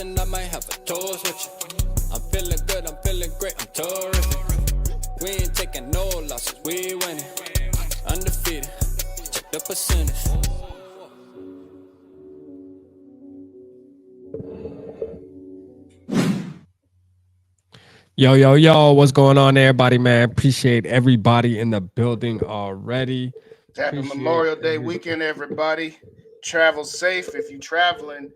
I might have a toast with you. I'm feeling good, I'm feeling great, I'm terrific. We ain't taking no losses, we winning. Undefeated, check the percentage. Yo, what's going on, everybody, man? Appreciate everybody in the building already. Happy Memorial Day weekend, everybody. Travel safe. If you're traveling,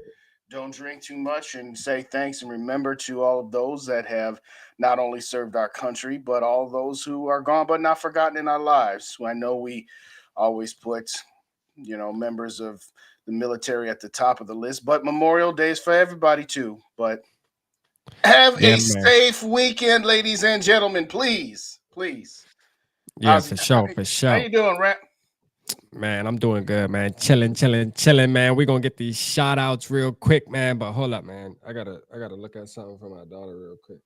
don't drink too much, and say thanks and remember to all of those that have not only served our country, but all those who are gone but not forgotten in our lives. I know we always put, members of the military at the top of the list, but Memorial Day is for everybody too. But have a safe weekend, ladies and gentlemen, please. Yeah, for sure. How you doing, Rat? Man, I'm doing good, man. Chilling, man. We're gonna get these shout outs real quick, man. But hold up, man. I gotta look at something for my daughter real quick.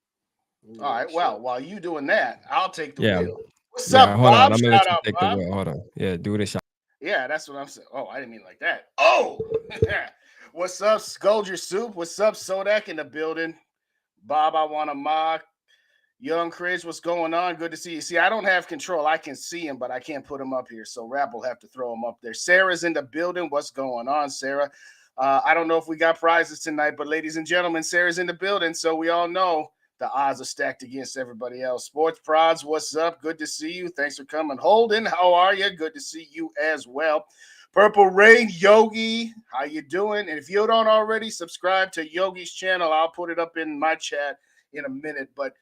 All right. Well, while you doing that, I'll take the wheel. What's up, Bob? Hold on. I'm gonna let you take the wheel. Hold on. Yeah, do the shot. Yeah, that's what I'm saying. Oh, I didn't mean like that. Oh, what's up, Scold Your Soup? What's up, Sodak in the building? Bob, I want to mock. Young Chris, what's going on? Good to see you. See, I don't have control. I can see him, but I can't put him up here. So Rap will have to throw him up there. Sarah's in the building. What's going on, Sarah? I don't know if we got prizes tonight, but ladies and gentlemen, Sarah's in the building. So we all know the odds are stacked against everybody else. Sports Prods, what's up? Good to see you. Thanks for coming. Holden, how are you? Good to see you as well. Purple Rain, Yogi, how you doing? And if you don't already, subscribe to Yogi's channel. I'll put it up in my chat in a minute. But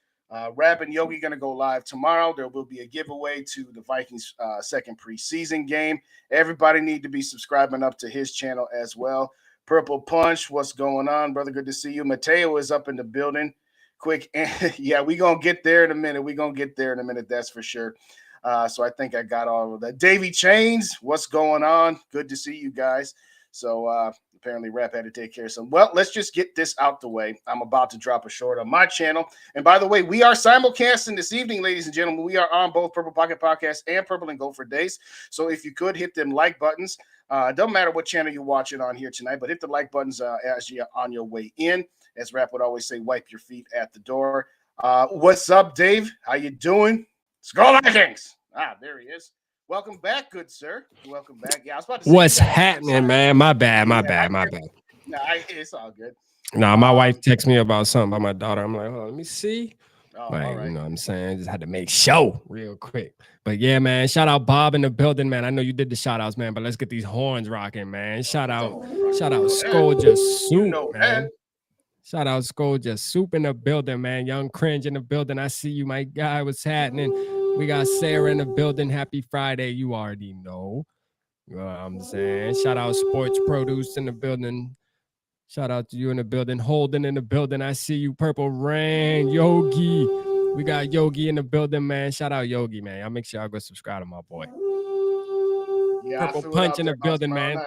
Rap and Yogi going to go live tomorrow. There will be a giveaway to the Vikings second preseason game. Everybody need to be subscribing up to his channel as well. Purple Punch, what's going on, brother? Good to see you. Mateo is up in the building. Quick, yeah, we're going to get there in a minute. That's for sure. So I think I got all of that. Davey Chains, what's going on? Good to see you guys. So apparently Rap had to take care of some. Well, let's just get this out the way. I'm about to drop a short on my channel. And by the way, we are simulcasting this evening, ladies and gentlemen. We are on both Purple Pocket Podcast and Purple and Gopher Days. So if you could hit them like buttons, it doesn't matter what channel you're watching on here tonight, but hit the like buttons as you're on your way in. As Rap would always say, wipe your feet at the door. What's up, Dave? How you doing? Skull Vikings. There he is. Welcome back, good sir. Welcome back. Yeah, I was about to say. What's happening, man? My bad. Nah, it's all good. Nah, my wife texted me about something about my daughter. I'm like, oh, let me see. Oh, like, all right. You know what I'm saying? Just had to make show real quick. But yeah, man, shout out Bob in the building, man. I know you did the shout outs, man, but let's get these horns rocking, man. Shout out Scold Soup, man. Shout out Scold Soup in the building, man. Young Cringe in the building. I see you, my guy. What's happening? We got Sarah in the building. Happy Friday. You already know. You know what I'm saying? Shout out Sports Produce in the building. Shout out to you in the building. Holden in the building. I see you. Purple Rain. Yogi. We got Yogi in the building, man. Shout out Yogi, man. Y'all make sure y'all go subscribe to my boy. Yeah, Purple Punch in the building, man. Night.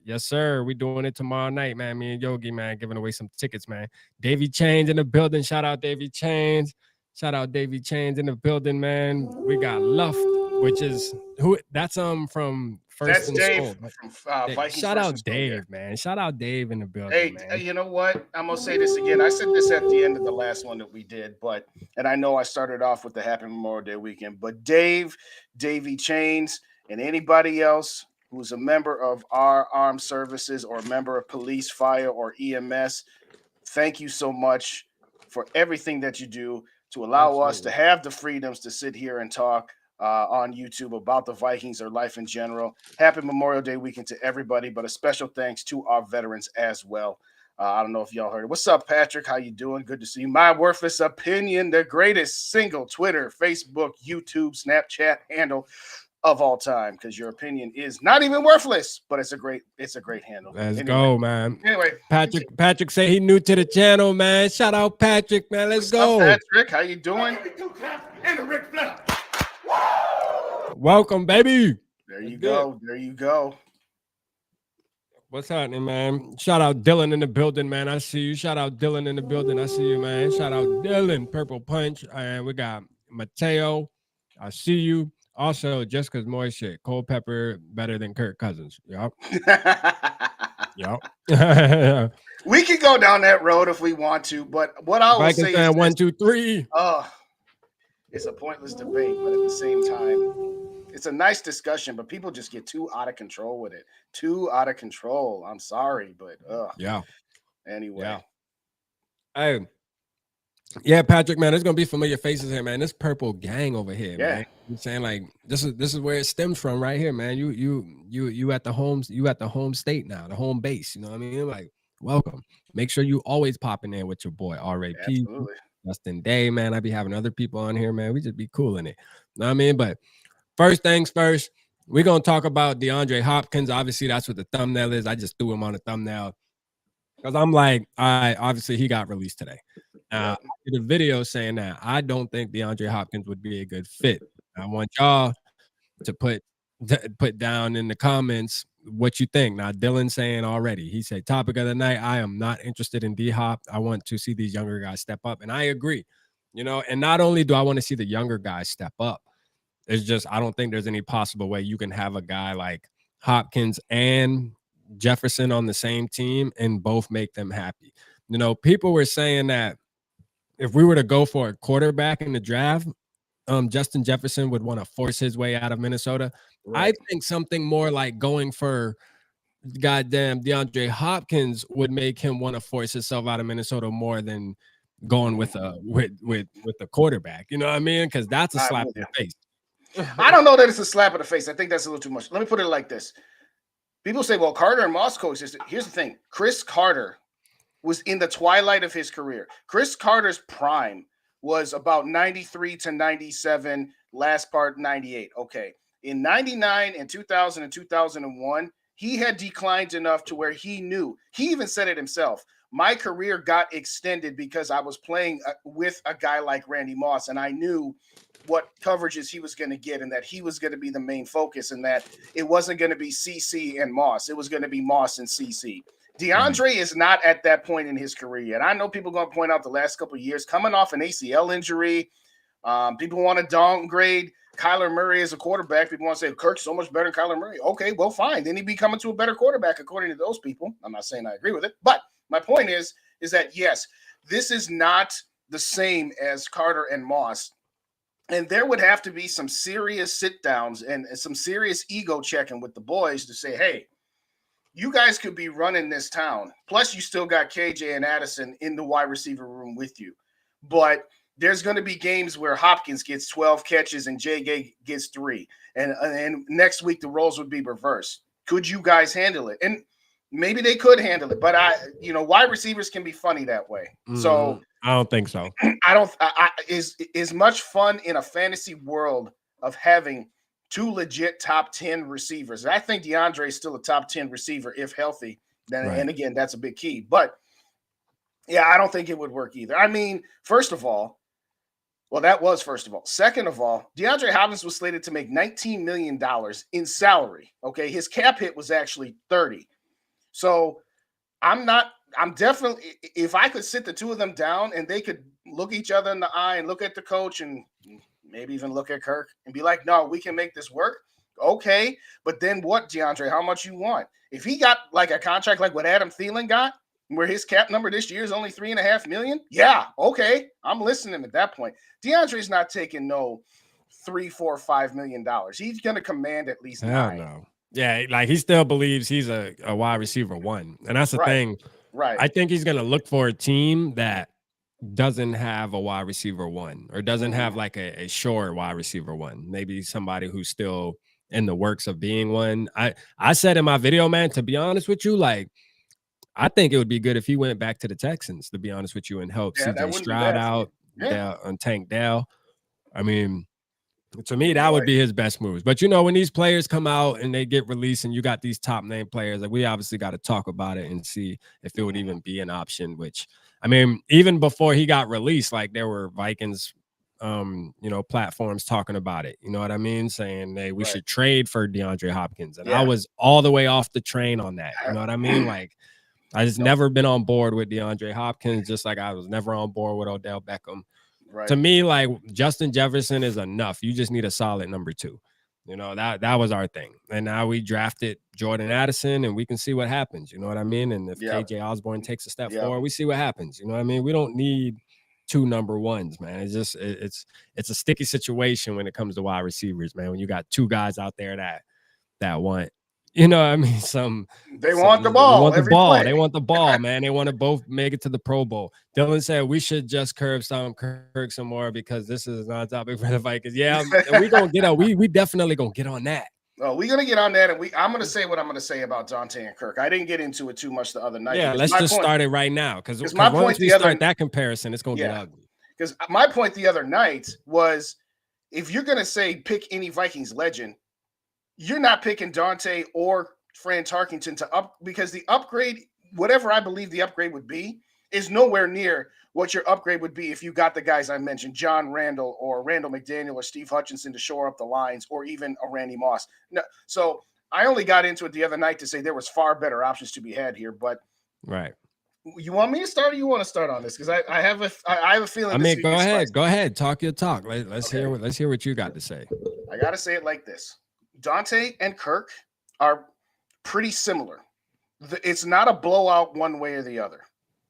Yes, sir. We doing it tomorrow night, man. Me and Yogi, man, giving away some tickets, man. Davey Chains in the building. Shout out Davey Chains. Shout out Davey Chains in the building, man. We got Luft, which is who? That's from First That's and Dave Soul. From Vikings. Shout out Dave, man. Shout out Dave in the building. Hey, man. You know what? I'm gonna say this again. I said this at the end of the last one that we did, and I know I started off with the Happy Memorial Day weekend, but Davey Chains, and anybody else who's a member of our armed services or a member of police, fire, or EMS, thank you so much for everything that you do to allow us to have the freedoms to sit here and talk on YouTube about the Vikings or life in general. Happy Memorial Day weekend to everybody, but a special thanks to our veterans as well. I don't know if y'all heard it. What's up, Patrick? How you doing? Good to see you. My worthless opinion, the greatest single Twitter, Facebook, YouTube, Snapchat handle of all time, because your opinion is not even worthless, but it's a great handle. Let's go, man. Anyway, Patrick say he new to the channel, man. Shout out Patrick, man. Let's go. Up, Patrick, how you doing? Welcome, baby. There you go. What's happening, man? Shout out Dylan in the building, man. I see you. Shout out Dylan in the building. I see you, man. Shout out Dylan, Purple Punch. And we got Mateo. I see you. Also, Jessica's moist shit. Cole Pepper better than Kirk Cousins. Yep. Yep. We can go down that road if we want to, but what I will say is 1, 2, 3. It's a pointless debate, but at the same time, it's a nice discussion, but people just get too out of control with it. Too out of control. I'm sorry, but yeah. Anyway. Yeah. Hey. Yeah, Patrick, man, there's gonna be familiar faces here, man. This purple gang over here, man. I'm saying, like, this is where it stems from, right here, man. You at the home state now, the home base. You know what I mean? Like, welcome. Make sure you always popping in with your boy R.A.P. Justin Day, man. I be having other people on here, man. We just be cool in it. You know what I mean? But first things first, we're gonna talk about DeAndre Hopkins. Obviously, that's what the thumbnail is. I just threw him on the thumbnail because I'm like, all right, obviously he got released today. I did a video saying that I don't think DeAndre Hopkins would be a good fit. I want y'all to put down in the comments what you think. Now, Dylan saying already, he said, topic of the night, I am not interested in D-Hop. I want to see these younger guys step up. And I agree, you know, and not only do I want to see the younger guys step up, it's just I don't think there's any possible way you can have a guy like Hopkins and Jefferson on the same team and both make them happy. You know, people were saying that if we were to go for a quarterback in the draft, Justin Jefferson would want to force his way out of Minnesota. Right. I think something more like going for goddamn DeAndre Hopkins would make him want to force himself out of Minnesota more than going with a quarterback. You know what I mean? Because that's a slap in the face. I don't know that it's a slap in the face. I think that's a little too much. Let me put it like this. People say, well, Carter and Moss coexisted. Here's the thing. Chris Carter was in the twilight of his career. Chris Carter's prime was about 93 to 97, last part 98. Okay. In 99 and 2000 and 2001, he had declined enough to where he knew. He even said it himself. My career got extended because I was playing with a guy like Randy Moss, and I knew what coverages he was going to get and that he was going to be the main focus and that it wasn't going to be CC and Moss. It was going to be Moss and CC. DeAndre is not at that point in his career yet. I know people are going to point out the last couple of years coming off an ACL injury. People want to downgrade Kyler Murray as a quarterback. People want to say Kirk's so much better than Kyler Murray. Okay, well, fine. Then he'd be coming to a better quarterback according to those people. I'm not saying I agree with it, but my point is that yes, this is not the same as Carter and Moss. And there would have to be some serious sit downs and some serious ego checking with the boys to say, hey, you guys could be running this town. Plus, you still got KJ and Addison in the wide receiver room with you. But there's going to be games where Hopkins gets 12 catches and J.G. gets 3. And next week, the roles would be reversed. Could you guys handle it? And maybe they could handle it. But, wide receivers can be funny that way. So I don't think so. Is much fun in a fantasy world of having two legit top 10 receivers. And I think DeAndre is still a top 10 receiver if healthy. And again, that's a big key. But yeah, I don't think it would work either. I mean, first of all, second of all, DeAndre Hopkins was slated to make $19 million in salary. Okay. His cap hit was actually 30. So I'm definitely, if I could sit the two of them down and they could look each other in the eye and look at the coach and maybe even look at Kirk and be like, no, we can make this work. Okay. But then what, DeAndre, how much you want? If he got like a contract like what Adam Thielen got, where his cap number this year is only $3.5 million. Yeah. Okay. I'm listening at that point. DeAndre's not taking no $3, $4, $5 million. He's going to command at least 9. No. Yeah. Like he still believes he's a wide receiver 1. And that's the thing. Right. I think he's going to look for a team that doesn't have a wide receiver 1 or doesn't have like a sure wide receiver 1. Maybe somebody who's still in the works of being one. I said in my video, man, to be honest with you, like, I think it would be good if he went back to the Texans, to be honest with you, and help CJ Stroud out on Tank Dell. I mean, to me, that would be his best moves. But, when these players come out and they get released and you got these top name players, like we obviously got to talk about it and see if it would even be an option, which, I mean, even before he got released, like there were Vikings, platforms talking about it. You know what I mean? Saying, hey, we should trade for DeAndre Hopkins. And I was all the way off the train on that. You know what I mean? Like, I just never been on board with DeAndre Hopkins, just like I was never on board with Odell Beckham. Right. To me, like Justin Jefferson is enough. You just need a solid number 2. You You know, that was our thing. And now we drafted Jordan Addison, and we can see what happens. You know what I mean? And if KJ Osborne takes a step forward, we see what happens. You know what I mean? We don't need 2 number ones, man. It's just it's a sticky situation when it comes to wide receivers, man. When you got 2 guys out there that want, you know what I mean, they want the ball. They want the ball. Play. They want the ball, man. They want to both make it to the Pro Bowl. Dylan said we should just curb Kirk some more because this is not a topic for the Vikings. Yeah, we gonna get on. We definitely gonna get on that. Oh, we're gonna get on that, and I'm gonna say what I'm gonna say about Dante and Kirk. I didn't get into it too much the other night. Yeah, let's just start it right now because once we start that comparison, it's gonna get ugly. Because my point the other night was, if you're gonna say pick any Vikings legend, you're not picking Dante or Fran Tarkenton because the upgrade, whatever I believe the upgrade would be, is nowhere near what your upgrade would be if you got the guys I mentioned, John Randall or Randall McDaniel or Steve Hutchinson to shore up the lines, or even a Randy Moss. No, so I only got into it the other night to say there was far better options to be had here. But right, you want me to start, or you want to start on this? Because I have a feeling. I mean, go ahead, talk your talk. Let's hear what you got to say. I got to say it like this: Dante and Kirk are pretty similar. It's not a blowout one way or the other.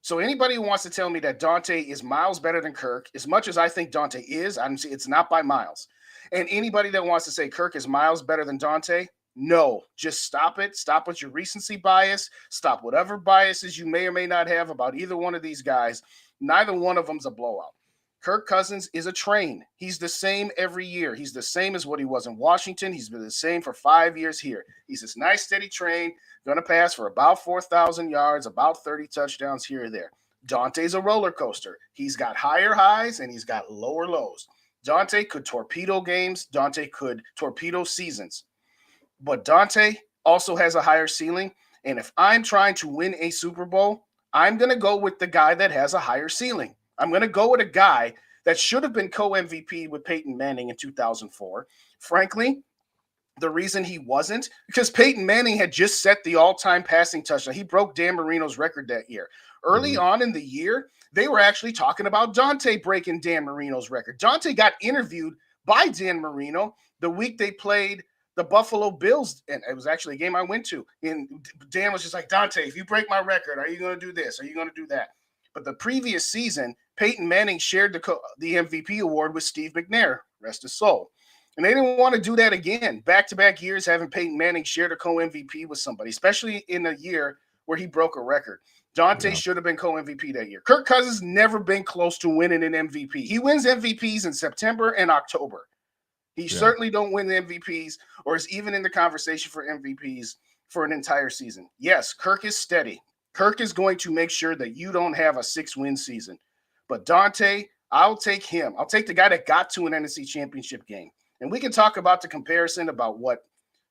So anybody who wants to tell me that Dante is miles better than Kirk, as much as I think Dante is, it's not by miles. And anybody that wants to say Kirk is miles better than Dante, no, just stop it. Stop with your recency bias. Stop whatever biases you may or may not have about either one of these guys. Neither one of them's a blowout. Kirk Cousins is a train. He's the same every year. He's the same as what he was in Washington. He's been the same for 5 years here. He's this nice, steady train, going to pass for about 4,000 yards, about 30 touchdowns here or there. Dante's a roller coaster. He's got higher highs and he's got lower lows. Dante could torpedo games. Dante could torpedo seasons. But Dante also has a higher ceiling. And if I'm trying to win a Super Bowl, I'm going to go with the guy that has a higher ceiling. I'm going to go with a guy that should have been co-MVP with Peyton Manning in 2004. Frankly, the reason he wasn't, because Peyton Manning had just set the all-time passing touchdown. He broke Dan Marino's record that year. Early on in the year, they were actually talking about Dante breaking Dan Marino's record. Dante got interviewed by Dan Marino the week they played the Buffalo Bills, and it was actually a game I went to. And Dan was just like, Dante, if you break my record, are you going to do this? Are you going to do that? But the previous season, Peyton Manning shared the MVP award with Steve McNair, rest his soul. And they didn't want to do that again. Back-to-back years having Peyton Manning share the co-MVP with somebody, especially in a year where he broke a record. Dante should have been co-MVP that year. Kirk Cousins never been close to winning an MVP. He wins MVPs in September and October. He certainly don't win the MVPs or is even in the conversation for MVPs for an entire season. Yes, Kirk is steady. Kirk is going to make sure that you don't have a 6-win season. But Dante, I'll take him. I'll take the guy that got to an NFC championship game. And we can talk about the comparison about what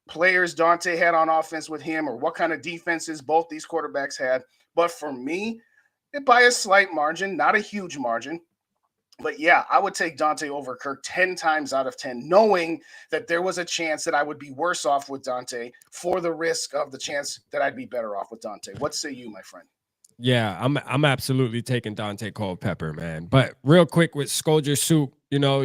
players Dante had on offense with him or what kind of defenses both these quarterbacks had. But for me, by a slight margin, not a huge margin. But yeah, I would take Dante over Kirk 10 times out of 10, knowing that there was a chance that I would be worse off with Dante for the risk of the chance that I'd be better off with Dante. What say you, my friend? Yeah, I'm absolutely taking Dante Culpepper, man. But real quick with Scolger Soup, you know,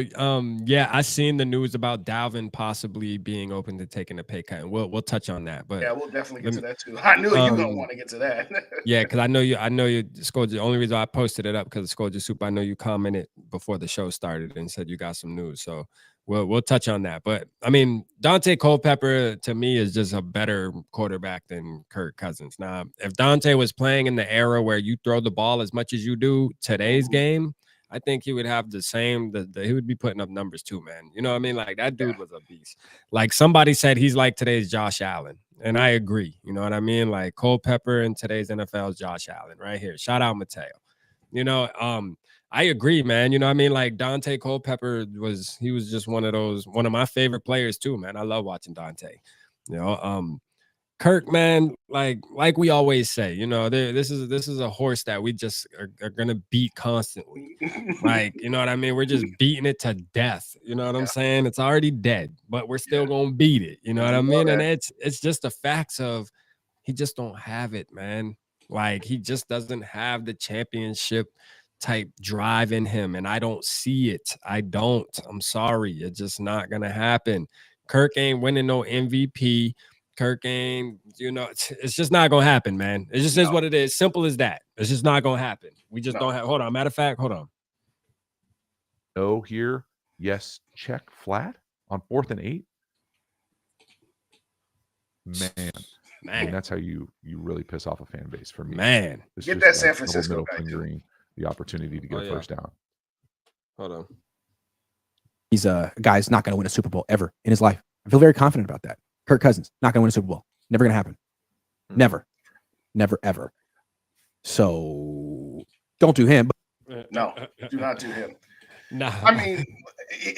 yeah, I seen the news about Dalvin possibly being open to taking a pay cut, and we'll touch on that. But yeah, we'll definitely get to that too. I knew you were gonna want to get to that. Yeah, because I know you, Scolger. The only reason I posted it up because Scolger Soup, I know you commented before the show started and said you got some news, so we'll touch on that. But I mean, Dante Culpepper to me is just a better quarterback than Kirk Cousins. Now, if Dante was playing in the era where you throw the ball as much as you do today's game, I think he would have the same. He would be putting up numbers too, man. You know what I mean? Like that dude was a beast. Like somebody said, he's like today's Josh Allen, and I agree. You know what I mean? Like Culpepper in today's NFL's Josh Allen, right here. Shout out Mateo. You know, I agree, man. You know what I mean? Like Dante Culpepper was just one of my favorite players too, man. I love watching Dante. You know, Kirk, man, like we always say, you know, this is a horse that we just are gonna beat constantly. Like, you know what I mean? We're just beating it to death. You know what I'm saying? It's already dead, but we're still gonna beat it. You know what I mean? And it's just the facts of he just don't have it, man. Like he just doesn't have the championship type drive in him, and I don't see it. I don't. I'm sorry. It's just not gonna happen. Kirk ain't winning no MVP. Kirk ain't, it's just not gonna happen, man. It just is what it is. Simple as that. It's just not gonna happen. We just don't have. Hold on. Matter of fact, hold on. No here. Yes, check flat on 4th and 8. Man, and that's how you really piss off a fan base for me. Man, it's get just that San Francisco middle guy fingering the opportunity to get a first down. Hold on. He's a guy's not going to win a Super Bowl ever in his life. I feel very confident about that. Kirk Cousins not going to win a Super Bowl. Never going to happen. Never, ever. So don't do him. No, do not do him. No. I mean,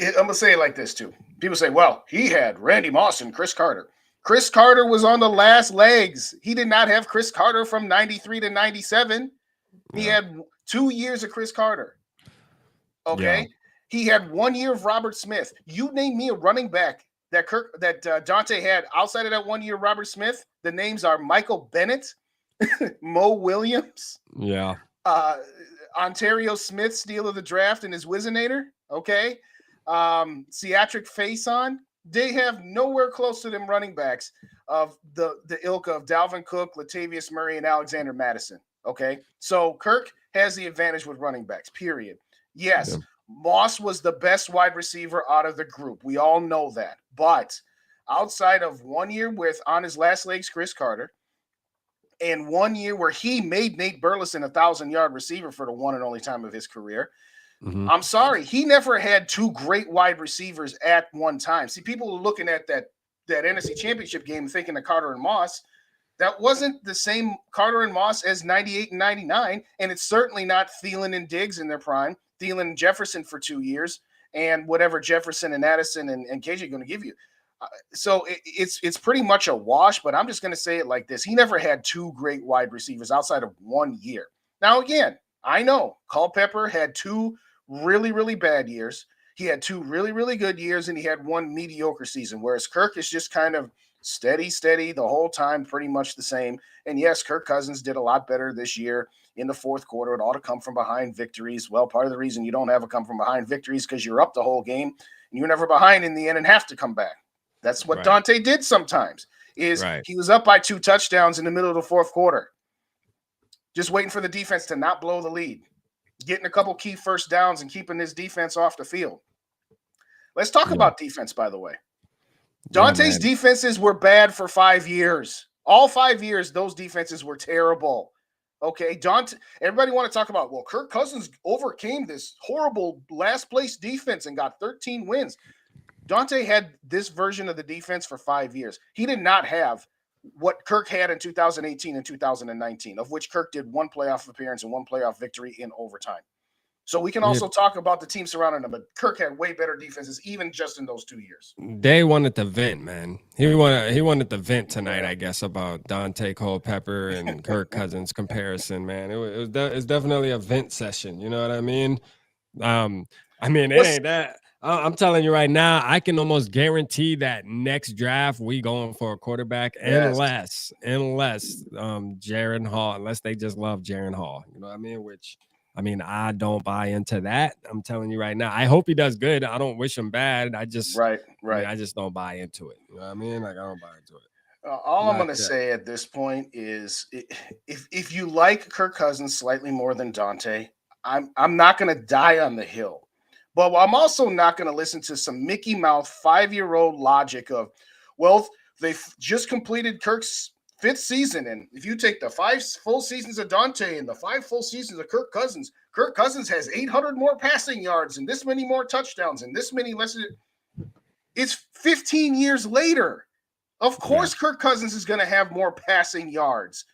I'm going to say it like this, too. People say, well, he had Randy Moss and Chris Carter. Chris Carter was on the last legs. He did not have Chris Carter from 93 to 97. He had 2 years of Chris Carter. Okay? Yeah. He had 1 year of Robert Smith. You name me a running back that Dante had outside of that 1 year Robert Smith. The names are Michael Bennett, Mo Williams. Yeah. Ontario Smith, steal of the draft, and his Wizinator. Okay. Theatric Faison. They have nowhere close to them running backs of the ilk of Dalvin Cook, Latavius Murray, and Alexander Madison. Okay. So Kirk has the advantage with running backs, period. Yes. Yeah. Moss was the best wide receiver out of the group. We all know that. But outside of 1 year with on his last legs, Chris Carter, and 1 year where he made Nate Burleson a 1,000-yard receiver for the one and only time of his career, I'm sorry, he never had two great wide receivers at one time. See, people are looking at that NFC Championship game thinking of Carter and Moss. That wasn't the same Carter and Moss as 98 and 99, and it's certainly not Thielen and Diggs in their prime. Thielen and Jefferson for 2 years, and whatever Jefferson and Addison and KJ are going to give you. So it's pretty much a wash, but I'm just going to say it like this. He never had two great wide receivers outside of 1 year. Now, again, I know Culpepper had two really, really bad years. He had two really, really good years, and he had one mediocre season, whereas Kirk is just kind of steady the whole time, pretty much the same. And yes, Kirk Cousins did a lot better this year in the fourth quarter. It ought to come from behind victories. Well, part of the reason you don't have a come from behind victories because you're up the whole game and you're never behind in the end and have to come back. That's what Dante did sometimes. He was up by 2 touchdowns in the middle of the fourth quarter, just waiting for the defense to not blow the lead, getting a couple key first downs and keeping his defense off the field. Let's talk about defense, by the way. Dante's defenses were bad for 5 years. All 5 years, those defenses were terrible. Okay, everybody want to talk about, well, Kirk Cousins overcame this horrible last place defense and got 13 wins. Dante had this version of the defense for 5 years. He did not have what Kirk had in 2018 and 2019, of which Kirk did 1 playoff appearance and 1 playoff victory in overtime. So we can also talk about the team surrounding him, but Kirk had way better defenses, even just in those 2 years. They wanted to vent, man. He wanted to vent tonight, I guess, about Dante Culpepper and Kirk Cousins comparison, man. It's definitely a vent session. You know what I mean? It ain't that. I'm telling you right now, I can almost guarantee that next draft we going for a quarterback, unless Jaron Hall, unless they just love Jaron Hall. You know what I mean? I don't buy into that. I'm telling you right now. I hope he does good. I don't wish him bad. I just I just don't buy into it. You know what I mean? Like, I don't buy into it. All I'm going to say at this point is, if you like Kirk Cousins slightly more than Dante, I'm not going to die on the hill. But I'm also not going to listen to some Mickey Mouse 5-year-old logic of, well, they've just completed Kirk's 5th season, and if you take the 5 full seasons of Dante and the 5 full seasons of Kirk Cousins has 800 more passing yards and this many more touchdowns and this many less. It's 15 years later. Of course, Kirk Cousins is going to have more passing yards.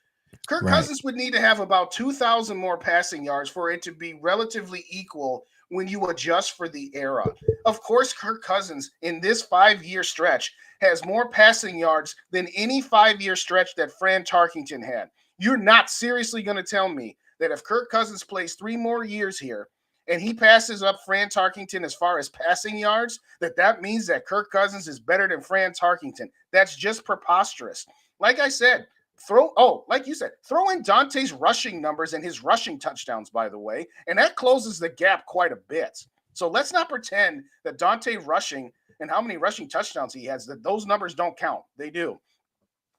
Kirk Cousins would need to have about 2,000 more passing yards for it to be relatively equal when you adjust for the era. Of course, Kirk Cousins in this 5-year stretch has more passing yards than any 5-year stretch that Fran Tarkenton had. You're not seriously going to tell me that if Kirk Cousins plays 3 more years here and he passes up Fran Tarkenton as far as passing yards, that means that Kirk Cousins is better than Fran Tarkenton. That's just preposterous. Like I said, like you said, throw in Dante's rushing numbers and his rushing touchdowns, by the way, and that closes the gap quite a bit. So let's not pretend that Dante rushing and how many rushing touchdowns he has, that those numbers don't count. They do.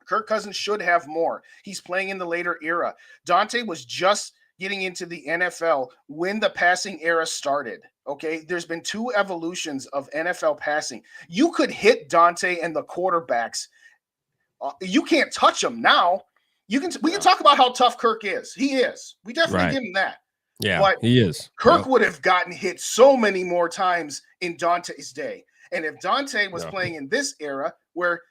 Kirk Cousins should have more. He's playing in the later era. Dante was just getting into the NFL when the passing era started. Okay, there's been 2 evolutions of NFL passing. You could hit Dante and the quarterbacks. You can't touch them now. We can talk about how tough Kirk is. He is. We definitely give him that. Yeah, but he is. Kirk would have gotten hit so many more times in Dante's day. And if Dante was playing in this era, where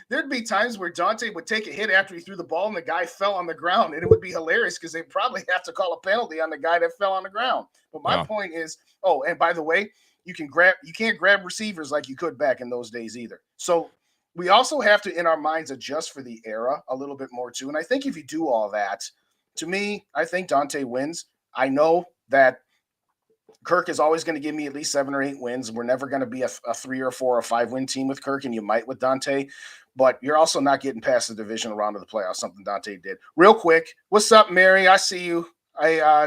there'd be times where Dante would take a hit after he threw the ball and the guy fell on the ground, and it would be hilarious because they'd probably have to call a penalty on the guy that fell on the ground. But my point is, and by the way, you can't grab receivers like you could back in those days either. So we also have to, in our minds, adjust for the era a little bit more too. And I think if you do all that, to me, I think Dante wins. I know that Kirk is always going to give me at least 7 or 8 wins. We're never going to be a 3 or 4 or 5 win team with Kirk, and you might with Dante, but you're also not getting past the divisional round of the playoffs, something Dante did. Real quick, what's up, Mary? I see you.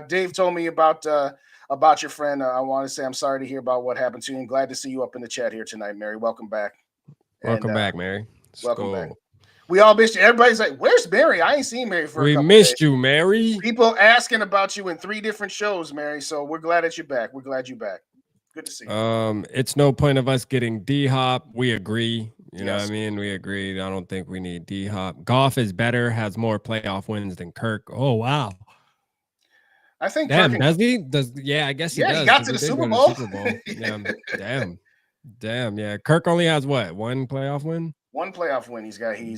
Dave told me about your friend. I want to say I'm sorry to hear about what happened to you, and glad to see you up in the chat here tonight, Mary. Welcome back. Welcome back, Mary. Welcome back. We all missed you. Everybody's like, "Where's Mary?" I ain't seen Mary for a couple missed days. You, Mary. People asking about you in 3 different shows, Mary. So we're glad that you're back. We're glad you're back. Good to see you. It's no point of us getting D-Hop. We agree. You know what I mean? We agree. I don't think we need D-Hop. Goff is better, has more playoff wins than Kirk. Oh, wow. I think does he? I guess he does. He got to the Super Bowl. Damn. Yeah. Kirk only has what? 1 playoff win? 1 playoff win.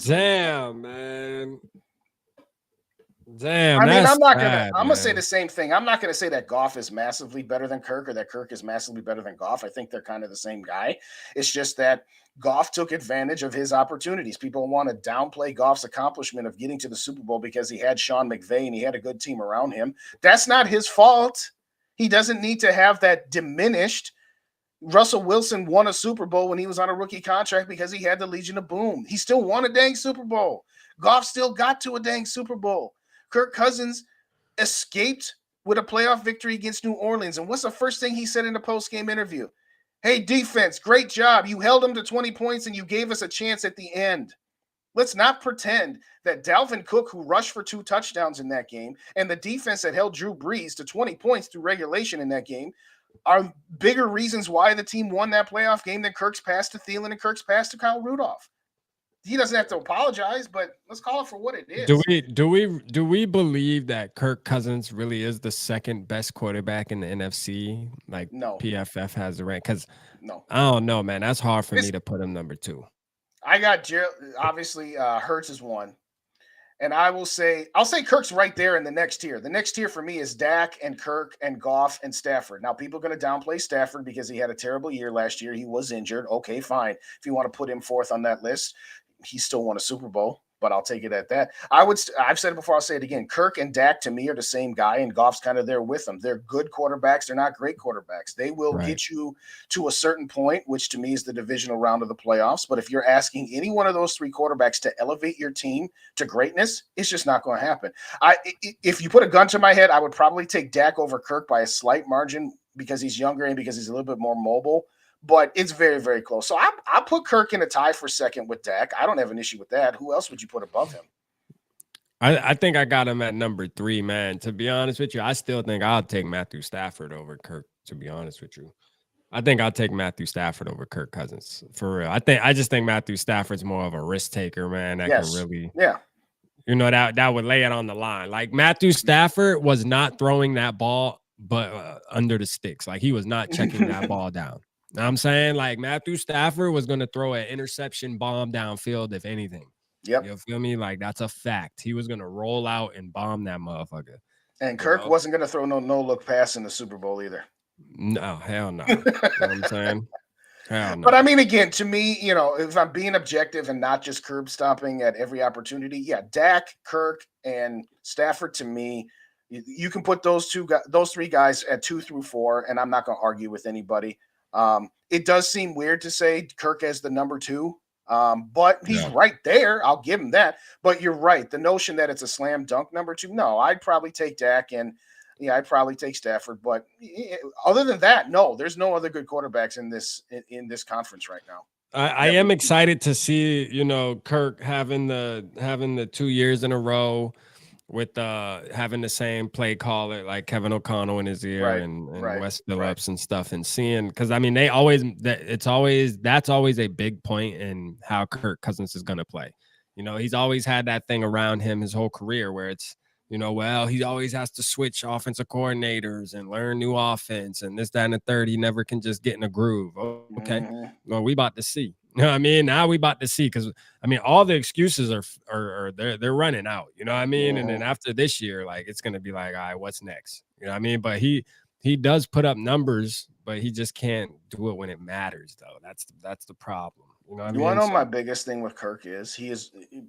Damn, man. Damn. I mean, I'm gonna say the same thing. I'm not gonna say that Goff is massively better than Kirk or that Kirk is massively better than Goff. I think they're kind of the same guy. It's just that Goff took advantage of his opportunities. People want to downplay Goff's accomplishment of getting to the Super Bowl because he had Sean McVay and he had a good team around him. That's not his fault. He doesn't need to have that diminished. Russell Wilson won a Super Bowl when he was on a rookie contract because he had the Legion of Boom. He still won a dang Super Bowl. Goff still got to a dang Super Bowl. Kirk Cousins escaped with a playoff victory against New Orleans. And what's the first thing he said in the post-game interview? Hey, defense, great job. You held them to 20 points and you gave us a chance at the end. Let's not pretend that Dalvin Cook, who rushed for 2 touchdowns in that game, and the defense that held Drew Brees to 20 points through regulation in that game are bigger reasons why the team won that playoff game than Kirk's pass to Thielen and Kirk's pass to Kyle Rudolph. He doesn't have to apologize, but let's call it for what it is. Do we believe that Kirk Cousins really is the 2nd best quarterback in the NFC? Like, no. PFF has the rank? Because I don't know, man. That's hard for me to put him number 2. I got obviously Hurts is 1. And I'll say Kirk's right there in the next tier. The next tier for me is Dak and Kirk and Goff and Stafford. Now, people are going to downplay Stafford because he had a terrible year last year. He was injured. Okay, fine. If you want to put him 4th on that list, he still won a Super Bowl, but I'll take it at that. I've said it before. I'll say it again. Kirk and Dak to me are the same guy, and Goff's kind of there with them. They're good quarterbacks. They're not great quarterbacks. They will get you to a certain point, which to me is the divisional round of the playoffs. But if you're asking any one of those 3 quarterbacks to elevate your team to greatness, it's just not going to happen. If you put a gun to my head, I would probably take Dak over Kirk by a slight margin because he's younger and because he's a little bit more mobile. But it's very, very close. So I put Kirk in a tie for 2nd with Dak. I don't have an issue with that. Who else would you put above him? I think I got him at number 3, man. To be honest with you, I still think I'll take Matthew Stafford over Kirk, to be honest with you. I think I'll take Matthew Stafford over Kirk Cousins, for real. I just think Matthew Stafford's more of a risk taker, man. That can really, that would lay it on the line. Like, Matthew Stafford was not throwing that ball, but under the sticks. Like, he was not checking that ball down. Know what I'm saying? Like, Matthew Stafford was going to throw an interception bomb downfield, if anything. Yep. You feel me? Like, that's a fact. He was going to roll out and bomb that motherfucker. And Kirk wasn't going to throw no-look pass in the Super Bowl either. No, hell no. You know what I'm saying? Hell no. But, I mean, again, to me, if I'm being objective and not just curb stomping at every opportunity, Dak, Kirk, and Stafford, to me, you can put those 3 guys at 2 through 4, and I'm not going to argue with anybody. It does seem weird to say Kirk as the number 2, but he's right there. I'll give him that. But you're right. The notion that it's a slam dunk number 2, no, I'd probably take Dak. And yeah, I'd probably take Stafford. But other than that, no, there's no other good quarterbacks in this conference right now. I am excited to see, you know, Kirk having the 2 years in a row with having the same play caller like Kevin O'Connell in his ear and Wes Phillips and stuff, and seeing, because I mean that's always a big point in how Kirk Cousins is gonna play. You know, he's always had that thing around him his whole career where it's, you know, well, he always has to switch offensive coordinators and learn new offense and this, that, and the third. He never can just get in a groove. Oh, okay. Well, we about to see. You know what I mean? Now we about to see, because I mean, all the excuses are they're running out. You know what I mean? And then after this year, like, it's gonna be like, all right, what's next? You know what I mean? But he does put up numbers, but he just can't do it when it matters, though. That's the problem. You know what I mean? You want to know my biggest thing with Kirk is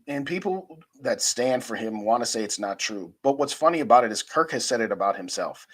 and people that stand for him want to say it's not true. But what's funny about it is Kirk has said it about himself.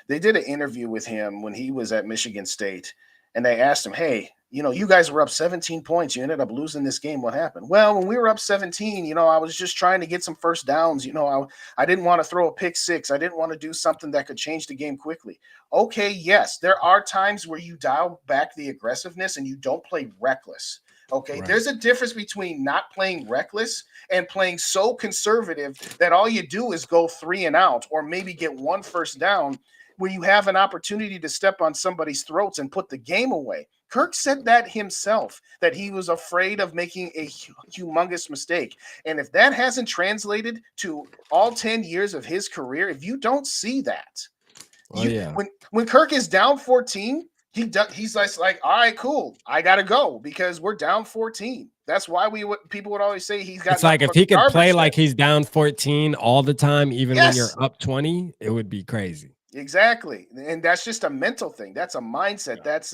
They did an interview with him when he was at Michigan State, and they asked him, hey, you know, you guys were up 17 points. You ended up losing this game. What happened? Well, when we were up 17, you know, I was just trying to get some first downs. You know, I didn't want to throw a pick six. I didn't want to do something that could change the game quickly. Okay, yes, there are times where you dial back the aggressiveness and you don't play reckless. Okay, there's a difference between not playing reckless and playing so conservative that all you do is go 3 and out, or maybe get 1 first down where you have an opportunity to step on somebody's throats and put the game away. Kirk said that himself, that he was afraid of making a humongous mistake. And if that hasn't translated to all 10 years of his career, if you don't see that, when Kirk is down 14, he's like, all right, cool, I gotta go because we're down 14. That's why people would always say he's got. It's like if he could play like he's down 14 all the time, even when you're up 20, it would be crazy. Exactly, and that's just a mental thing. That's a mindset. That's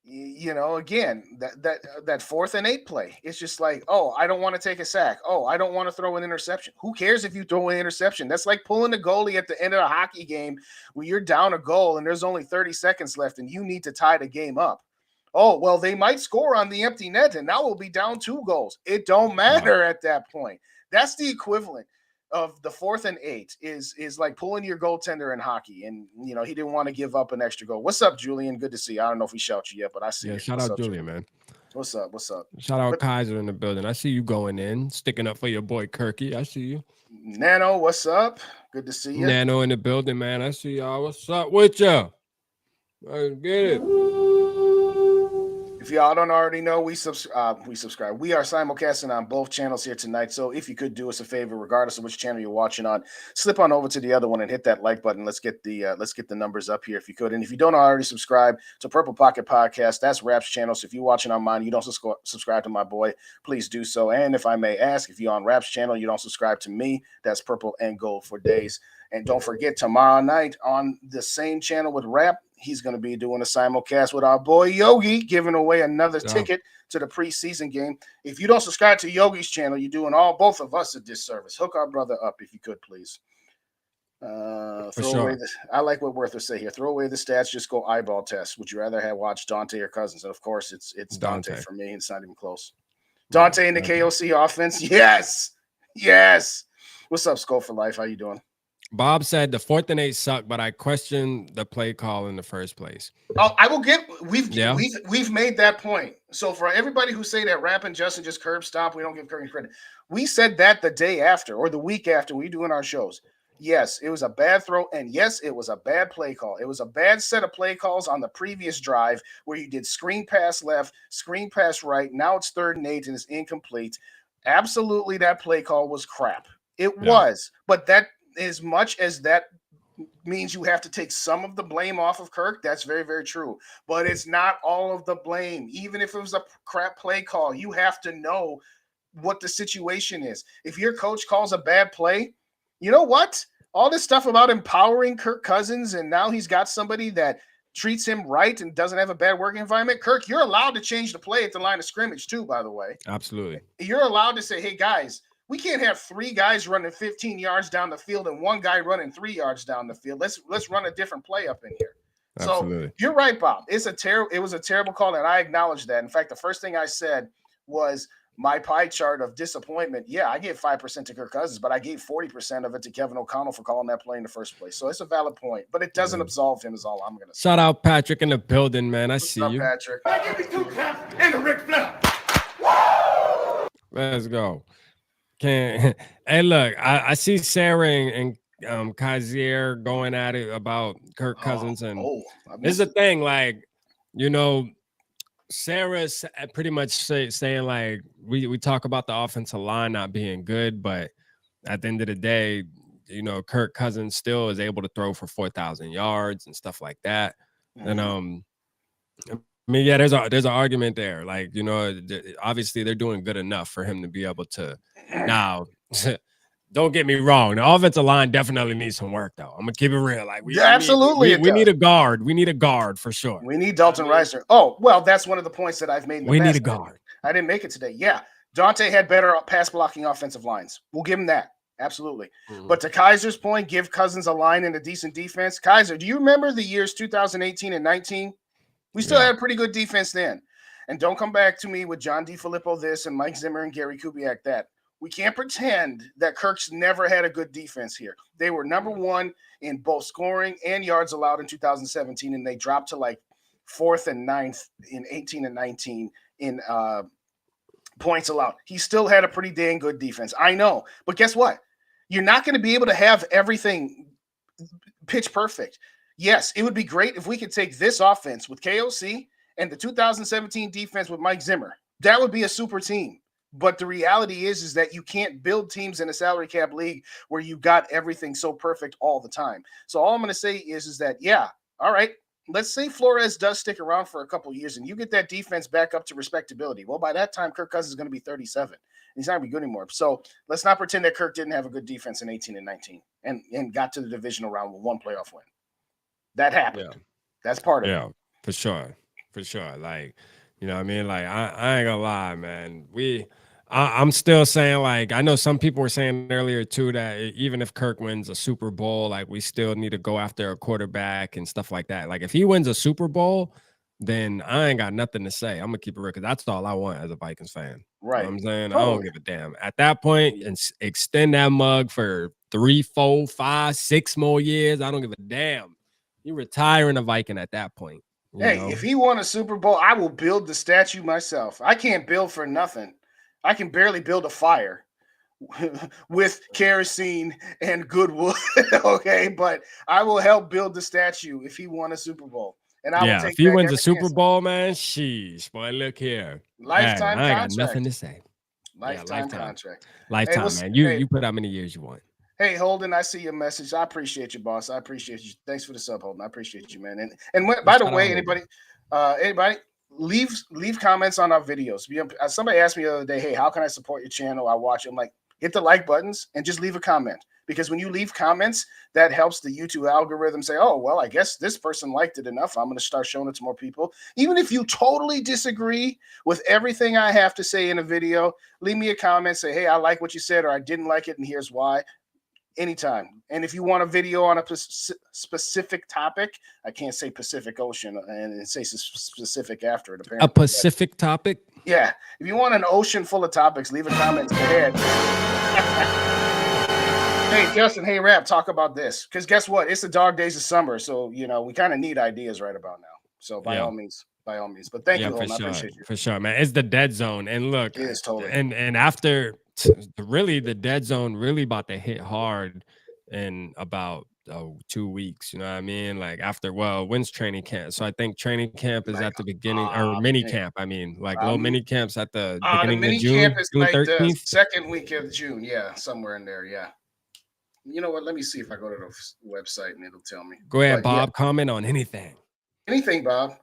you know, again, that 4th and 8 play. It's just like, oh, I don't want to take a sack. Oh, I don't want to throw an interception. Who cares if you throw an interception? That's like pulling the goalie at the end of a hockey game where you're down a goal and there's only 30 seconds left and you need to tie the game up. Oh, well, they might score on the empty net and now we'll be down 2 goals. It don't matter at that point. That's the equivalent of the 4th and 8 is like pulling your goaltender in hockey. And, you know, he didn't want to give up an extra goal. What's up, Julian? Good to see you. I don't know if we shout you yet, but I see you. Yeah, shout out Julian, man. What's up? What's up? Shout out Kaiser in the building. I see you going in, sticking up for your boy Kirky. I see you. Nano, what's up? Good to see you. Nano in the building, man. I see y'all. What's up with y'all? Let's get it. If y'all don't already know, we subscribe. We are simulcasting on both channels here tonight. So if you could do us a favor, regardless of which channel you're watching on, slip on over to the other one and hit that like button. Let's get the numbers up here if you could. And if you don't already subscribe to Purple Pocket Podcast, that's Rap's channel. So if you're watching on mine, you don't subscribe to my boy, please do so. And if I may ask, if you're on Rap's channel, you don't subscribe to me, that's Purple and Gold for Days. And don't forget, tomorrow night on the same channel with Rap, he's going to be doing a simulcast with our boy Yogi, giving away another ticket to the preseason game. If you don't subscribe to Yogi's channel, you're doing both of us a disservice. Hook our brother up if you could, please. I like what Werther say here. Throw away the stats, just go eyeball test. Would you rather have watched Dante or Cousins? And of course, it's Dante for me. It's not even close. Dante in the KOC offense. Yes. What's up, Skull for Life? How you doing? Bob said the 4th and 8 suck, but I question the play call in the first place. Oh, I will get. We've made that point. So for everybody who say that Rap and Justin just curb stomp, we don't give Kirk credit. We said that the day after or the week after we doing our shows. Yes, it was a bad throw, and yes, it was a bad play call. It was a bad set of play calls on the previous drive where you did screen pass left, screen pass right. Now it's 3rd and 8 and it's incomplete. Absolutely, that play call was crap. It was, but that. As much as that means you have to take some of the blame off of Kirk, that's very, very true. But it's not all of the blame. Even if it was a crap play call, you have to know what the situation is. If your coach calls a bad play, you know what? All this stuff about empowering Kirk Cousins and now he's got somebody that treats him right and doesn't have a bad working environment. Kirk, you're allowed to change the play at the line of scrimmage too, by the way. Absolutely. You're allowed to say, hey, guys, we can't have 3 guys running 15 yards down the field and 1 guy running 3 yards down the field. Let's run a different play up in here. Absolutely. So you're right, Bob. It was a terrible call, and I acknowledge that. In fact, the first thing I said was my pie chart of disappointment, yeah, I gave 5% to Kirk Cousins, but I gave 40% of it to Kevin O'Connell for calling that play in the first place. So it's a valid point, but it doesn't absolve him is all I'm going to say. Shout out Patrick in the building, man. I see you. Patrick. Give me 2 counts and a Ric Flair. Let's go. Hey, look, I see Sarah and Kaiser going at it about Kirk Cousins, and this is the thing, like, you know, Sarah's pretty much saying like we talk about the offensive line not being good, but at the end of the day, you know, Kirk Cousins still is able to throw for 4,000 yards and stuff like that. And I mean, yeah, there's an argument there. Like, you know, obviously they're doing good enough for him to be able to. Now, don't get me wrong, the offensive line definitely needs some work, though. I'm gonna keep it real. Like, we need a guard. We need a guard for sure. We need Dalton Reiser. Oh, well, that's one of the points that I've made. We need a guard. I didn't make it today. Yeah, Dante had better pass blocking offensive lines. We'll give him that. Absolutely. But to Kaiser's point, give Cousins a line and a decent defense. Kaiser, do you remember the years 2018 and 19? We still had a pretty good defense then. And don't come back to me with John DeFilippo this and Mike Zimmer and Gary Kubiak that. We can't pretend that Kirk's never had a good defense here. They were number one in both scoring and yards allowed in 2017, and they dropped to like 4th and 9th in 18 and 19 in points allowed. He still had a pretty dang good defense. I know. But guess what? You're not going to be able to have everything pitch perfect. Yes, it would be great if we could take this offense with KOC and the 2017 defense with Mike Zimmer. That would be a super team. But the reality is that you can't build teams in a salary cap league where you got everything so perfect all the time. So all I'm going to say is that, yeah, all right, let's say Flores does stick around for a couple of years and you get that defense back up to respectability. Well, by that time, Kirk Cousins is going to be 37. He's not going to be good anymore. So let's not pretend that Kirk didn't have a good defense in 18 and 19 and got to the divisional round with 1 playoff win. That happened. Yeah. That's part of it. Yeah, for sure. For sure. Like, you know what I mean? Like, I ain't gonna lie, man. I'm still saying, like, I know some people were saying earlier too that even if Kirk wins a Super Bowl, like, we still need to go after a quarterback and stuff like that. Like, if he wins a Super Bowl, then I ain't got nothing to say. I'm gonna keep it real because that's all I want as a Vikings fan. Right. You know what I'm saying? I don't give a damn. At that point, and extend that mug for 3, 4, 5, 6 more years. I don't give a damn. You retiring a Viking at that point. Hey, if he won a Super Bowl, I will build the statue myself. I can't build for nothing. I can barely build a fire with kerosene and good wood. Okay, but I will help build the statue if he won a Super Bowl. And I will take if he wins a Super Bowl, man, sheesh, boy, look here. Lifetime contract. I ain't got nothing to say. Lifetime contract. Lifetime, man. You put how many years you want. Hey, Holden, I see your message. I appreciate you, boss. I appreciate you. Thanks for the sub, Holden. I appreciate you, man. And by the way, anybody leave comments on our videos. Somebody asked me the other day, hey, how can I support your channel? I watch it. I'm like, hit the like buttons and just leave a comment. Because when you leave comments, that helps the YouTube algorithm say, oh, well, I guess this person liked it enough. I'm going to start showing it to more people. Even if you totally disagree with everything I have to say in a video, leave me a comment. Say, hey, I like what you said, or I didn't like it, and here's why. Anytime. And if you want a video on a specific topic, I can't say Pacific Ocean and say specific after it. Apparently. A Pacific topic? Yeah. If you want an ocean full of topics, leave a comment ahead. Hey, Justin, hey, Rap, talk about this. Because guess what? It's the dog days of summer. So, you know, we kind of need ideas right about now. So by all means. But thank you, Holden. I appreciate you. For sure, man. It's the dead zone. And look, it is totally. And after really the dead zone really about to hit hard in about 2 weeks. You know what I mean? Like after, when's training camp? So I think training camp is at the beginning or mini camp. I mean, like little mini camps at the beginning of June. Camp is June like 13th? the second week of June. Yeah, somewhere in there. Yeah. You know what? Let me see if I go to the website and it'll tell me. Go ahead, Bob. Comment on anything. Anything, Bob.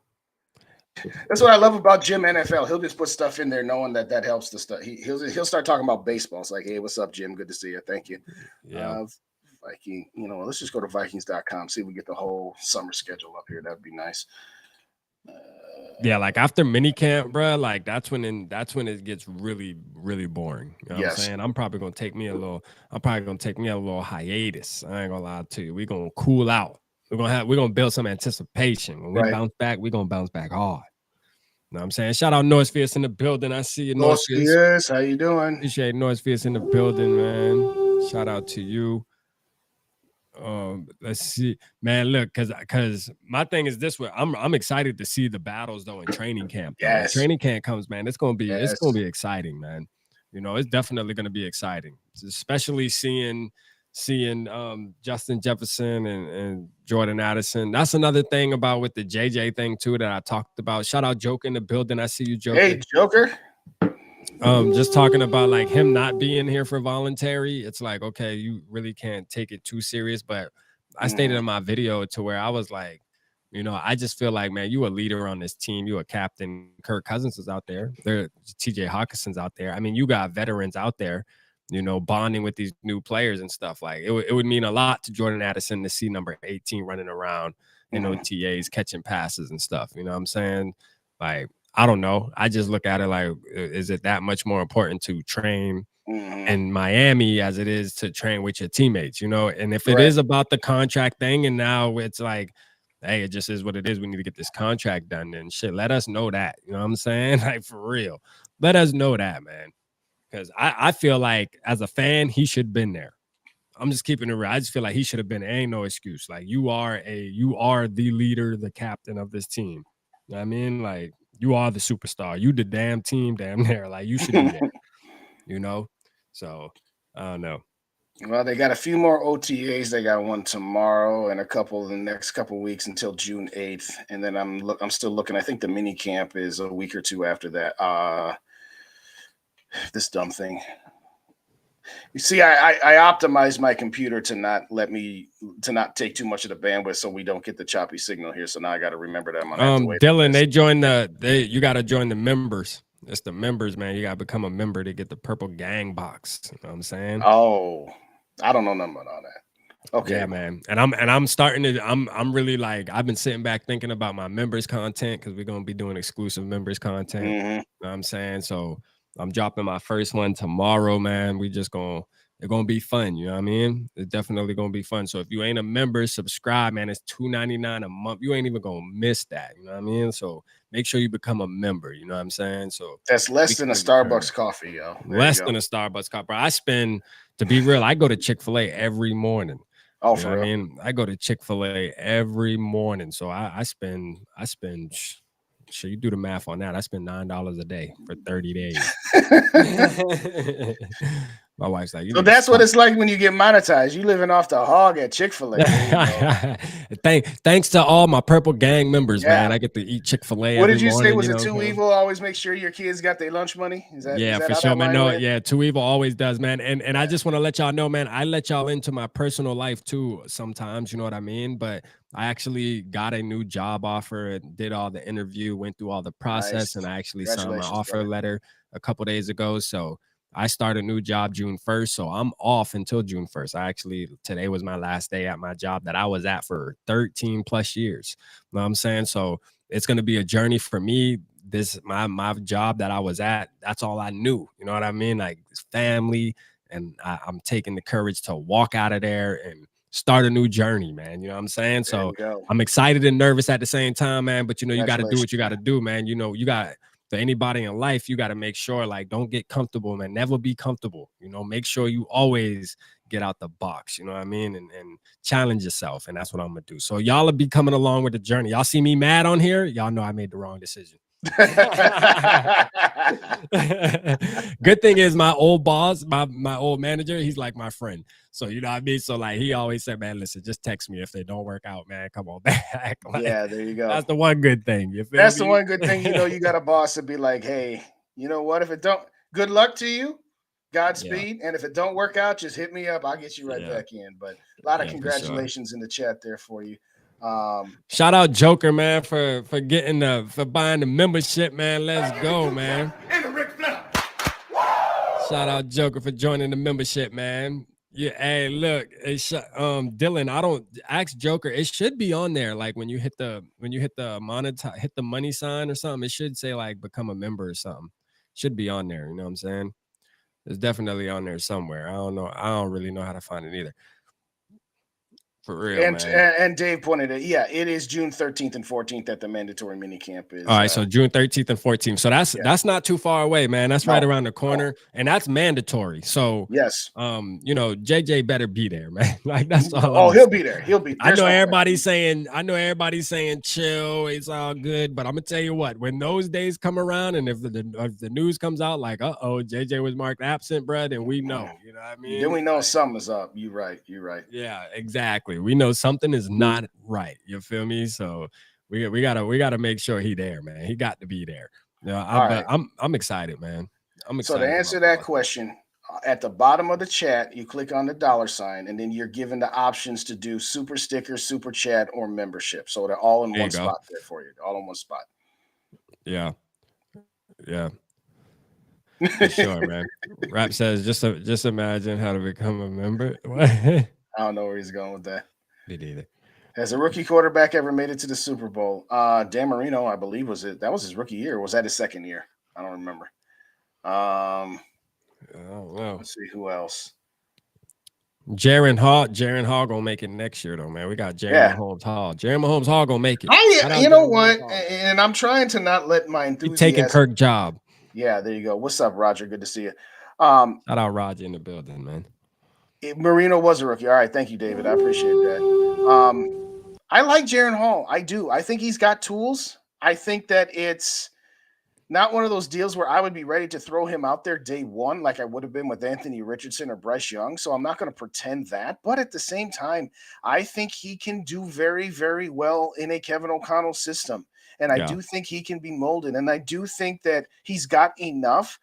That's what I love about Jim NFL. He'll just put stuff in there knowing that helps the stuff. He'll start talking about baseball. It's like, hey, what's up, Jim? Good to see you. Thank you. Yeah. Viking, let's just go to Vikings.com, see if we get the whole summer schedule up here. That'd be nice. Yeah, like after minicamp, bro, like that's when it gets really, really boring. You know what I'm saying? I'm probably gonna take me a little hiatus. I ain't gonna lie to you. We're gonna cool out. We're gonna build some anticipation. When we bounce back, we're gonna bounce back hard. know what I'm saying? Shout out North Fierce in the building. I see you, North Fierce. Yes, how you doing? Appreciate North Fierce in the building, man. Shout out to you. Let's see, man. Look, because my thing is this way. I'm excited to see the battles though in training camp. Though. When training camp comes, man, it's gonna be exciting, man. You know, it's definitely gonna be exciting, especially seeing Justin Jefferson and Jordan Addison. That's another thing about with the JJ thing too that I talked about. Shout out Joker in the building. I see you, Joker. Hey, Joker. Just talking about like him not being here for voluntary. It's like, okay, you really can't take it too serious. But I stated in my video to where I was like, you know, I just feel like, man, you a leader on this team. You a captain. Kirk Cousins is out there. TJ Hawkinson's out there. I mean, you got veterans out there, you know, bonding with these new players and stuff. Like it would mean a lot to Jordan Addison to see number 18 running around, you know, TAs catching passes and stuff. You know what I'm saying? Like, I don't know. I just look at it like, is it that much more important to train in Miami as it is to train with your teammates, you know? And if it is about the contract thing and now it's like, hey, it just is what it is. We need to get this contract done, then shit, let us know that. You know what I'm saying? Like, for real. Let us know that, man. Because I feel like as a fan, he should have been there. I'm just keeping it real. I just feel like he should have been. There ain't no excuse. Like, you are the leader, the captain of this team. You know what I mean? Like, you are the superstar. You the damn team, damn near. Like, you should be there. You know? So, I don't know. Well, they got a few more OTAs. They got one tomorrow and a couple the next couple weeks until June 8th. And then I'm still looking. I think the mini camp is a week or two after that. This dumb thing. You see, I optimized my computer to not take too much of the bandwidth so we don't get the choppy signal here. So now I got to remember that. Dylan, you got to join the members. It's the members, man. You got to become a member to get the purple gang box. You know what I'm saying? Oh, I don't know nothing about all that. Okay. Yeah, man. And I'm starting to, I'm really like, I've been sitting back thinking about my members content because we're going to be doing exclusive members content. You know what I'm saying? So I'm dropping my first one tomorrow, man. It's gonna be fun, you know what I mean? It's definitely gonna be fun. So if you ain't a member, subscribe, man. It's $2.99 a month. You ain't even gonna miss that, you know what I mean? So make sure you become a member, you know what I'm saying? So that's less than a Starbucks coffee, yo. Less than a Starbucks coffee. To be real, I go to Chick-fil-A every morning. Oh, for real? I mean, I go to Chick-fil-A every morning. So I spend. Sure, you do the math on that. I spend $9 a day for 30 days. My wife's like, so that's what it's like when you get monetized. You living off the hog at Chick-fil-A. Thanks to all my Purple Gang members, man. I get to eat Chick-fil-A. What did you say? Was it Too Evil? Always make sure your kids got their lunch money. Is that for sure, man? No, yeah, Too Evil always does, man. And I just want to let y'all know, man. I let y'all into my personal life too sometimes. You know what I mean? But I actually got a new job offer and did all the interview, went through all the process, and I actually signed my offer letter a couple days ago. So I start a new job June 1st. So I'm off until June 1st. Today was my last day at my job that I was at for 13 plus years. You know what I'm saying? So it's going to be a journey for me. My job that I was at, that's all I knew. You know what I mean? Like, family. And I'm taking the courage to walk out of there and start a new journey, man. You know what I'm saying? So I'm excited and nervous at the same time, man. But, you know, you got to do what you got to do, man. You know, for anybody in life, you got to make sure, like, don't get comfortable, man. Never be comfortable. You know, make sure you always get out the box, you know what I mean? And challenge yourself. And that's what I'm going to do. So y'all will be coming along with the journey. Y'all see me mad on here? Y'all know I made the wrong decision. Good thing is my old boss, my old manager, he's like my friend. So you know what I mean? So like he always said, man, listen, just text me if they don't work out, man. Come on back. Like, yeah, there you go. That's the one good thing. That's the one good thing. You know, you got a boss to be like, hey, you know what? If it don't, good luck to you. Godspeed. Yeah. And if it don't work out, just hit me up. I'll get you right back in. But a lot of congratulations in the chat there for you. Shout out Joker, man, for buying the membership, man. Let's go, man. Shout out Joker for joining the membership, man. Yeah, hey, look, Dylan, I don't ask Joker. It should be on there, like when you hit the money sign or something. It should say like become a member or something. Should be on there. You know what I'm saying? It's definitely on there somewhere. I don't know. I don't really know how to find it either. For real, man. And Dave pointed it. Yeah, it is June 13th and 14th that the mandatory minicamp is. All right, so June 13th and 14th. So that's not too far away, man. That's right around the corner, and that's mandatory. So yes, JJ better be there, man. Like that's all. Oh, he'll be there. He'll be. I know everybody's saying chill, it's all good, but I'm gonna tell you what, when those days come around, and if the news comes out like, JJ was marked absent, bro, then we know. You know what I mean? Then we know something's up. You're right. Yeah, exactly. We know something is not right. You feel me? So we gotta make sure he there, man. He got to be there. I'm excited, man. I'm excited. So to answer that question, at the bottom of the chat, you click on the $, and then you're given the options to do super sticker, super chat, or membership. So they're all in one spot there for you. All in one spot. Yeah. For sure, man. Rap says just imagine how to become a member. I don't know where he's going with that. Me neither. Has a rookie quarterback ever made it to the Super Bowl? Dan Marino, I believe, that was his rookie year. Or was that his second year? I don't remember. Let's see who else. Jaron Hall gonna make it next year though, man. We got Jaron Mahomes Hall. Jaron Mahomes Hall gonna make it. You know what? And I'm trying to not let my enthusiasm. Taking Kirk job. Yeah, there you go. What's up, Roger? Good to see you. Shout out Roger in the building, man. Marino was a rookie. All right, thank you, David. I appreciate that. I like Jaron Hall. I do. I think he's got tools. I think that it's not one of those deals where I would be ready to throw him out there day one like I would have been with Anthony Richardson or Bryce Young. So I'm not going to pretend that. But at the same time, I think he can do very, very well in a Kevin O'Connell system. And I do think he can be molded. And I do think that he's got enough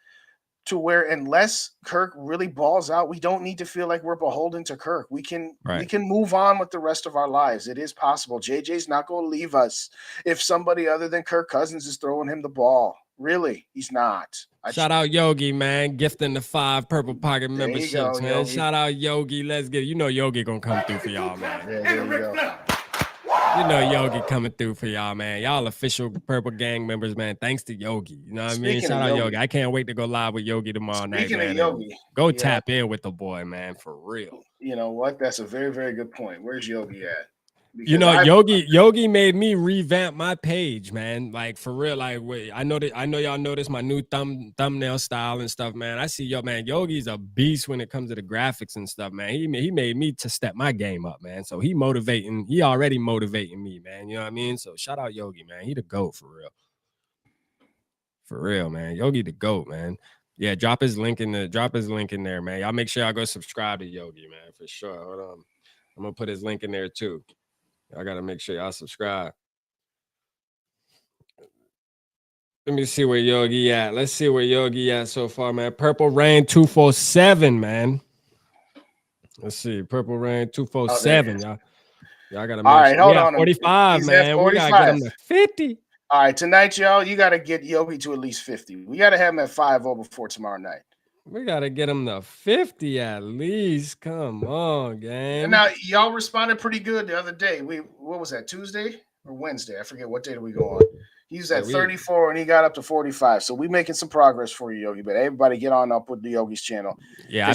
to where unless Kirk really balls out, we don't need to feel like we're beholden to Kirk. We can move on with the rest of our lives. It is possible. JJ's not going to leave us if somebody other than Kirk Cousins is throwing him the ball. Really, he's not. Shout out Yogi, man, gifting the 5 Purple Pocket memberships, man. Yogi. Shout out Yogi. Let's get it. You know Yogi gonna come through for y'all, man. There you go. You know Yogi coming through for y'all, man. Y'all official Purple Gang members, man. Thanks to Yogi. You know what I mean? Shout out Yogi. I can't wait to go live with Yogi tomorrow night, man. Speaking of Yogi, go tap in with the boy, man, for real. You know what? That's a very, very good point. Where's Yogi at? Because Yogi made me revamp my page, man. Like for real. Like I know y'all noticed my new thumbnail style and stuff, man. I see man. Yogi's a beast when it comes to the graphics and stuff, man. He made me to step my game up, man. So he already motivating me, man. You know what I mean? So shout out Yogi, man. He the GOAT for real. For real, man. Yogi the GOAT, man. Yeah, drop his link in there, man. Y'all make sure y'all go subscribe to Yogi, man, for sure. Hold on. I'm gonna put his link in there too. I gotta make sure y'all subscribe. Let me see where Yogi at. Let's see where Yogi at so far, man. Purple Rain 247, man. Let's see. Purple Rain 247. Y'all gotta make all right, sure. Hold on. 45, man. 45. We gotta get him to 50. All right, tonight, y'all, you gotta get Yogi to at least 50. We gotta have him at 5-0 before tomorrow night. We gotta get him to 50 at least. Come on, gang. Now y'all responded pretty good the other day. What was that, Tuesday or Wednesday? I forget what day did we go on. He was at 34 and he got up to 45. So we making some progress for you, Yogi. But everybody get on up with the Yogi's channel. Yeah, I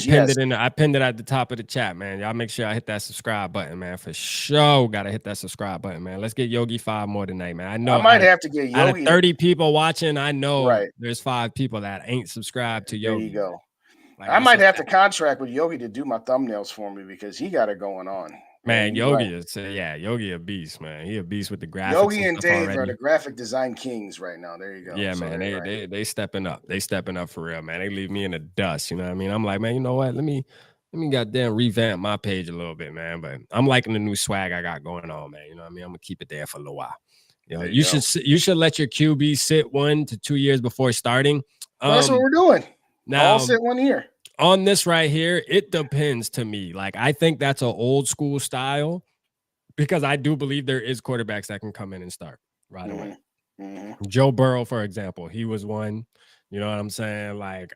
pinned it at the top of the chat, man. Y'all make sure I hit that subscribe button, man. For sure, gotta hit that subscribe button, man. Let's get Yogi 5 more tonight, man. I know I might have to get Yogi. Out of 30 people watching, I know there's 5 people that ain't subscribed to Yogi. There you go. Like, I might have to contract with Yogi to do my thumbnails for me because he got it going on. Man, Yogi Yogi a beast, man. He a beast with the graphics. Yogi and Dave are the graphic design kings right now. There you go. Yeah, so man. They stepping up. They stepping up for real, man. They leave me in the dust. You know what I mean? I'm like, man, you know what? Let me goddamn revamp my page a little bit, man. But I'm liking the new swag I got going on, man. You know what I mean? I'm gonna keep it there for a little while. You know, you should let your QB sit 1 to 2 years before starting. That's what we're doing. Now, all sit 1 year. On this right here, it depends to me. Like, I think that's an old school style because I do believe there is quarterbacks that can come in and start right away. Joe Burrow, for example, he was one. You know what I'm saying? Like,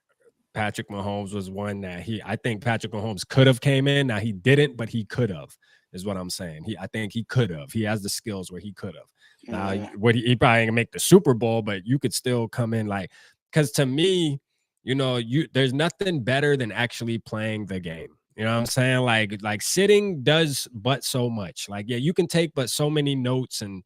Patrick Mahomes was one that I think Patrick Mahomes could have came in. Now, he didn't, but he could have, is what I'm saying. I think he could have. He has the skills where he could have. Now, he probably ain't gonna make the Super Bowl, but you could still come in like, because to me, you know, there's nothing better than actually playing the game. You know what I'm saying? Like sitting does but so much. Like, yeah, you can take but so many notes, and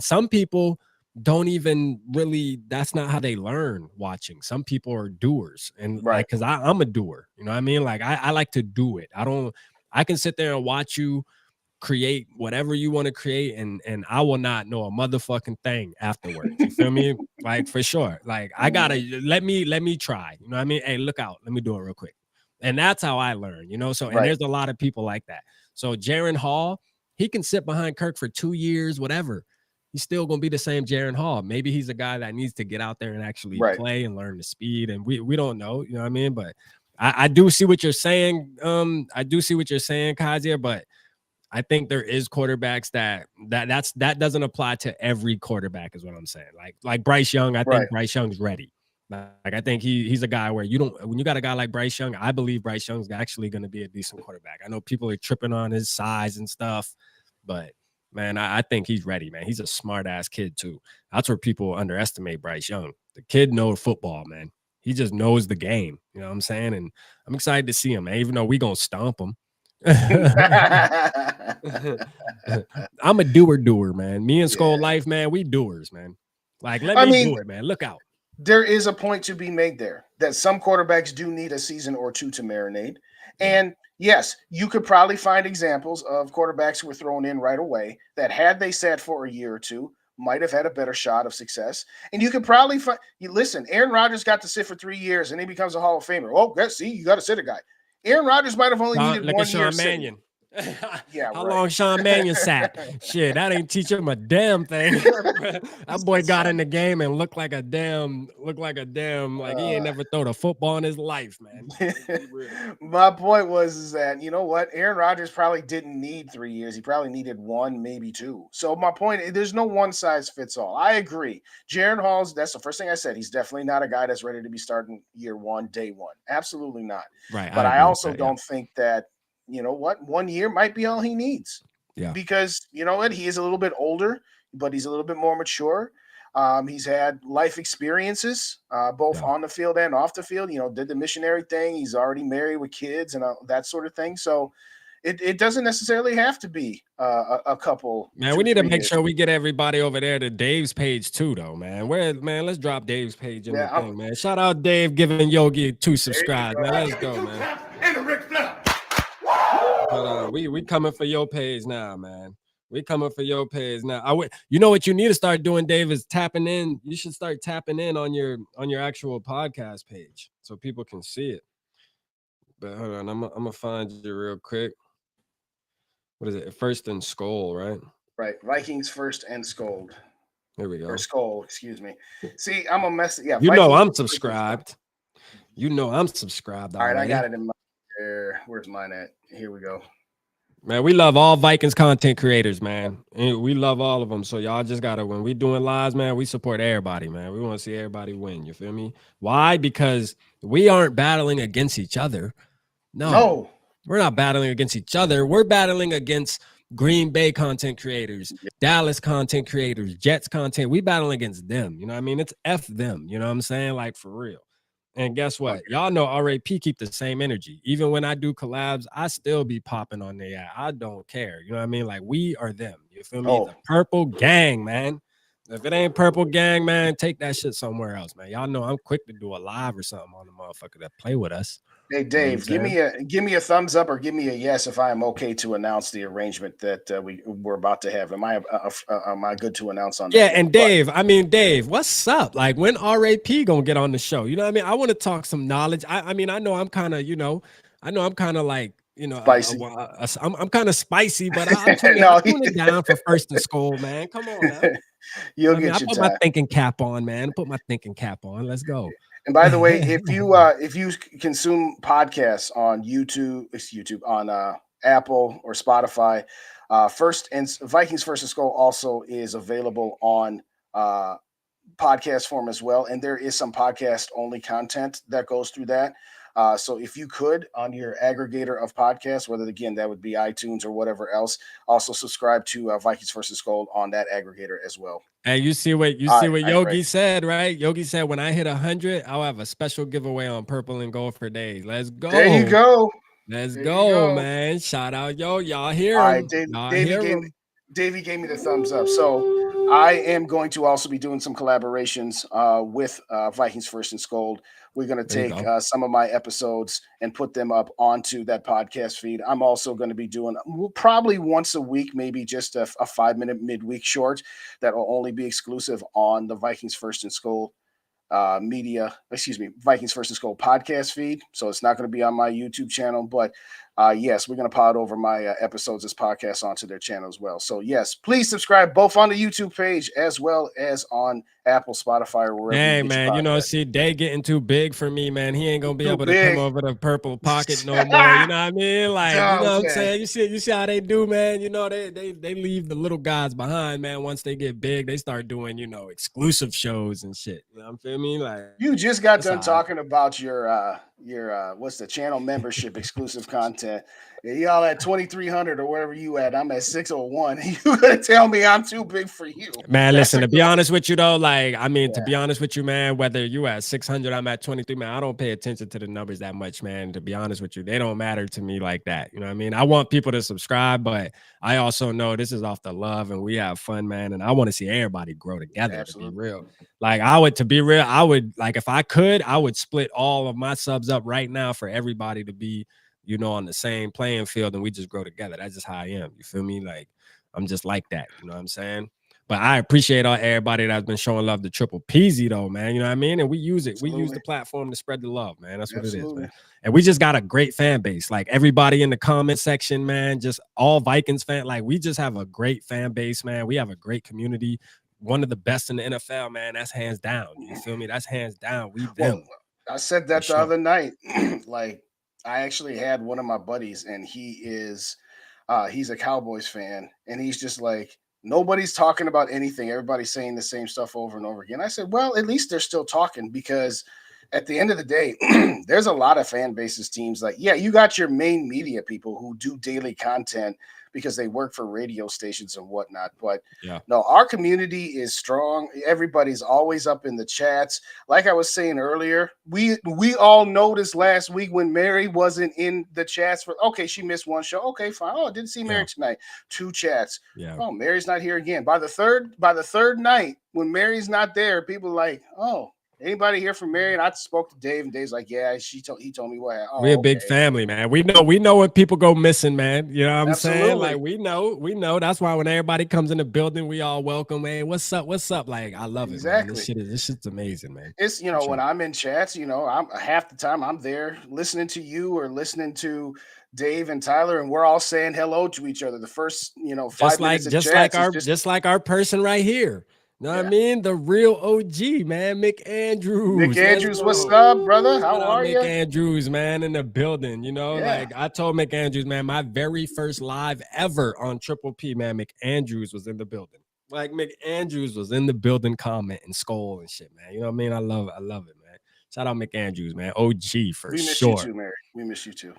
some people don't even really, that's not how they learn watching. Some people are doers, and Right. like, because I'm a doer, you know what I mean? Like I like to do it. I can sit there and watch you create whatever you want to create, and I will not know a motherfucking thing afterwards. You feel me? Like, for sure. Like, I gotta let me try. You know what I mean? Hey, look out, let me do it real quick. And that's how I learn, you know. So, and Right. there's a lot of people like that. So Jaron Hall, he can sit behind Kirk for 2 years, whatever. He's still gonna be the same Jaron Hall. Maybe he's a guy that needs to get out there and actually Right. play and learn the speed. And we don't know, you know what I mean? But I do see what you're saying. I do see what you're saying, Kazir, but I think there is quarterbacks that doesn't apply to every quarterback, is what I'm saying. Like Bryce Young, I think Bryce Young's ready. Like, I think he's a guy where when you got a guy like Bryce Young, I believe Bryce Young's actually going to be a decent quarterback. I know people are tripping on his size and stuff, but man, I think he's ready, man. He's a smart ass kid too. That's where people underestimate Bryce Young. The kid knows football, man. He just knows the game. You know what I'm saying? And I'm excited to see him, man, even though we gonna stomp him. I'm a doer, man. Me and Skull Life, man, we doers, man. Like, let me do it, man. Look out. There is a point to be made there that some quarterbacks do need a season or two to marinate. And yes, you could probably find examples of quarterbacks who were thrown in right away that, had they sat for a year or two, might have had a better shot of success. And you could probably find, listen, Aaron Rodgers got to sit for 3 years and he becomes a Hall of Famer. Oh, see, you got to sit a guy. Aaron Rodgers might have only needed 1 year. Mannion. Yeah, how long Sean Mannion sat? Shit, that ain't teach him a damn thing. That boy got in the game and looked like a damn, like he ain't never thrown a football in his life, man. My point was that, you know what, Aaron Rodgers probably didn't need 3 years. He probably needed 1, maybe 2. So my point, there's no one size fits all. I agree. Jaron Hall's, that's the first thing I said. He's definitely not a guy that's ready to be starting year 1, day 1. Absolutely not. Right. But I also don't think that, you know what, 1 year might be all he needs. Yeah. Because, you know what, he is a little bit older, but he's a little bit more mature. He's had life experiences, both on the field and off the field. You know, did the missionary thing. He's already married with kids and that sort of thing. So it doesn't necessarily have to be a couple. Man, we need to make sure we get everybody over there to Dave's page too, though, man. Let's drop Dave's page in the thing, man. Shout out Dave giving Yogi 2 subscribes, man. Let's go, man. And the Ric Flair. But we coming for your page now, man. We coming for your page now. You know what you need to start doing, Dave, is tapping in. You should start tapping in on your actual podcast page so people can see it. But hold on, I'm gonna find you real quick. What is it? First and Skull, right? Right. Vikings First and Scold. There we go. Or Skull, excuse me. See, I'm a mess. Yeah. You know I'm subscribed. You know I'm subscribed. All right, I got it in my there. Where's mine at? Here we go. Man, we love all Vikings content creators, man. And we love all of them. So y'all just gotta, when we doing lives, man, we support everybody, man. We want to see everybody win. You feel me? Why? Because we aren't battling against each other. No, we're not battling against each other. We're battling against Green Bay content creators, Dallas content creators, Jets content. We battling against them. You know what I mean? It's F them. You know what I'm saying? Like, for real. And guess what? Y'all know RAP keep the same energy. Even when I do collabs, I still be popping on their ass. I don't care. You know what I mean? Like, we are them. You feel me? The Purple Gang, man. If it ain't Purple Gang, man, take that shit somewhere else, man. Y'all know I'm quick to do a live or something on the motherfucker that play with us. Hey, Dave, give me a thumbs up or give me a yes if I am okay to announce the arrangement that we're about to have. Am I good to announce on that? Yeah, and Dave, what's up? Like, when RAP gonna get on the show? You know what I mean? I want to talk some knowledge. I mean, I know I'm kind of, like, spicy. I'm kind of spicy, but I'm tuning it down for First and Skull, man. Come on, man. I put my thinking cap on, man. Put my thinking cap on. Let's go. And by the way, if you consume podcasts on YouTube, on Apple or Spotify, Vikings First and Skull also is available on podcast form as well. And there is some podcast only content that goes through that. So if you could, on your aggregator of podcasts, whether again that would be iTunes or whatever else, also subscribe to Vikings First and Skull on that aggregator as well. And you see what Yogi said, right? Yogi said, when I hit 100, I'll have a special giveaway on Purple and Gold for days. Let's go. There you go. Let's There you go, man. Shout out, yo. Y'all hear All him. right, Y'all hear him. Davey gave me the thumbs up. So I am going to also be doing some collaborations with Vikings First and Scold. We're going to There you take go. some of my episodes and put them up onto that podcast feed. I'm also going to be doing probably once a week, maybe just a 5-minute midweek short that will only be exclusive on the Vikings First and Scold Vikings First and Scold podcast feed. So it's not going to be on my YouTube channel, but yes, we're going to pod over my episodes as podcasts onto their channel as well. So yes, please subscribe both on the YouTube page as well as on Apple, Spotify, or wherever. Hey, you get man, your podcasts. see, they getting too big for me, man. He ain't gonna be Too able to big. come over the purple pocket no more. You know what I mean? Like, you know what I'm Okay. saying? You see how they do, man. You know, they leave the little guys behind, man. Once they get big, they start doing, you know, exclusive shows and shit. You know what I'm feel me? Like, You just got that's done all right. talking about your what's the channel membership exclusive content. Y'all at 2,300 or wherever you at. I'm at 601. You gonna tell me I'm too big for you? Man, That's listen, a to be good- honest with you though, like, I mean, to Yeah. be honest with you, man, whether you at 600, I'm at 23, man, I don't pay attention to the numbers that much, man. To be honest with you, they don't matter to me like that. You know what I mean? I want people to subscribe, but I also know this is off the love and we have fun, man. And I want to see everybody grow together, Absolutely. to be real. Like, I would, like, if I could, I would split all of my subs up right now for everybody to be, you know, on the same playing field and we just grow together. That's just how I am. You feel me? Like, I'm just like that. You know what I'm saying? But I appreciate everybody that's been showing love to Triple Peasy, though, man. You know what I mean? And we use it. Absolutely. We use the platform to spread the love, man. That's what it is, Absolutely. man. And we just got a great fan base. Like, everybody in the comment section, man, just all Vikings fan. Like, we just have a great fan base, man. We have a great community. One of the best in the NFL, man. That's hands down. You feel me? That's hands down. We them. Well, I said that For the sure. other night. Like, I actually had one of my buddies, and he's a Cowboys fan, and he's just like, nobody's talking about anything. Everybody's saying the same stuff over and over again. I said, well, at least they're still talking, because at the end of the day, there's a lot of fan bases, teams like, yeah, you got your main media people who do daily content because they work for radio stations and whatnot. But Yeah. no, our community is strong. Everybody's always up in the chats. Like I was saying earlier, we all noticed last week when Mary wasn't in the chats for, okay, she missed one show. Okay, fine. Oh, I didn't see Mary tonight. 2 chats. Yeah. Oh, Mary's not here again. By the third night, when Mary's not there, people are like, oh, anybody here from Mary? And I spoke to Dave, and Dave's like, yeah, he told me what. Oh, We're a big family, man. We know when people go missing, man. You know what I'm saying? Like, we know. That's why when everybody comes in the building, we all welcome, man. What's up? Like, I love it, man. This shit's amazing, man. It's, you know, when I'm in chats, you know, I'm half the time I'm there listening to you or listening to Dave and Tyler, and we're all saying hello to each other. The first, you know, 5 minutes of chats, just like our person right here. You know what I mean? The real OG, man. Mick Andrews. Mick Andrews, what's up, brother? How are you? Mick Andrews, man, in the building. You know, like I told Mick Andrews, man, my very first live ever on Triple P, man, Mick Andrews was in the building. Like, Mick Andrews was in the building commenting, skull and shit, man. You know what I mean? I love it, man. Shout out Mick Andrews, man. OG for sure. We miss you too, Mary. We miss you too.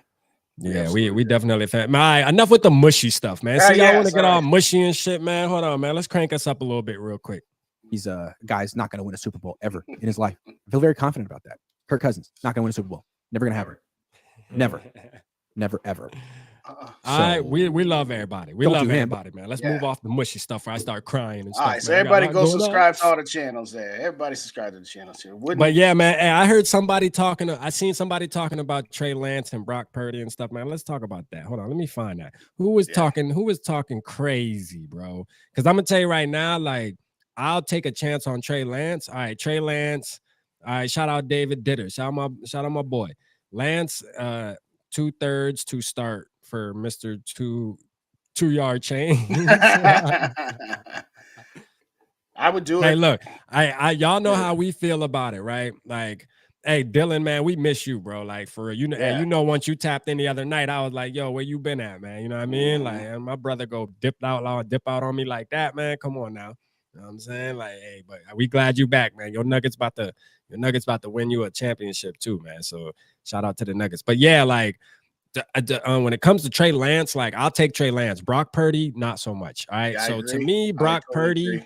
Yeah, we definitely fan. All right, enough with the mushy stuff, man. See, y'all want to get all mushy and shit, man. Hold on, man. Let's crank us up a little bit real quick. He's a guy's not going to win a Super Bowl ever in his life. I feel very confident about that. Kirk Cousins not going to win a Super Bowl. Never going to happen. Never, ever. All right, we love everybody. We love everybody, man. Let's move off the mushy stuff where I start crying and stuff. All right, so everybody go subscribe to all the channels there. Everybody subscribe to the channels here. But yeah, man, hey, I heard somebody talking. I seen somebody talking about Trey Lance and Brock Purdy and stuff, man. Let's talk about that. Hold on, let me find that. Who was talking crazy, bro? Because I'm gonna tell you right now, like, I'll take a chance on Trey Lance. All right, Trey Lance. All right, shout out David Ditter. Shout out my boy Lance. 2/3 to start for Mr. 2-yard chain. I would do it. Hey, look, I y'all know how we feel about it, right? Like, hey, Dylan, man, we miss you, bro. Like, for real. And you know, once you tapped in the other night, I was like, yo, where you been at, man? You know what I mean? Like, and my brother go dip out on me like that, man. Come on now. You know what I'm saying? Like, hey, but we glad you back, man. Your Nuggets about to win you a championship too, man. So shout out to the Nuggets. But yeah, like, when it comes to Trey Lance, like, I'll take Trey Lance. Brock Purdy, not so much. All right. Yeah, so to me, Brock Purdy,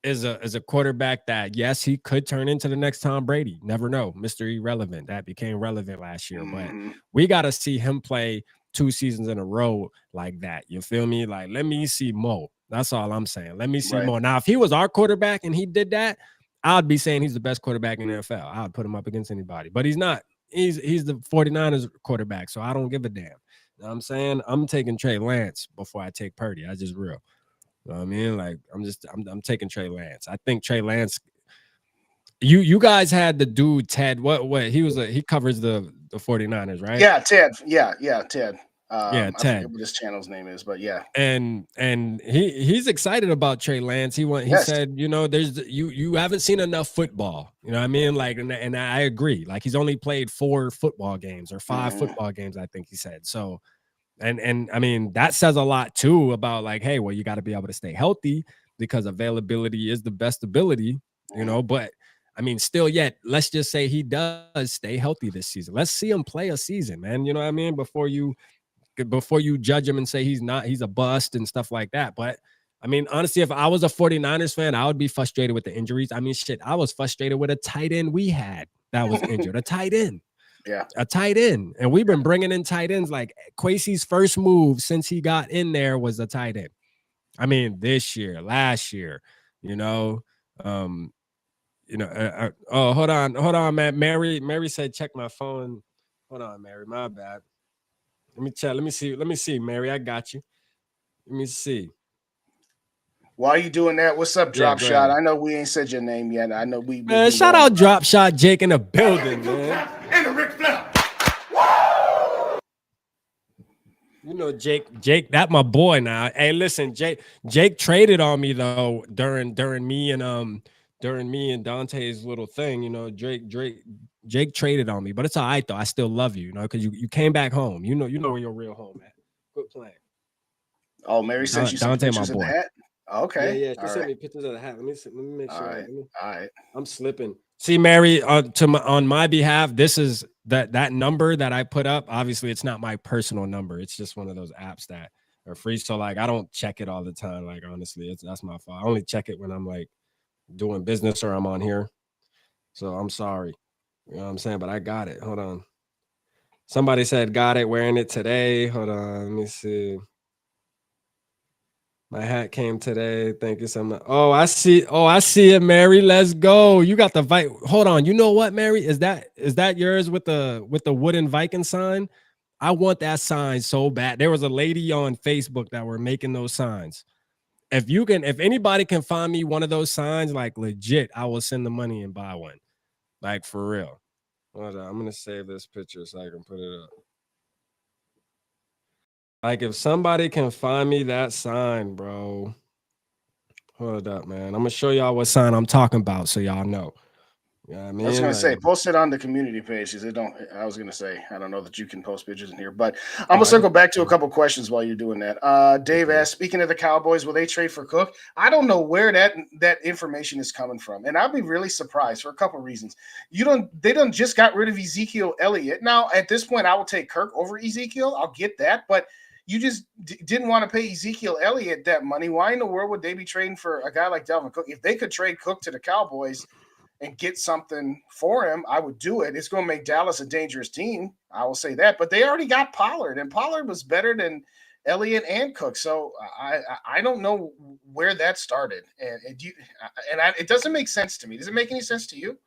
is a quarterback that, yes, he could turn into the next Tom Brady. Never know. Mr. Irrelevant. That became relevant last year. But we got to see him play 2 seasons in a row like that. You feel me? Like, let me see more. That's all I'm saying. Let me see more. Now, if he was our quarterback and he did that, I'd be saying he's the best quarterback in the NFL. I would put him up against anybody. But he's not. He's the 49ers quarterback, so I don't give a damn. You know what I'm saying? I'm taking Trey Lance before I take Purdy. That's just real. You know what I mean? Like, I'm taking Trey Lance. I think Trey Lance. You guys had the dude Ted. What he covers the 49ers, right? Yeah, Ted. Yeah, Ted. Ted. I forget what his channel's name is, but yeah. And he's excited about Trey Lance. He said, you know, there's you haven't seen enough football. You know what I mean? Like, and I agree. Like, he's only played 4 football games or 5 football games, I think he said. So. And I mean, that says a lot too about like, hey, well, you got to be able to stay healthy because availability is the best ability, you know. But I mean, still yet, let's just say he does stay healthy this season. Let's see him play a season, man. You know what I mean? Before you judge him and say he's a bust and stuff like that. But I mean, honestly, if I was a 49ers fan, I would be frustrated with the injuries. I mean, shit, I was frustrated with a tight end we had that was injured, a tight end. Yeah, a tight end. And we've been bringing in tight ends. Like, Kwesi's first move since he got in there was a tight end. I mean, this year, last year, you know. Oh, hold on, man. Mary said, check my phone. Hold on, Mary, my bad. Let me check. Let me see, Mary. I got you. Let me see. While you doing that, what's up, Drop Shot? I know we ain't said your name yet. I know man, shout out Drop Shot Jake in the building, man. And the Ric Flair. You know, Jake, that my boy now. Hey, listen, Jake traded on me though during me and Dante's little thing. You know, Jake traded on me, but it's all right though. I still love you, you know, because you came back home. You know where your real home at. Quit playing. Oh, Mary sent you some pictures of the hat. Okay. Yeah. She sent me pictures of the hat. Let me make sure. All right. I'm slipping. See, Mary, on my behalf, this is that number that I put up. Obviously, it's not my personal number. It's just one of those apps that are free. So, like, I don't check it all the time. Like, honestly, that's my fault. I only check it when I'm like doing business or I'm on here. So I'm sorry. You know what I'm saying? But I got it. Hold on. Somebody said got it. Wearing it today. Hold on. Let me see. My hat came today. Thank you so much. Oh, I see it, Mary. Let's go. You got the Hold on. You know what, Mary? Is that yours with the wooden Viking sign? I want that sign so bad. There was a lady on Facebook that were making those signs. If anybody can find me one of those signs, like legit, I will send the money and buy one. Like for real. Hold on. I'm gonna save this picture so I can put it up. Like, if somebody can find me that sign, bro. Hold up, man. I'm going to show y'all what sign I'm talking about so y'all know. You know what I mean? I was going to say, post it on the community page. I was going to say, I don't know that you can post pictures in here, but I'm going to circle back to a couple questions while you're doing that. Dave asked, speaking of the Cowboys, will they trade for Cook? I don't know where that information is coming from. And I'll be really surprised for a couple of reasons. They just got rid of Ezekiel Elliott. Now, at this point, I will take Kirk over Ezekiel. I'll get that, but you just didn't want to pay Ezekiel Elliott that money. Why in the world would they be trading for a guy like Dalvin Cook? If they could trade Cook to the Cowboys and get something for him, I would do it. It's going to make Dallas a dangerous team. I will say that. But they already got Pollard, and Pollard was better than Elliott and Cook. So I don't know where that started. It doesn't make sense to me. Does it make any sense to you?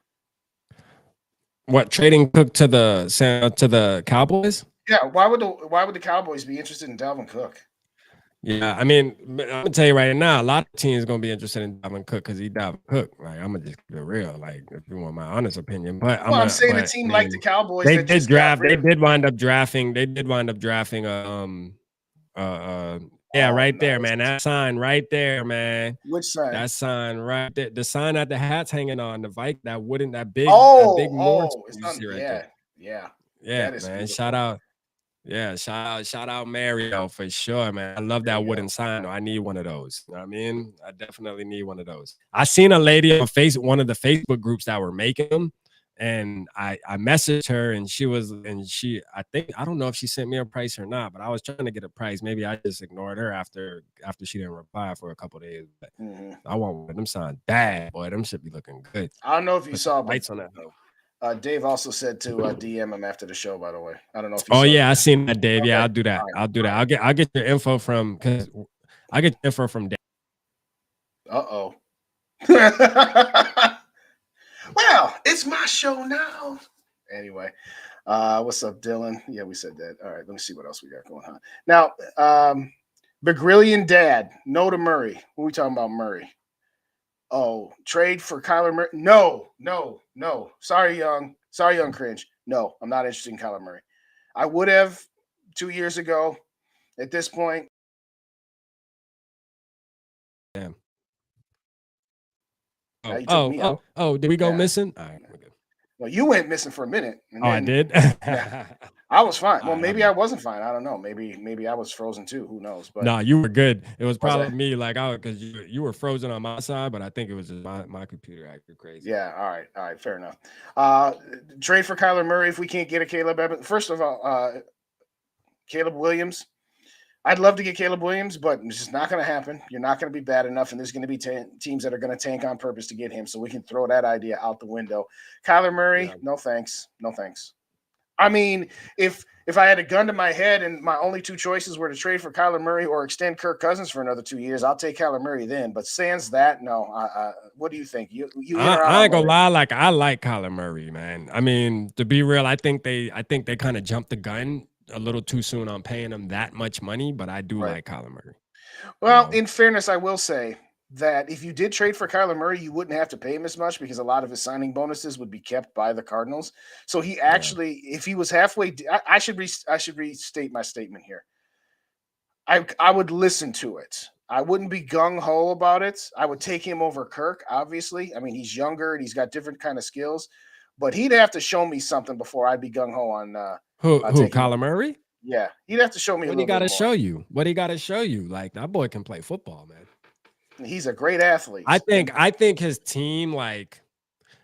What, trading Cook to the Cowboys? Yeah, why would the Cowboys be interested in Dalvin Cook? Yeah, I mean, I'm gonna tell you right now, a lot of teams gonna be interested in Dalvin Cook because he's Dalvin Cook. Like, I'm gonna just be real, like, if you want my honest opinion. But I'm saying a team like the Cowboys, they did wind up drafting. Yeah, right there, man. That sign right there, man. Which sign? That sign right there. The sign that the hat's hanging on. The Viking, that big Morris. Yeah, man. Shout out. Yeah, shout out Mario for sure, man. I love that wooden sign. I need one of those. You know what I mean? I definitely need one of those. I seen a lady on one of the Facebook groups that were making them. And I messaged her, and I think, I don't know if she sent me a price or not, but I was trying to get a price. Maybe I just ignored her after she didn't reply for a couple of days. But I want one of them sound bad, boy. Them should be looking good. I don't know if you Put saw, some lights on that though. Dave also said to DM him after the show, by the way. I don't know if you Oh saw yeah, that. I seen that, Dave. Yeah, Okay. I'll do that. All right. I'll do that. I'll get your info from, because I get your info from Dave. Uh-oh. Well, it's my show now. Anyway, what's up, Dylan? Yeah, we said that. All right, let me see what else we got going on. Now, Begrillion Dad, no to Murray. What are we talking about, Murray? Oh, trade for Kyler Murray? No. Sorry, Young Cringe. No, I'm not interested in Kyler Murray. I would have 2 years ago. At this point, Damn. now you took me out. Did we go Yeah. missing? All right, we're good. Well, you went missing for a minute. And I then, did. Yeah. I was fine. Well, All right, maybe I wasn't fine. I don't know. Maybe I was frozen too. Who knows? But no, you were good. It was Was I? probably me, like, because you were frozen on my side, but I think it was just my computer acted crazy. yeah, all right, fair enough. Trade for Kyler Murray if we can't get a Caleb Evans. First of all, Caleb Williams. I'd love to get Caleb Williams, but it's just not going to happen. You're not going to be bad enough, and there's going to be teams that are going to tank on purpose to get him, so we can throw that idea out the window. Kyler Murray, no thanks. I mean, if I had a gun to my head and my only two choices were to trade for Kyler Murray or extend Kirk Cousins for another 2 years, I'll take Kyler Murray then. But sans that, no. What do you think? I ain't gonna lie, like, I like Kyler Murray, man. I mean, to be real, I think they kind of jumped the gun a little too soon on paying him that much money, but I do like Kyler Murray. Well, in fairness, I will say that if you did trade for Kyler Murray, you wouldn't have to pay him as much because a lot of his signing bonuses would be kept by the Cardinals. So he actually, if he was halfway, I should restate my statement here. I would listen to it. I wouldn't be gung-ho about it. I would take him over Kirk, obviously. I mean, he's younger and he's got different kind of skills, but he'd have to show me something before I'd be gung-ho on who Kyler Murray? Yeah, he'd have to show me. What he got to show you? What he got to show you? Like, that boy can play football, man. He's a great athlete. I think his team, like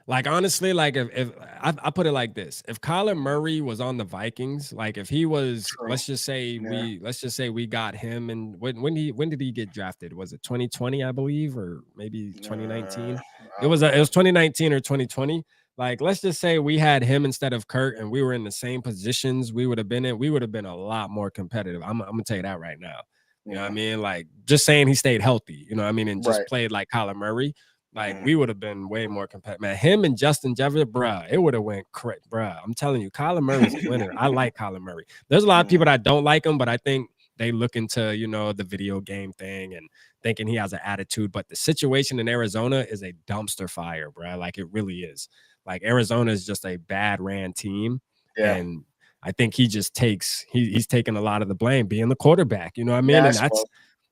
honestly, like if I put it like this: if Kyler Murray was on the Vikings, like if he was, let's just say we got him, and when did he get drafted? Was it 2020, I believe, or maybe 2019? It was 2019 or 2020. Like, let's just say we had him instead of Kurt, and we were in the same positions we would have been a lot more competitive. I'm gonna tell you that right now. You know what I mean? Like, just saying he stayed healthy, you know what I mean, and just played like Kyler Murray, like we would have been way more competitive. Man, him and Justin Jefferson, bruh, it would have went crazy, bruh. I'm telling you, Kyler Murray's a winner. I like Kyler Murray. There's a lot of people that don't like him, but I think they look into, you know, the video game thing and thinking he has an attitude. But the situation in Arizona is a dumpster fire, bruh. Like, it really is. Like, Arizona is just a bad ran team. Yeah. And I think he just he's taking a lot of the blame being the quarterback. You know what I mean? Yeah, and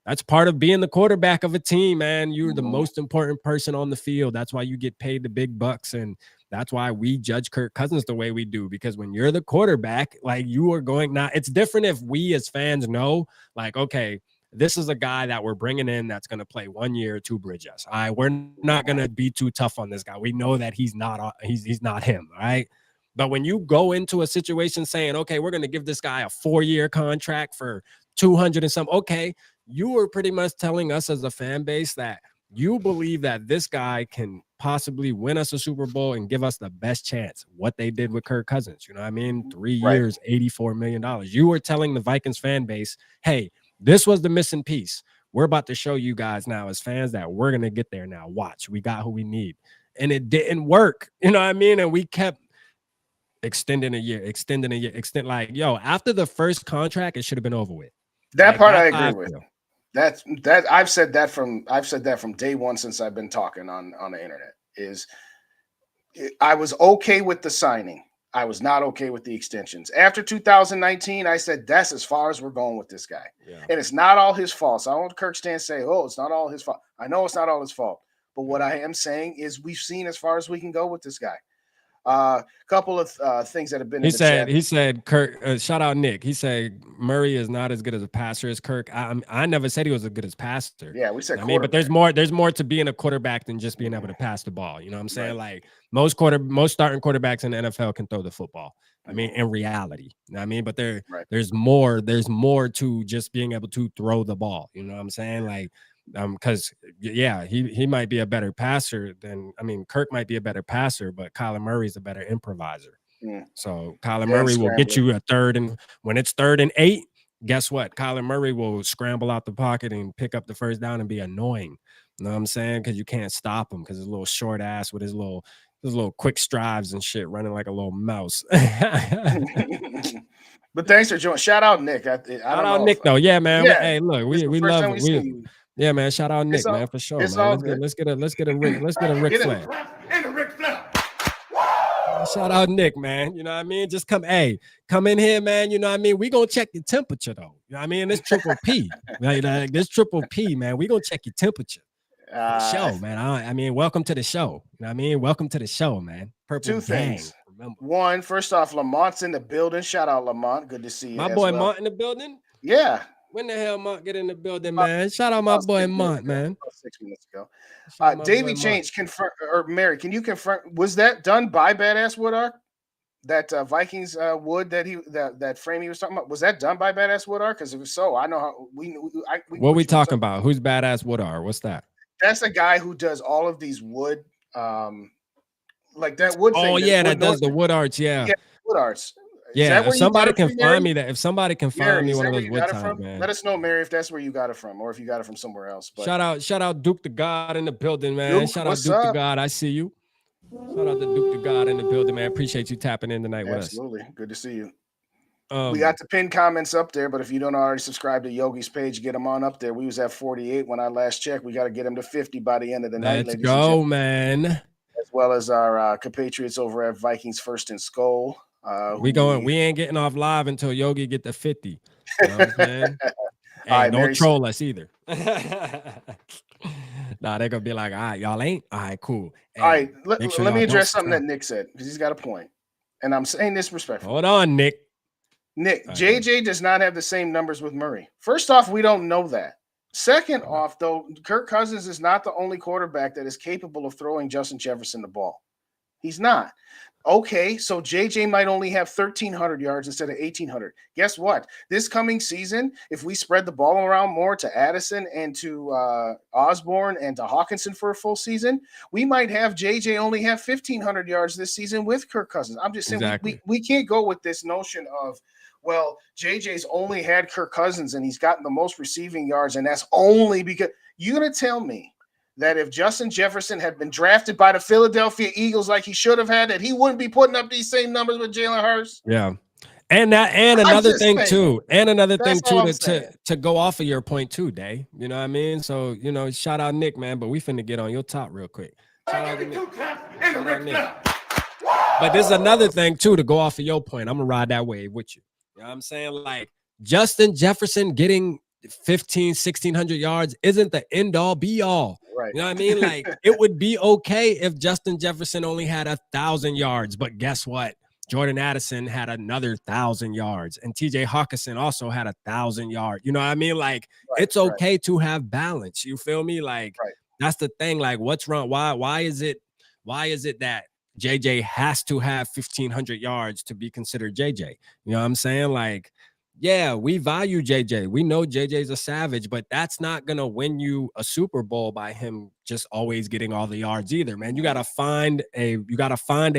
that's part of being the quarterback of a team, man. You're the most important person on the field. That's why you get paid the big bucks. And that's why we judge Kirk Cousins the way we do, because when you're the quarterback, like, you are going, now it's different if we as fans know, like, okay, this is a guy that we're bringing in that's going to play 1 year to bridge us. All right, we're not going to be too tough on this guy. We know that he's not him, all right? But when you go into a situation saying, okay, we're going to give this guy a 4-year contract for 200 and some, okay, you are pretty much telling us as a fan base that you believe that this guy can possibly win us a Super Bowl and give us the best chance. What they did with Kirk Cousins, you know what I mean? 3 years, $84 million. You were telling the Vikings fan base, hey, this was the missing piece. We're about to show you guys now as fans that we're going to get there now. Watch, we got who we need. And it didn't work, you know what I mean? And we kept extending a year, like, yo, after the first contract, it should have been over with. That part I agree with. That I've said that from day one since I've been talking on the internet. Is I was okay with the signing. I was not okay with the extensions. After 2019, I said that's as far as we're going with this guy. Yeah. And it's not all his fault. So I don't want Kirk Stan say, oh, it's not all his fault. I know it's not all his fault. But what I am saying is we've seen as far as we can go with this guy. Couple of things that have been He in the said, chat. he said, Kirk, shout out Nick. He said Murray is not as good as a passer as Kirk. I never said he was as good as passer. Yeah, we said I mean, but there's more to being a quarterback than just being able to pass the ball. You know what I'm saying? Right. Like most starting quarterbacks in the NFL can throw the football. I mean, in reality, you know what I mean, but there's more to just being able to throw the ball. You know what I'm saying? Like, because yeah, he might be a better passer than, I mean, Kirk might be a better passer, but Kyler Murray's a better improviser. So Kyler Murray will get you a third, and when it's 3rd and 8, guess what? Kyler Murray will scramble out the pocket and pick up the first down and be annoying. You know what I'm saying? Because you can't stop him because his little short ass with his little quick strides and shit, running like a little mouse. But thanks for joining. Shout out Nick. Shout out Nick though. Yeah, man. Yeah. Hey, look, we love it. Yeah, man. Shout out Nick, man, for sure. Man. Let's get a Ric Flair. And a Ric Flair. Shout out Nick, man. You know what I mean? Just come in here, man. You know what I mean? We gonna check your temperature though. You know what I mean? This triple P. Like, this triple P, man. We gonna check your temperature. Show, man. I mean, welcome to the show. You know what I mean? Welcome to the show, man. Purple 2 things. Remember. One, first off, Lamont's in the building. Shout out Lamont. Good to see you. My boy Mont in the building. Yeah. When the hell Mont get in the building, man? Shout out my boy Mont, man. 6 minutes ago. Davey Change, confirm, or Mary, can you confirm? Was that done by Badass Woodard? That Vikings wood that frame he was talking about, was that done by Badass Woodard? Because if so, I know how what we talking about. Who's Badass Woodard? What's that? That's a guy who does all of these wood, like that wood. Oh yeah, that does the wood arts. Yeah, wood arts. Yeah, if somebody can find me that, if somebody can find me one of those wood times, man. Let us know, Mary, if that's where you got it from, or if you got it from somewhere else. But shout out Duke the God in the building, man. Shout out Duke the God. I see you. Shout out to Duke the God in the building, man. Appreciate you tapping in tonight with us. Absolutely, good to see you. We got the pinned comments up there, but if you don't already subscribe to Yogi's page, get them on up there. We was at 48 when I last checked. We got to get them to 50 by the end of the night. Let's go, man. As well as our compatriots over at Vikings First and Skull. We ain't getting off live until Yogi get to 50. You know what I'm saying? Hey, don't troll us either. Nah, they're gonna be like, all right, y'all ain't. All right, cool. Hey, all right, let me address something that Nick said, because he's got a point. And I'm saying this respectfully. Hold on, Nick. JJ does not have the same numbers with Murray. First off, we don't know that. Second off, though, Kirk Cousins is not the only quarterback that is capable of throwing Justin Jefferson the ball. He's not. Okay, so JJ might only have 1,300 yards instead of 1,800. Guess what? This coming season, if we spread the ball around more to Addison and to Osborne and to Hawkinson for a full season, we might have JJ only have 1,500 yards this season with Kirk Cousins. I'm just saying we can't go with this notion of, well, JJ's only had Kirk Cousins and he's gotten the most receiving yards, and that's only because you're going to tell me that if Justin Jefferson had been drafted by the Philadelphia Eagles like he should have had, that he wouldn't be putting up these same numbers with Jalen Hurts. Yeah. And another thing too, to go off of your point too, Day. You know what I mean? So, you know, shout out Nick, man, but we finna get on your top real quick. Shout out to Nick. But this is another thing too, to go off of your point. I'm gonna ride that wave with you. You know what I'm saying? Like Justin Jefferson getting 1,600 yards isn't the end all be all. Right. You know what I mean? Like it would be okay if Justin Jefferson only had 1,000 yards, but guess what? Jordan Addison had another 1,000 yards, and TJ Hawkinson also had 1,000 yards. You know what I mean? Like it's okay to have balance. You feel me? Like that's the thing. Like what's wrong? Why is it that JJ has to have 1,500 yards to be considered JJ? You know what I'm saying? Like, yeah, we value JJ. We know JJ's a savage, but that's not going to win you a Super Bowl by him just always getting all the yards either, man. You got to find a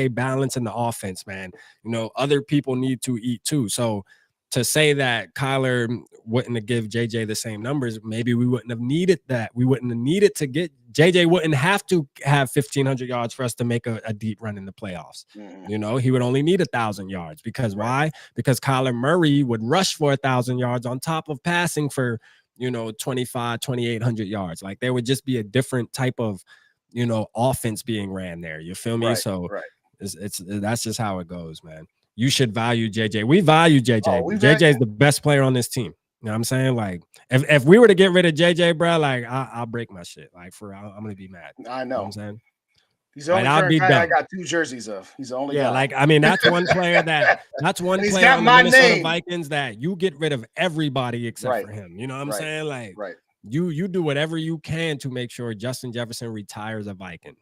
balance in the offense, man. You know, other people need to eat too. So to say that Kyler wouldn't have give JJ the same numbers, maybe we wouldn't have needed that. We wouldn't have needed to get JJ wouldn't have to have 1,500 yards for us to make a deep run in the playoffs. You know, he would only need 1,000 yards because why? Because Kyler Murray would rush for 1,000 yards on top of passing for, you know, 2,800 yards. Like there would just be a different type of, you know, offense being ran there. You feel me? That's just how it goes, man. You should value JJ. We value JJ. JJ is the best player on this team. You know what I'm saying? Like, if we were to get rid of JJ, bro, like, I'll break my shit. Like, I'm going to be mad. I know. You know what I'm saying? He's the only I'd current be guy I dumb. got 2 jerseys of. He's the only guy. Like, I mean, that's one player that's one And he's player got on the my Minnesota name. Vikings that you get rid of everybody except Right. for him. You know what I'm Right. saying? Like, Right. you do whatever you can to make sure Justin Jefferson retires a Viking.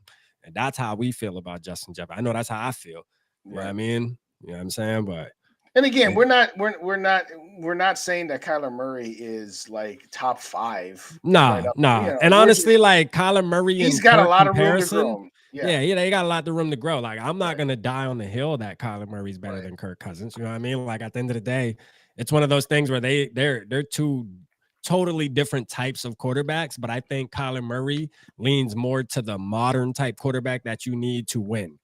And that's how we feel about Justin Jefferson. I know that's how I feel. You know what I mean? You know what I'm saying? But and again, we're not saying that Kyler Murray is like top 5. Nah. You know, And honestly, like Kyler Murray, he's got a lot of room to grow. Yeah, they got a lot of room to grow. Like, I'm not gonna die on the hill that Kyler Murray's better than Kirk Cousins. You know what I mean? Like, at the end of the day, it's one of those things where they're two totally different types of quarterbacks. But I think Kyler Murray leans more to the modern type quarterback that you need to win.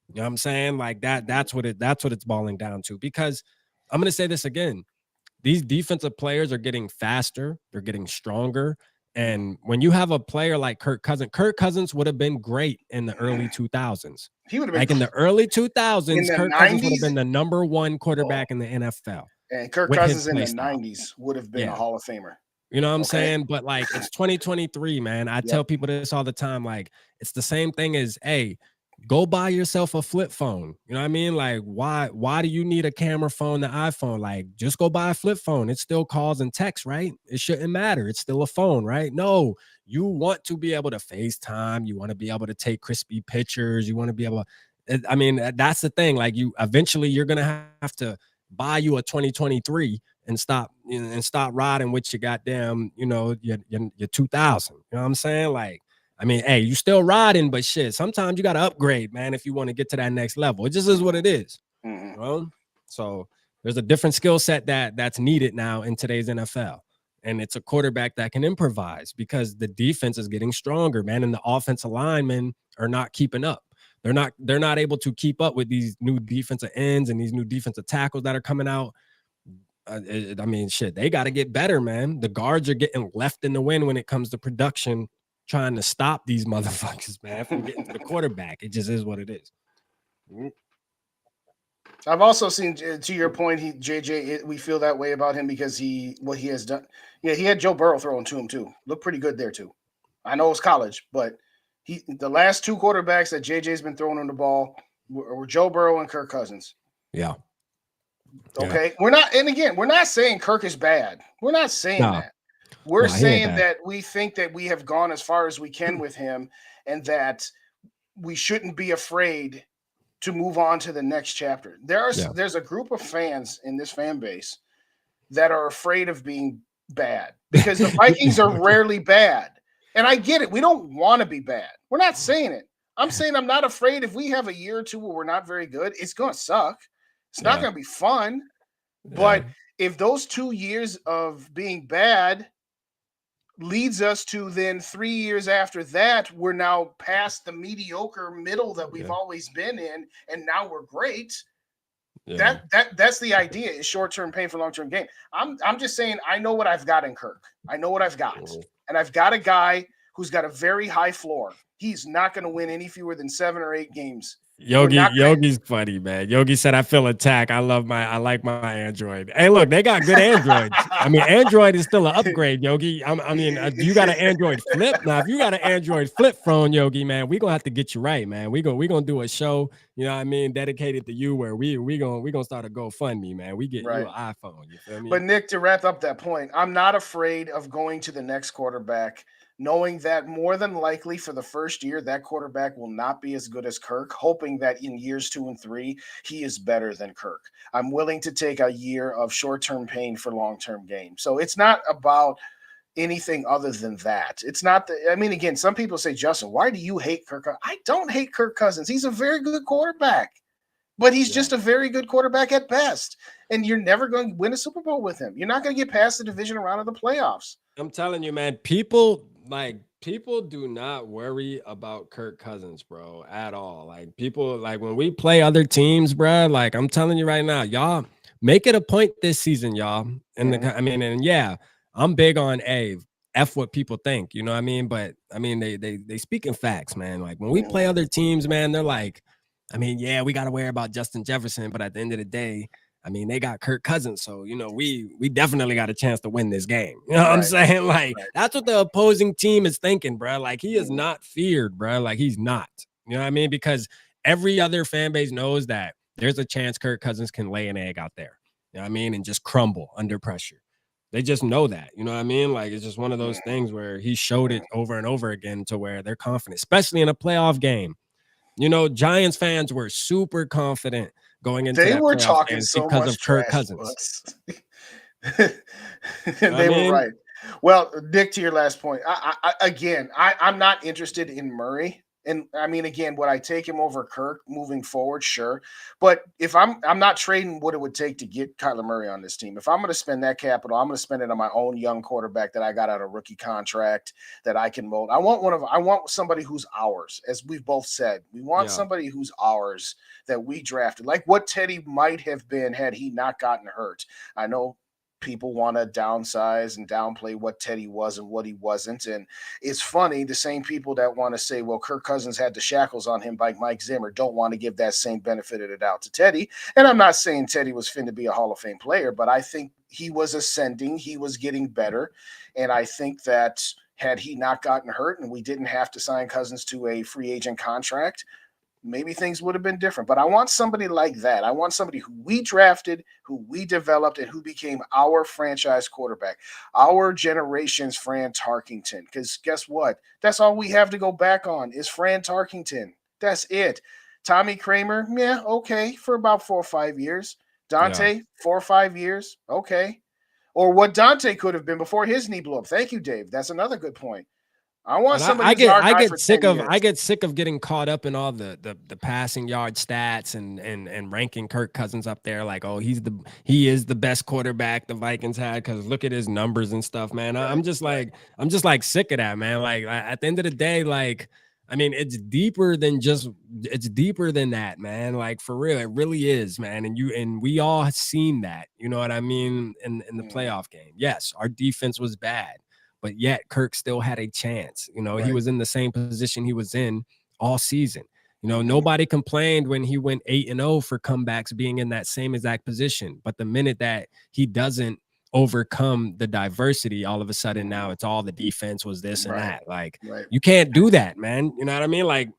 You know what I'm saying? Like that's what it's boiling down to. Because I'm gonna say this again. These defensive players are getting faster, they're getting stronger. And when you have a player like Kirk Cousins would have been great in the early 2000s. He would have been like in the early 2000s, in the Kirk 90s? Cousins would have been the number 1 quarterback in the NFL. And Kirk Cousins in the 90s would have been a Hall of Famer. You know what I'm saying? But like, it's 2023, man. I tell people this all the time. Like, it's the same thing as, hey, go buy yourself a flip phone. You know what I mean? Like, why do you need a camera phone, the iPhone? Like, just go buy a flip phone. It still calls and texts, right? It shouldn't matter. It's still a phone, right? No, you want to be able to FaceTime. You want to be able to take crispy pictures. You want to be able to, I mean, that's the thing. Like, eventually you're going to have to buy you a 2023 and stop riding with your goddamn, your 2000. You know what I'm saying? Like, I mean, hey, you still riding, but shit, sometimes you got to upgrade, man, if you want to get to that next level. It just is what it is. You know? So there's a different skill set that's needed now in today's NFL. And it's a quarterback that can improvise because the defense is getting stronger, man, and the offensive linemen are not keeping up. They're not able to keep up with these new defensive ends and these new defensive tackles that are coming out. I mean, shit, they got to get better, man. The guards are getting left in the wind when it comes to production, trying to stop these motherfuckers, man, from getting to the quarterback. It just is what it is. I've also seen, to your point, JJ, we feel that way about him because what he has done. Yeah, he had Joe Burrow throwing to him too. Looked pretty good there too. I know it's college, but the last 2 quarterbacks that JJ's been throwing him the ball were Joe Burrow and Kirk Cousins. Yeah. Okay. We're not saying Kirk is bad. We're not saying that. We're saying that we think that we have gone as far as we can with him and that we shouldn't be afraid to move on to the next chapter. There's a group of fans in this fan base that are afraid of being bad because the Vikings are rarely bad. And I get it. We don't want to be bad. We're not saying it. I'm saying I'm not afraid if we have a year or 2 where we're not very good. It's going to suck. It's not going to be fun. But if those 2 years of being bad leads us to then 3 years after that, we're now past the middle that we've always been in, and now we're great. That's the idea, is short-term pain for long-term gain. I'm just saying I know what I've got in Kirk. I know what I've got. And I've got a guy who's got a very high floor. He's not going to win any fewer than 7 or 8 games. Yogi's funny, man. Yogi said, I feel attacked. I like my Android. Hey, look, they got good Androids. I mean, Android is still an upgrade, Yogi. You got an Android flip. Now, if you got an Android flip phone, Yogi, man, we're going to have to get you right, man. We're going to do a show, you know what I mean, dedicated to you where we going to start a GoFundMe, man. We get you an iPhone, you feel me? But Nick, to wrap up that point, I'm not afraid of going to the next quarterback, knowing that more than likely for the first year, that quarterback will not be as good as Kirk, hoping that in years 2 and 3, he is better than Kirk. I'm willing to take a year of short-term pain for long-term gain. So it's not about anything other than that. It's not again, some people say, Justin, why do you hate Kirk? I don't hate Kirk Cousins. He's a very good quarterback, but he's just a very good quarterback at best. And you're never going to win a Super Bowl with him. You're not going to get past the divisional round of the playoffs. I'm telling you, man, people do not worry about Kirk Cousins, bro, at all. Like, people, like, when we play other teams, bro, like, I'm telling you right now, y'all make it a point this season, y'all. And I'm big on F what people think, you know what I mean? But I mean, they speak in facts, man. Like, when we play other teams, man, they're like, we got to worry about Justin Jefferson, but at the end of the day, they got Kirk Cousins, so we definitely got a chance to win this game. You know what I'm saying? Like, that's what the opposing team is thinking, bro. Like, he is not feared, bro. Like, he's not. You know what I mean? Because every other fan base knows that there's a chance Kirk Cousins can lay an egg out there. You know what I mean? And just crumble under pressure. They just know that. You know what I mean? Like, it's just one of those things where he showed it over and over again to where they're confident, especially in a playoff game. You know, Giants fans were super confident going into They that were playoff talking game so because much of Kirk trash, Cousins. They were right. Well, Nick, to your last point, I'm not interested in Murray. And I mean, again, would I take him over Kirk moving forward? Sure. But if I'm not trading what it would take to get Kyler Murray on this team. If I'm going to spend that capital, I'm going to spend it on my own young quarterback that I got out of rookie contract that I can mold. I want somebody who's ours, as we've both said. We want somebody who's ours that we drafted, like what Teddy might have been had he not gotten hurt. I know people want to downsize and downplay what Teddy was and what he wasn't. And it's funny, the same people that want to say, well, Kirk Cousins had the shackles on him by Mike Zimmer don't want to give that same benefit of the doubt to Teddy. And I'm not saying Teddy was finna be a Hall of Fame player, but I think he was ascending. He was getting better. And I think that had he not gotten hurt and we didn't have to sign Cousins to a free agent contract, maybe things would have been different. But I want somebody like that. I want somebody who we drafted, who we developed, and who became our franchise quarterback, our generation's Fran Tarkington. Because guess what? That's all we have to go back on is Fran Tarkington. That's it. Tommy Kramer, yeah, okay, for about 4 or 5 years. Dante, 4 or 5 years, okay. Or what Dante could have been before his knee blew up. Thank you, Dave. That's another good point. I want somebody. I get sick of getting caught up in all the passing yard stats and ranking Kirk Cousins up there like, oh, he is the best quarterback the Vikings had because look at his numbers and stuff, man. I'm just like sick of that, man. Like at the end of the day, like I mean, it's deeper than that, man. Like for real, it really is, man. And we all have seen that, you know what I mean, in the playoff game. Yes, our defense was bad. But yet Kirk still had a chance. You know, he was in the same position he was in all season. You know, nobody complained when he went 8-0 for comebacks being in that same exact position. But the minute that he doesn't overcome the diversity, all of a sudden now it's all the defense was this and that. Like you can't do that, man. You know what I mean? Like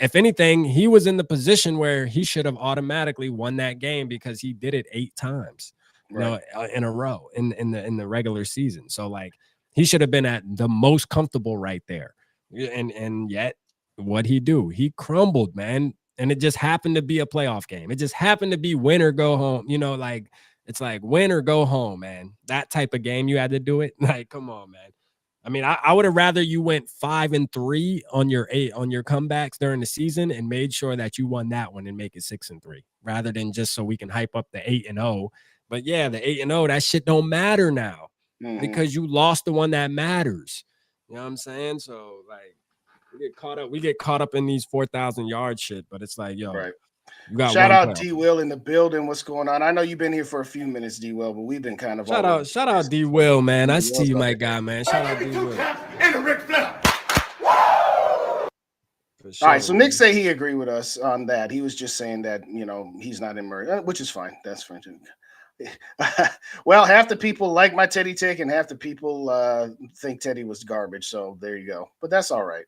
if anything, he was in the position where he should have automatically won that game because he did it 8 times, you know, in a row in the regular season. So like, he should have been at the most comfortable right there. And yet, what'd he do? He crumbled, man. And it just happened to be a playoff game. It just happened to be win or go home. You know, like, it's like win or go home, man. That type of game, you had to do it. Like, come on, man. I mean, I would have rather you went 5-3 on your comebacks during the season and made sure that you won that one and make it 6-3 rather than just so we can hype up the 8-0. But yeah, the 8-0, that shit don't matter now. Because you lost the one that matters. You know what I'm saying? So like we get caught up in these 4,000 yard shit, but it's like, yo, you got shout out D Will in the building. What's going on? I know you've been here for a few minutes, D Will, but we've been kind of shout out D Will, man. I see you, my guy, man. Shout out D Will. And the Ric Flair. All right, so Nick say he agreed with us on that. He was just saying that, you know, he's not in Murray, which is fine. That's fine too. Well, half the people like my Teddy take, and half the people think Teddy was garbage. So there you go. But that's all right.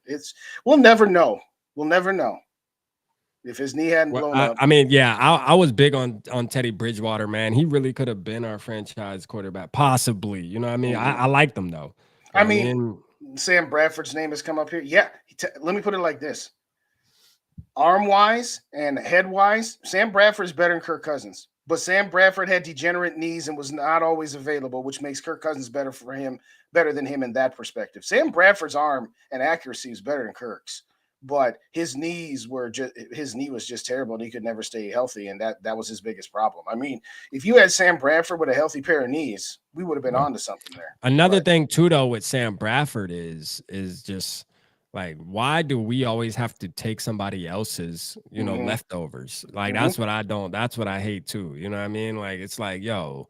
We'll never know. We'll never know if his knee hadn't blown up. I mean, yeah, I was big on Teddy Bridgewater, man. He really could have been our franchise quarterback, possibly. You know what I mean? I liked him though. I mean, Sam Bradford's name has come up here. Yeah, let me put it like this: arm wise and head wise, Sam Bradford is better than Kirk Cousins. But Sam Bradford had degenerate knees and was not always available, which makes Kirk Cousins better than him in that perspective. Sam Bradford's arm and accuracy is better than Kirk's, but his knee was just terrible and he could never stay healthy, and that was his biggest problem. I mean, if you had Sam Bradford with a healthy pair of knees, we would have been on to something there. Another thing too, though, with Sam Bradford is just like, why do we always have to take somebody else's, you know, leftovers? Like, that's what I hate too. You know what I mean? Like, it's like, yo,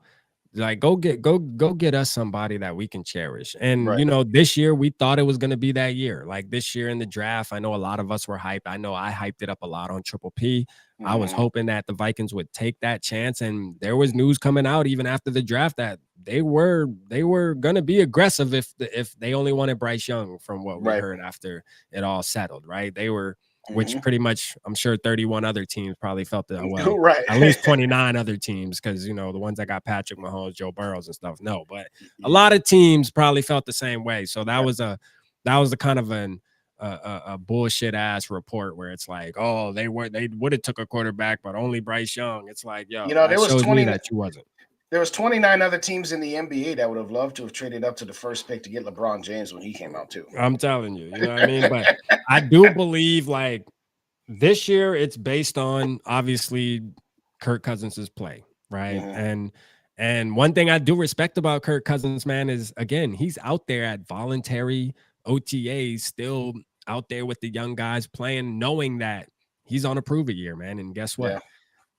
like go get us somebody that we can cherish. And, you know, this year we thought it was going to be that year. Like this year in the draft, I know a lot of us were hyped. I know I hyped it up a lot on Triple P. I was hoping that the Vikings would take that chance. And there was news coming out even after the draft that they were going to be aggressive if they only wanted Bryce Young, from what we heard after it all settled, right? They were which pretty much I'm sure 31 other teams probably felt that way. Right. At least 29 other teams, because the ones that got Patrick Mahomes, Joe Burrows and stuff. No, but a lot of teams probably felt the same way. So that was a kind of a bullshit ass report where it's like, oh, they would have took a quarterback, but only Bryce Young. It's like, yo, there was 20 that you wasn't. There was 29 other teams in the NBA that would have loved to have traded up to the first pick to get LeBron James when he came out too. I'm telling you, you know what I mean? But I do believe like this year it's based on obviously Kirk Cousins' play, right? And one thing I do respect about Kirk Cousins, man, is again, he's out there at voluntary OTAs, still out there with the young guys playing, knowing that he's on a prove it year, man. And guess what? Yeah.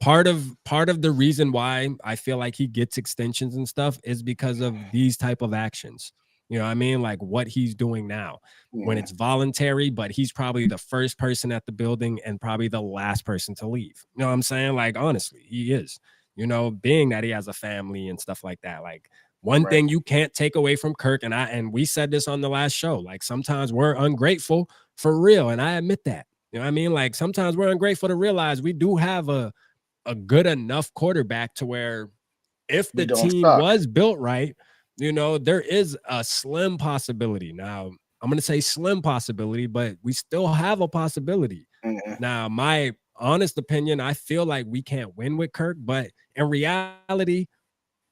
Part of the reason why I feel like he gets extensions and stuff is because of these type of actions. You know what I mean? Like what he's doing now when it's voluntary, but he's probably the first person at the building and probably the last person to leave. You know what I'm saying? Like, honestly, he is, being that he has a family and stuff like that. Like one thing you can't take away from Kirk, and we said this on the last show, like sometimes we're ungrateful for real. And I admit that, you know what I mean? Like sometimes we're ungrateful to realize we do have a good enough quarterback to where if the team was built right, there is a slim possibility. Now, I'm going to say slim possibility, but we still have a possibility. Now, my honest opinion, I feel like we can't win with Kirk, but in reality,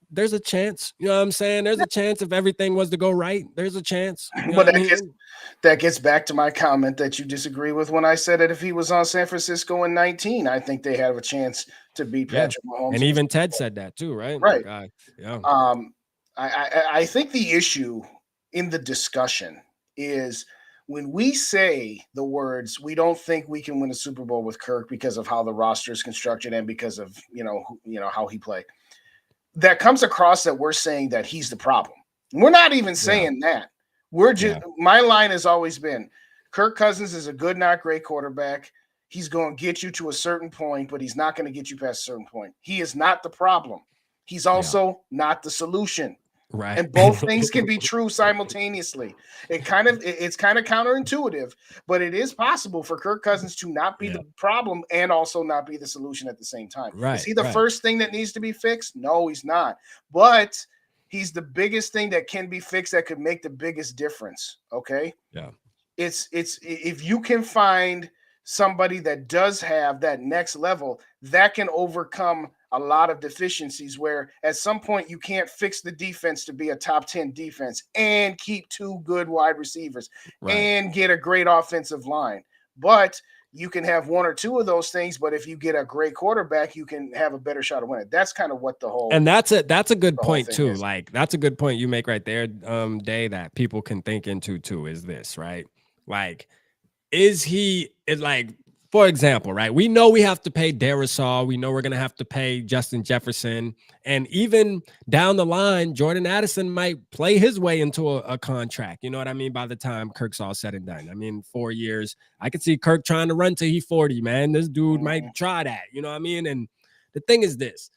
there's a chance. You know what I'm saying? There's a chance if everything was to go right. There's a chance. But that gets back to my comment that you disagree with when I said that if he was on San Francisco in 19, I think they have a chance to beat Patrick Mahomes. And even Ted said that too, right? Right. I think the issue in the discussion is when we say the words, we don't think we can win a Super Bowl with Kirk because of how the roster is constructed and because of, how he played. That comes across that we're saying that he's the problem. We're not even saying that. We're just my line has always been Kirk Cousins is a good, not great quarterback. He's going to get you to a certain point, but he's not going to get you past a certain point. He is not the problem. He's also not the solution. Right. And both things can be true simultaneously. It's kind of counterintuitive, but it is possible for Kirk Cousins to not be the problem and also not be the solution at the same time. Right. Is he the first thing that needs to be fixed? No, he's not. But he's the biggest thing that can be fixed that could make the biggest difference. Okay. Yeah. It's if you can find somebody that does have that next level that can overcome a lot of deficiencies where at some point you can't fix the defense to be a top 10 defense and keep two good wide receivers and get a great offensive line. But you can have one or two of those things, but if you get a great quarterback, you can have a better shot of winning. That's kind of what the whole and that's a good point too. Is. Like that's a good point you make right there, Day, that people can think into too is this, right? Like, for example, right? We know we have to pay Darisaw. We know we're going to have to pay Justin Jefferson. And even down the line, Jordan Addison might play his way into a contract. You know what I mean? By the time Kirk's all said and done. I mean, 4 years. I could see Kirk trying to run till he's 40, man. This dude might try that. You know what I mean? And the thing is this.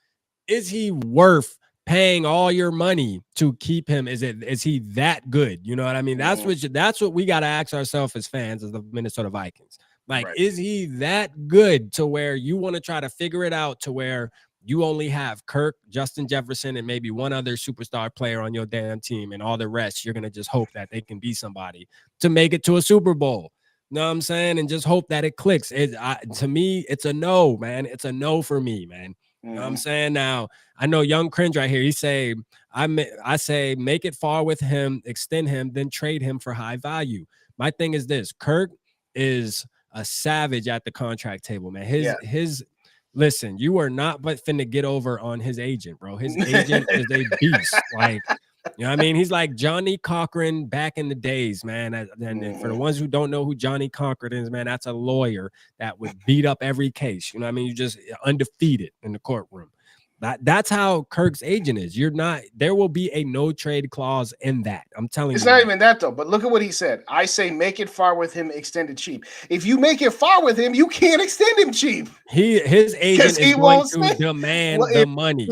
Is he worth paying all your money to keep him? Is he that good? You know what I mean? That's what we got to ask ourselves as fans of the Minnesota Vikings. Like, is he that good to where you want to try to figure it out to where you only have Kirk, Justin Jefferson, and maybe one other superstar player on your damn team, and all the rest, you're going to just hope that they can be somebody to make it to a Super Bowl. You know what I'm saying? And just hope that it clicks. To me, it's a no, man. It's a no for me, man. You know what I'm saying? Now, I know Young Cringe right here. He say, I say, make it far with him, extend him, then trade him for high value. My thing is this. Kirk is a savage at the contract table, man. His listen, you are not but finna get over on his agent, bro. His agent is a beast. Like, you know what I mean? He's like Johnny Cochran back in the days, man. And for the ones who don't know who Johnny Cochran is, man, that's a lawyer that would beat up every case. You know what I mean? You just undefeated in the courtroom. That's how Kirk's agent is. There will be a no trade clause in that. I'm telling you. It's not even that though, but look at what he said. I say make it far with him, extend it cheap. If you make it far with him, you can't extend him cheap. His agent is going to demand the money.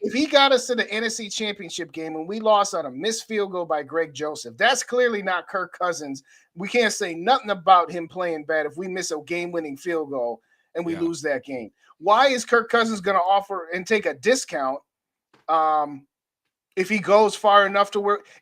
if he got us to the NFC Championship game and we lost on a missed field goal by Greg Joseph, that's clearly not Kirk Cousins. We can't say nothing about him playing bad if we miss a game-winning field goal and we lose that game. Why is Kirk Cousins going to offer and take a discount if he goes far enough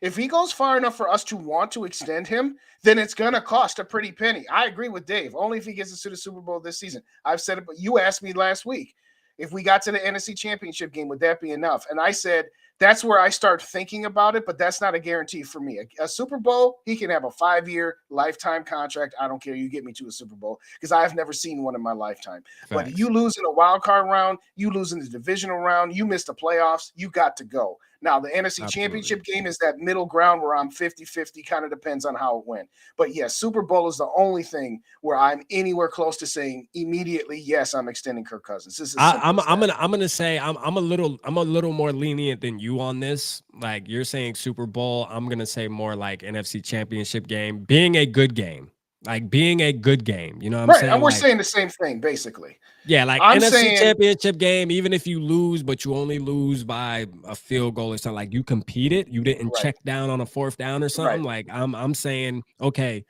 if he goes far enough for us to want to extend him, then it's going to cost a pretty penny. I agree with Dave. Only if he gets us to the Super Bowl this season. I've said it, but you asked me last week, if we got to the NFC Championship game, would that be enough? And I said, that's where I start thinking about it, but that's not a guarantee for me. A Super Bowl, he can have a 5-year lifetime contract. I don't care. You get me to a Super Bowl because I've never seen one in my lifetime. Facts. But you lose in a wild card round, you lose in the divisional round, you miss the playoffs, you got to go. Now, the NFC Championship game is that middle ground where I'm 50-50, kind of depends on how it went. But yes, Super Bowl is the only thing where I'm anywhere close to saying immediately, yes, I'm extending Kirk Cousins. This is I'm gonna say I'm a little more lenient than you on this. Like you're saying Super Bowl, I'm gonna say more like NFC Championship game, being a good game. Like being a good game, you know what I'm saying? And we're saying the same thing, basically. Yeah, like NFC Championship game, even if you lose, but you only lose by a field goal or something, like you competed, you didn't check down on a 4th down or something. Like I'm saying, okay,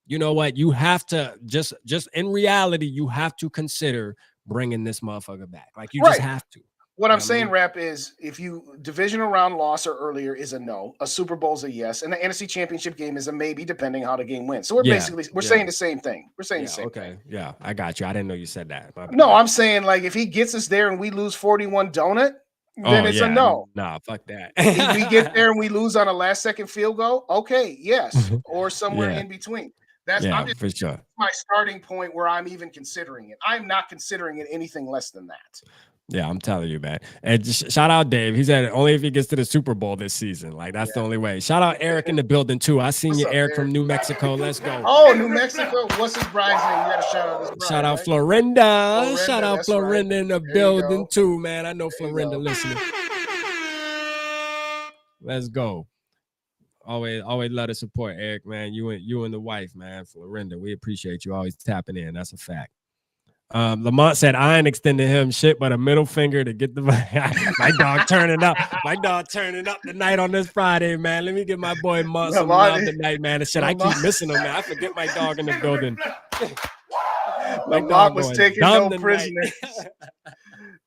you know what? You have to just in reality, you have to consider bringing this motherfucker back. Like you just have to. What I'm saying, Rap, is if you divisional round loss or earlier is a no, a Super Bowl's a yes, and the NFC Championship game is a maybe, depending how the game wins. So we're saying the same thing. We're saying the same thing. Yeah, I got you. I didn't know you said that. No, I'm saying like if he gets us there and we lose 41 donut, then it's a no. Nah, fuck that. If we get there and we lose on a last-second field goal, okay, yes, or somewhere in between. That's for sure. My starting point where I'm even considering it. I'm not considering it anything less than that. Yeah, I'm telling you, man. And shout out Dave. He said only if he gets to the Super Bowl this season. Like that's the only way. Shout out Eric in the building too. I seen you, Eric from New Mexico. Let's go. Oh, New Mexico. What's his bride's name? You got to shout out his bride. Shout out Florinda. Shout out Florinda in the building too, man. I know Florinda listening. Let's go. Always love to support Eric, man. You and the wife, man. Florinda, we appreciate you always tapping in. That's a fact. Lamont said I ain't extending him shit but a middle finger to get the my dog turning up. My dog turning up tonight on this Friday, man. Let me give my boy Mont some love tonight, man. And shit, I keep missing him, man. I forget my dog in the building. My dog was taking no prisoners.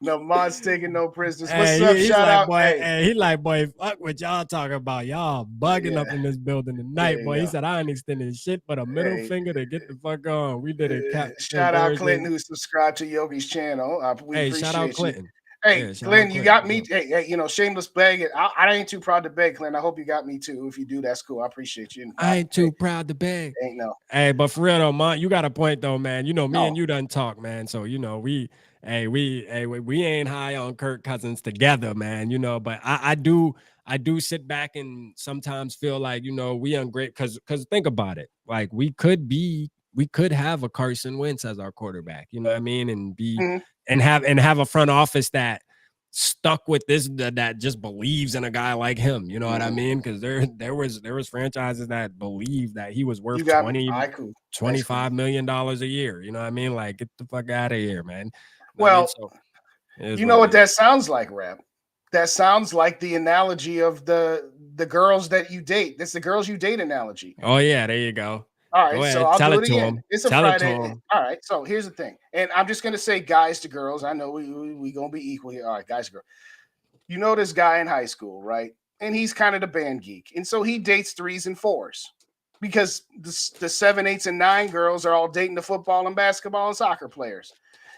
No, Mont's taking no prisoners. What's up? Shout out, boy. Hey, he like, boy, fuck what y'all talking about. Y'all bugging up in this building tonight, boy. He said I ain't extending shit but a middle finger to get the fuck on. We did it. Shout out Clinton who subscribed to Yogi's channel. We shout out Clinton. Hey, Clinton, you got me. Hey, you know, shameless bag. I ain't too proud to beg, Clinton. I hope you got me too. If you do, that's cool. I appreciate you. I ain't too proud to beg. Ain't no. Hey, but for real though, Mont, you got a point though, man. You know, me and you done talk, man. So you know, we ain't high on Kirk Cousins together, man. You know, but I do sit back and sometimes feel like, you know, we ungrateful because think about it. Like we could have a Carson Wentz as our quarterback, you know what I mean? And be and have a front office that stuck with this that just believes in a guy like him, you know what I mean? Because there was franchises that believed that he was worth $25 million a year, you know what I mean? Like get the fuck out of here, man. Well, you know what that sounds like, Rap? That sounds like the analogy of the girls that you date. That's the girls you date analogy. Oh yeah, there you go. All right, so I'll do it again. It's a Friday. All right, so here's the thing, and I'm just gonna say guys to girls. I know we gonna be equal here. All right, guys to girls. You know this guy in high school, right? And he's kind of the band geek, and so he dates 3s and 4s because the 7, 8s, and 9 girls are all dating the football and basketball and soccer players.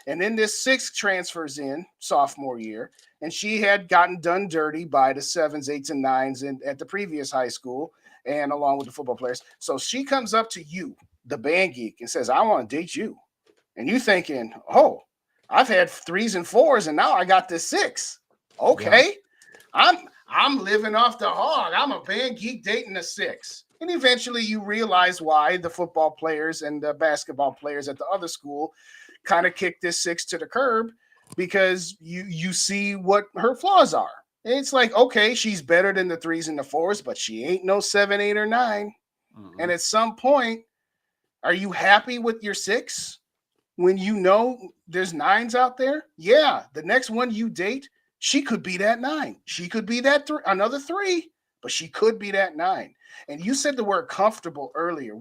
And then this 6 transfers in sophomore year, and she had gotten done dirty by the 7s, 8s, and 9s at the previous high school, and along with the football players. So she comes up to you, the band geek, and says, I want to date you. And you thinking, oh, I've had 3s and 4s, and now I got this 6. Okay. Yeah. I'm living off the hog. I'm a band geek dating a 6. And eventually you realize why the football players and the basketball players at the other school kind of kicked this 6 to the curb because you see what her flaws are. It's like, okay, she's better than the 3s and the 4s, but she ain't no 7, 8, or 9. Mm-hmm. And at some point, are you happy with your 6 when you know there's 9s out there? Yeah, the next one you date, She could be that 9. She could be that another 3, but she could be that 9. And you said the word comfortable earlier.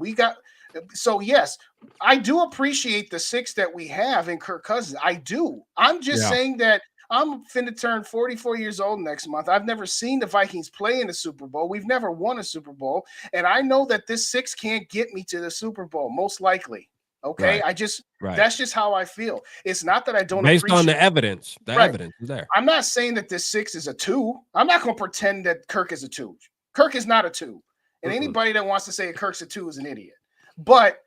So yes, I do appreciate the 6 that we have in Kirk Cousins. I do. I'm just saying that I'm finna turn 44 years old next month. I've never seen the Vikings play in the Super Bowl. We've never won a Super Bowl. And I know that this 6 can't get me to the Super Bowl, most likely. Okay. Right. That's just how I feel. It's not that I don't based on the evidence. The evidence is there. I'm not saying that this 6 is a 2. I'm not going to pretend that Kirk is a 2. Kirk is not a 2. And anybody that wants to say Kirk's a 2 is an idiot. But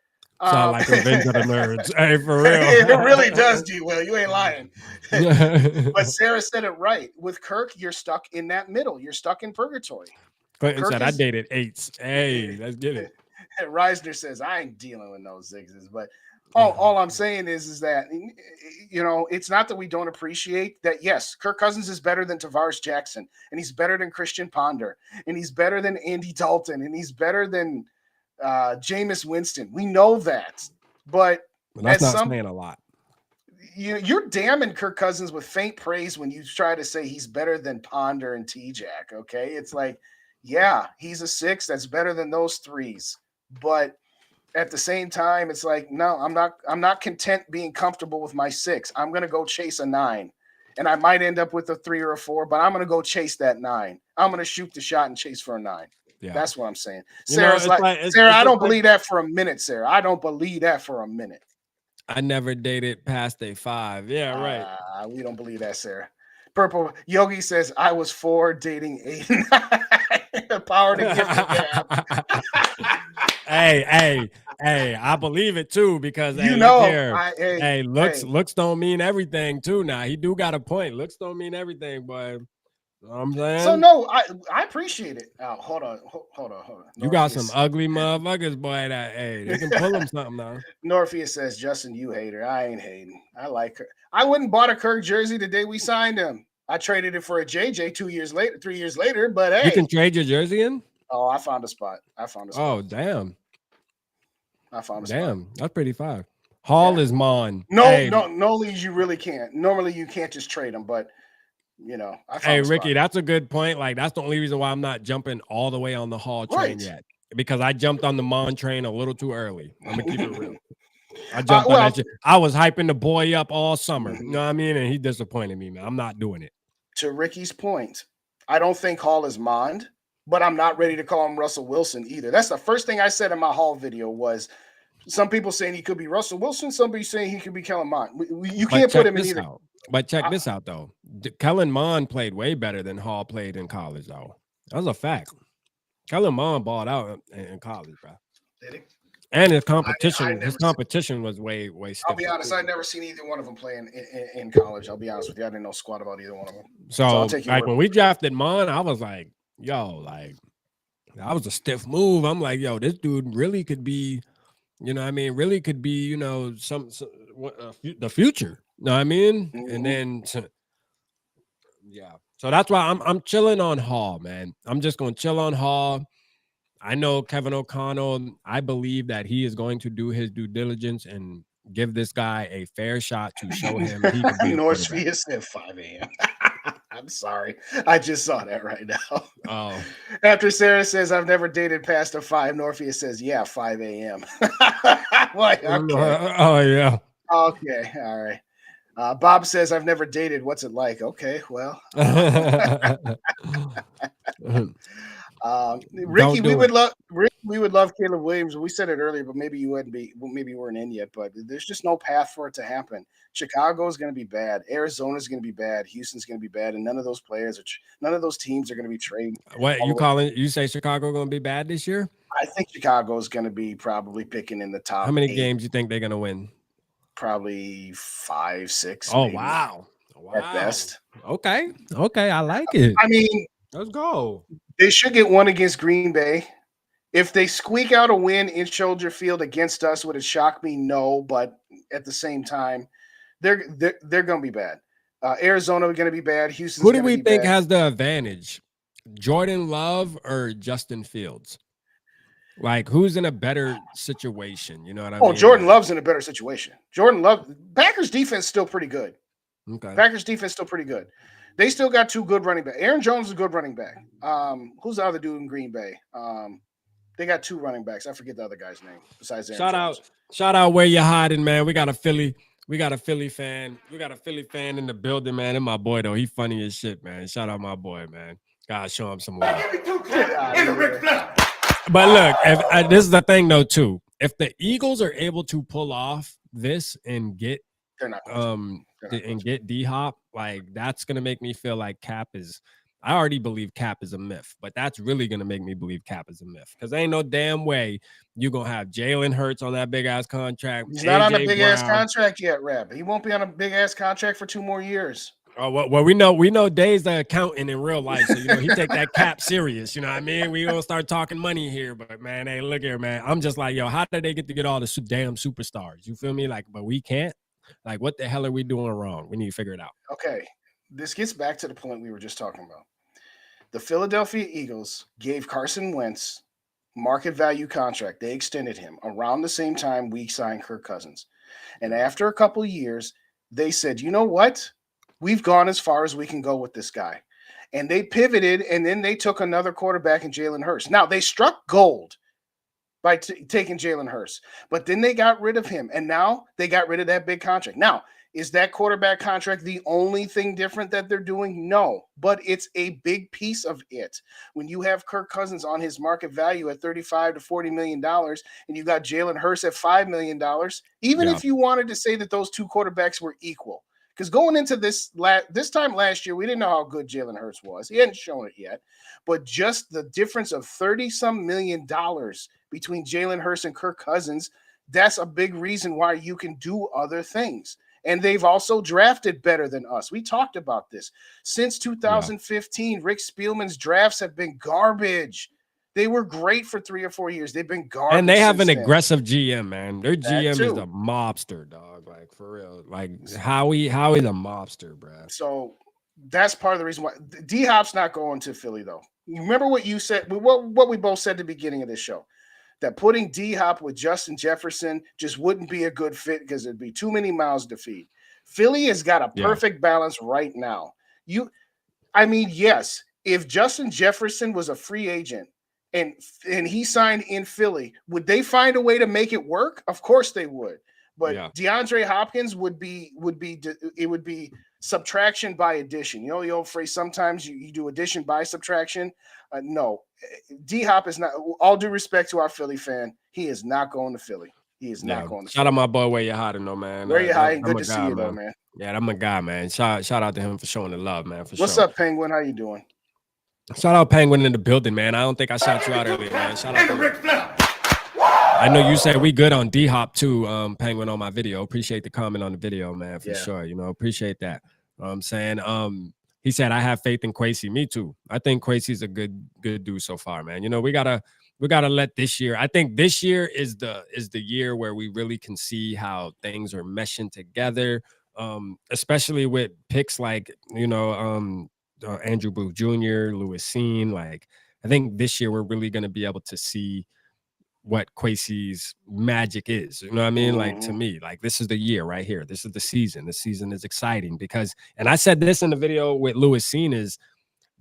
sound like Revenge of the Nerds. Hey, for real. It really does, D-Will. You ain't lying. But Sarah said it right. With Kirk, you're stuck in that middle. You're stuck in purgatory. Clinton said, I dated 8s. Hey, let's get it. Reisner says, I ain't dealing with no 6s. But all I'm saying is that, it's not that we don't appreciate that. Yes, Kirk Cousins is better than Tavares Jackson, and he's better than Christian Ponder, and he's better than Andy Dalton, and he's better than Jameis Winston. We know that, but that's not saying a lot. You're damning Kirk Cousins with faint praise when you try to say he's better than Ponder and T-Jack. Okay, it's like, yeah, he's a 6 that's better than those 3s, but at the same time, it's like, no, I'm not content being comfortable with my 6. I'm gonna go chase a 9, and I might end up with a 3 or a 4, but I'm gonna go chase that 9. I'm gonna shoot the shot and chase for a 9. Yeah. That's what I'm saying. Sarah's Sarah, I don't believe that for a minute, Sarah. I don't believe that for a minute. I never dated past a 5. Yeah, right. We don't believe that, Sarah. Purple Yogi says, I was 4 dating 8 and 9. The power to give the gap. Hey, I believe it too, because looks don't mean everything too. Now he do got a point. Looks don't mean everything, but I'm saying. So no, I appreciate it. Oh, hold on. You got some ugly motherfuckers, boy. That they can pull them something now. Norpheus says, Justin, you hater. I ain't hating. I like her. I wouldn't bought a Kirk jersey the day we signed him. I traded it for a JJ 3 years later. But hey, you can trade your jersey in. Oh, I found a spot. Oh, damn. I found a spot. Damn, that's pretty fine. Hall is mine. No leagues you really can't. Normally you can't just trade them, but I found Ricky, that's a good point. Like, that's the only reason why I'm not jumping all the way on the Hall train yet, because I jumped on the Mon train a little too early. I'm gonna keep it real. I jumped on that shit. I was hyping the boy up all summer. You know what I mean? And he disappointed me, man. I'm not doing it. To Ricky's point, I don't think Hall is Mond, but I'm not ready to call him Russell Wilson either. That's the first thing I said in my Hall video was some people saying he could be Russell Wilson, somebody saying he could be Kellen Mond. You can't put him in either. But check this out, though. Kellen Mond played way better than Hall played in college, though. That was a fact. Kellen Mond balled out in college, bro. Did he? And his competition was way stiff. I'll be honest, I've never seen either one of them playing in college. I'll be honest with you. I didn't know squat about either one of them. So when we drafted Mond, I was like, yo, like, that was a stiff move. I'm like, yo, this dude really could be, you know what I mean? Really could be, the future. You know what I mean? Mm-hmm. And then, so that's why I'm chilling on Hall, man. I'm just going to chill on Hall. I know Kevin O'Connell. I believe that he is going to do his due diligence and give this guy a fair shot to show him he can be Northfield at 5 a.m. I'm sorry. I just saw that right now. Oh. After Sarah says, I've never dated past a 5, Northfield says, yeah, 5 a.m. Like, okay. Oh, yeah. Okay. All right. Bob says, I've never dated. What's it like? Okay, well. Ricky, we would love Caleb Williams. We said it earlier, but maybe you weren't in yet. But there's just no path for it to happen. Chicago is going to be bad. Arizona is going to be bad. Houston's going to be bad, and none of those teams are going to be traded. What you calling? You say Chicago going to be bad this year? I think Chicago is going to be probably picking in the top. How many 8. games you think they're going to win? Probably 5, 6. Oh, maybe, wow. at best. Okay, I like it. I mean, let's go. They should get one against Green Bay. If they squeak out a win in Soldier Field against us, would it shock me? No, but at the same time, they're going to be bad. Arizona are going to be bad. Houston's Who do we think has the advantage? Jordan Love or Justin Fields? Like, who's in a better situation? You know what I mean? Oh, Jordan Love's in a better situation. Packers defense still pretty good. Okay. Packers defense still pretty good. They still got two good running backs. Aaron Jones is a good running back. Who's the other dude in Green Bay? They got two running backs. I forget the other guy's name besides Aaron Jones. Shout out where you're hiding, man. We got a Philly fan. We got a Philly fan in the building, man. And my boy, though, he funny as shit, man. Shout out my boy, man. God, show him some love. But look, this is the thing, though, too. If the Eagles are able to pull off this and get get D-Hop, like that's gonna make me feel like Cap is. I already believe Cap is a myth, but that's really gonna make me believe Cap is a myth because ain't no damn way you gonna have Jalen Hurts on that big ass contract. He's not on a big ass contract yet, Reb. He won't be on a big ass contract for 2 more years. Oh well, we know Dave's the accountant in real life, so he take that cap serious. You know what I mean? We gonna start talking money here, but man, hey, look here, man. I'm just like, yo, how did they get all the damn superstars? You feel me? Like, but we can't. Like, what the hell are we doing wrong? We need to figure it out. Okay, this gets back to the point we were just talking about. The Philadelphia Eagles gave Carson Wentz market value contract. They extended him around the same time we signed Kirk Cousins, and after a couple of years, they said, you know what? We've gone as far as we can go with this guy. And they pivoted, and then they took another quarterback in Jalen Hurts. Now, they struck gold by taking Jalen Hurts, but then they got rid of him, and now they got rid of that big contract. Now, is that quarterback contract the only thing different that they're doing? No, but it's a big piece of it. When you have Kirk Cousins on his market value at $35 to $40 million, and you got Jalen Hurts at $5 million, even if you wanted to say that those two quarterbacks were equal, because going into this time last year, we didn't know how good Jalen Hurts was. He hadn't shown it yet. But just the difference of $30-some million between Jalen Hurts and Kirk Cousins, that's a big reason why you can do other things. And they've also drafted better than us. We talked about this. Since 2015, Rick Spielman's drafts have been garbage. They were great for 3 or 4 years. They've been garbage. And they have an aggressive GM, man. Their GM is a mobster, dog. Like, for real. Like, Howie a mobster, bro. So that's part of the reason why. D-Hop's not going to Philly, though. You remember what you said, what we both said at the beginning of this show, that putting D-Hop with Justin Jefferson just wouldn't be a good fit because it'd be too many mouths to feed. Philly has got a perfect balance right now. Yes, if Justin Jefferson was a free agent, and he signed in Philly, would they find a way to make it work? Of course they would. But DeAndre Hopkins would be subtraction by addition. You know the old phrase, sometimes you do addition by subtraction. No, D-Hop is not, all due respect to our Philly fan, he is not going to Philly. He is not going to Shout out my boy where you're hiding, though, man. Where you're hiding. Good to see you, though, man. Yeah, I'm a guy, man. Shout out to him for showing the love, man. What's up, Penguin? How you doing? Shout out Penguin in the building, man. I don't think I shot you out earlier, man. Shout out to I know you said we good on D-Hop too, Penguin, on my video. Appreciate the comment on the video, man, for sure. Appreciate that. I'm saying, he said, I have faith in Kwesi. Me too. I think Kwesi's a good dude so far, man. We gotta let this year. I think this year is the year where we really can see how things are meshing together, especially with picks like, Andrew Booth Jr., Lewis Cine. Like, I think this year we're really going to be able to see what Kwesi's magic is. You know what I mean? Like, to me, like, this is the year right here. This is the season. This season is exciting because, and I said this in the video with Lewis Cine, is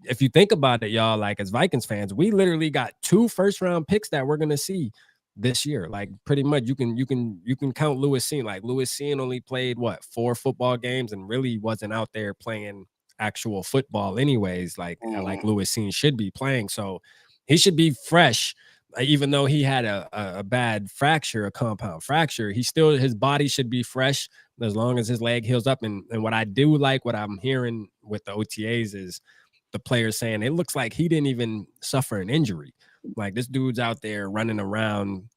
if you think about it, y'all, like, as Vikings fans, we literally got 2 first-round picks that we're going to see this year. Like, pretty much you can count Lewis Cine. Like, Lewis Cine only played 4 football games and really wasn't out there playing actual football anyways, like Lewis Cine should be playing. So he should be fresh, even though he had a bad fracture, a compound fracture. His body should be fresh as long as his leg heals up. And what I do like, what I'm hearing with the OTAs, is the players saying it looks like he didn't even suffer an injury. Like, this dude's out there running around,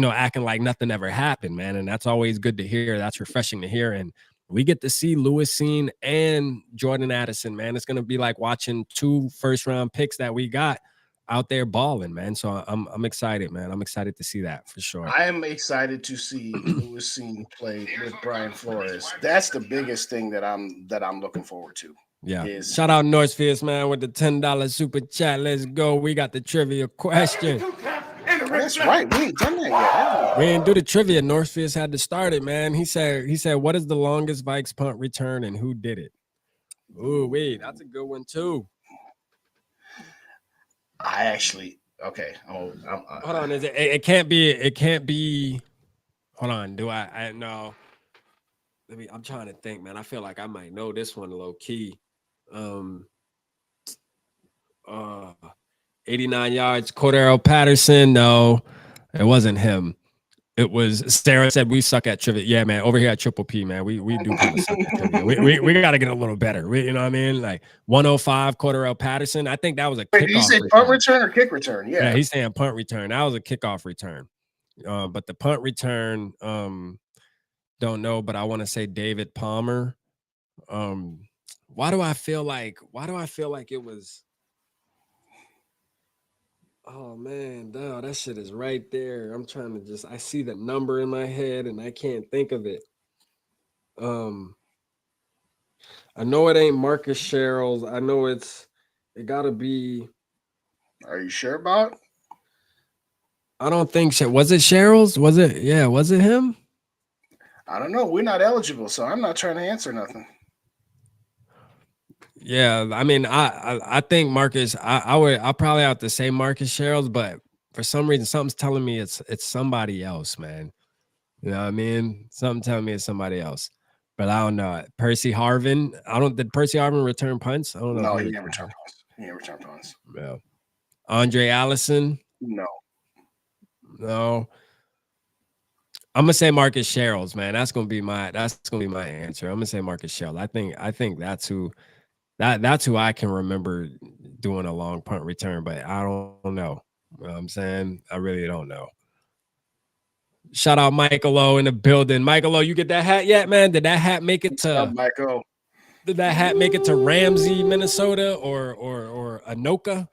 acting like nothing ever happened, man. And that's always good to hear. That's refreshing to hear. And we get to see Lewis Cine and Jordan Addison, man. It's going to be like watching 2 first-round picks that we got out there balling, man. So I'm excited, man. I'm excited to see that for sure. I am excited to see Lewis Cine play with Brian Flores. That's the biggest thing that I'm looking forward to. Yeah. Shout out Northfields, man, with the $10 super chat. Let's go. We got the trivia question. That's right. We ain't done that yet. We didn't do the trivia. Northfields had to start it, man. He said, what is the longest Vikes punt return and who did it? Ooh, wait, that's a good one too. I actually Hold on, is it? It can't be. It can't be. Hold on. Do I no? Let me. I'm trying to think, man. I feel like I might know this one low key. 89 yards. Cordero Patterson. No, it wasn't him. It was Sarah said we suck at trivia. Yeah, man. Over here at Triple P, man, we do kind of suck at trivia. We got to get a little better. You know what I mean? Like 105 Cordero Patterson. I think that was a kickoff. Did you say punt return or kick return? Yeah, he's saying punt return. That was a kickoff return. But the punt return, don't know, but I want to say David Palmer. Why do I feel like it was? Oh man, no, that shit is right there. I'm trying to I see the number in my head and I can't think of it. I know it ain't Marcus Sherrills. I know it gotta be. Are you sure about it? I don't think so. Was it Sherrills? Was it? Yeah, was it him? I don't know. We're not eligible, so I'm not trying to answer nothing. Yeah, I mean, I think Marcus. I'll probably have to say Marcus Sherrills, but for some reason, something's telling me it's somebody else, man. You know what I mean? Something telling me it's somebody else, but I don't know. Percy Harvin. Did Percy Harvin return punts? I don't know. No, he didn't return punts. He didn't return punts. Yeah. Andre Allison. No. I'm gonna say Marcus Sherrills, man. That's gonna be my answer. I'm gonna say Marcus Sherrills. I think that's who I can remember doing a long punt return, but I don't know. You know what I'm saying? I really don't know. Shout out Michael O in the building. Michael O, you get that hat yet, man? Did that hat make it to Michael? Did that hat make it to Ramsey, Minnesota, or Anoka?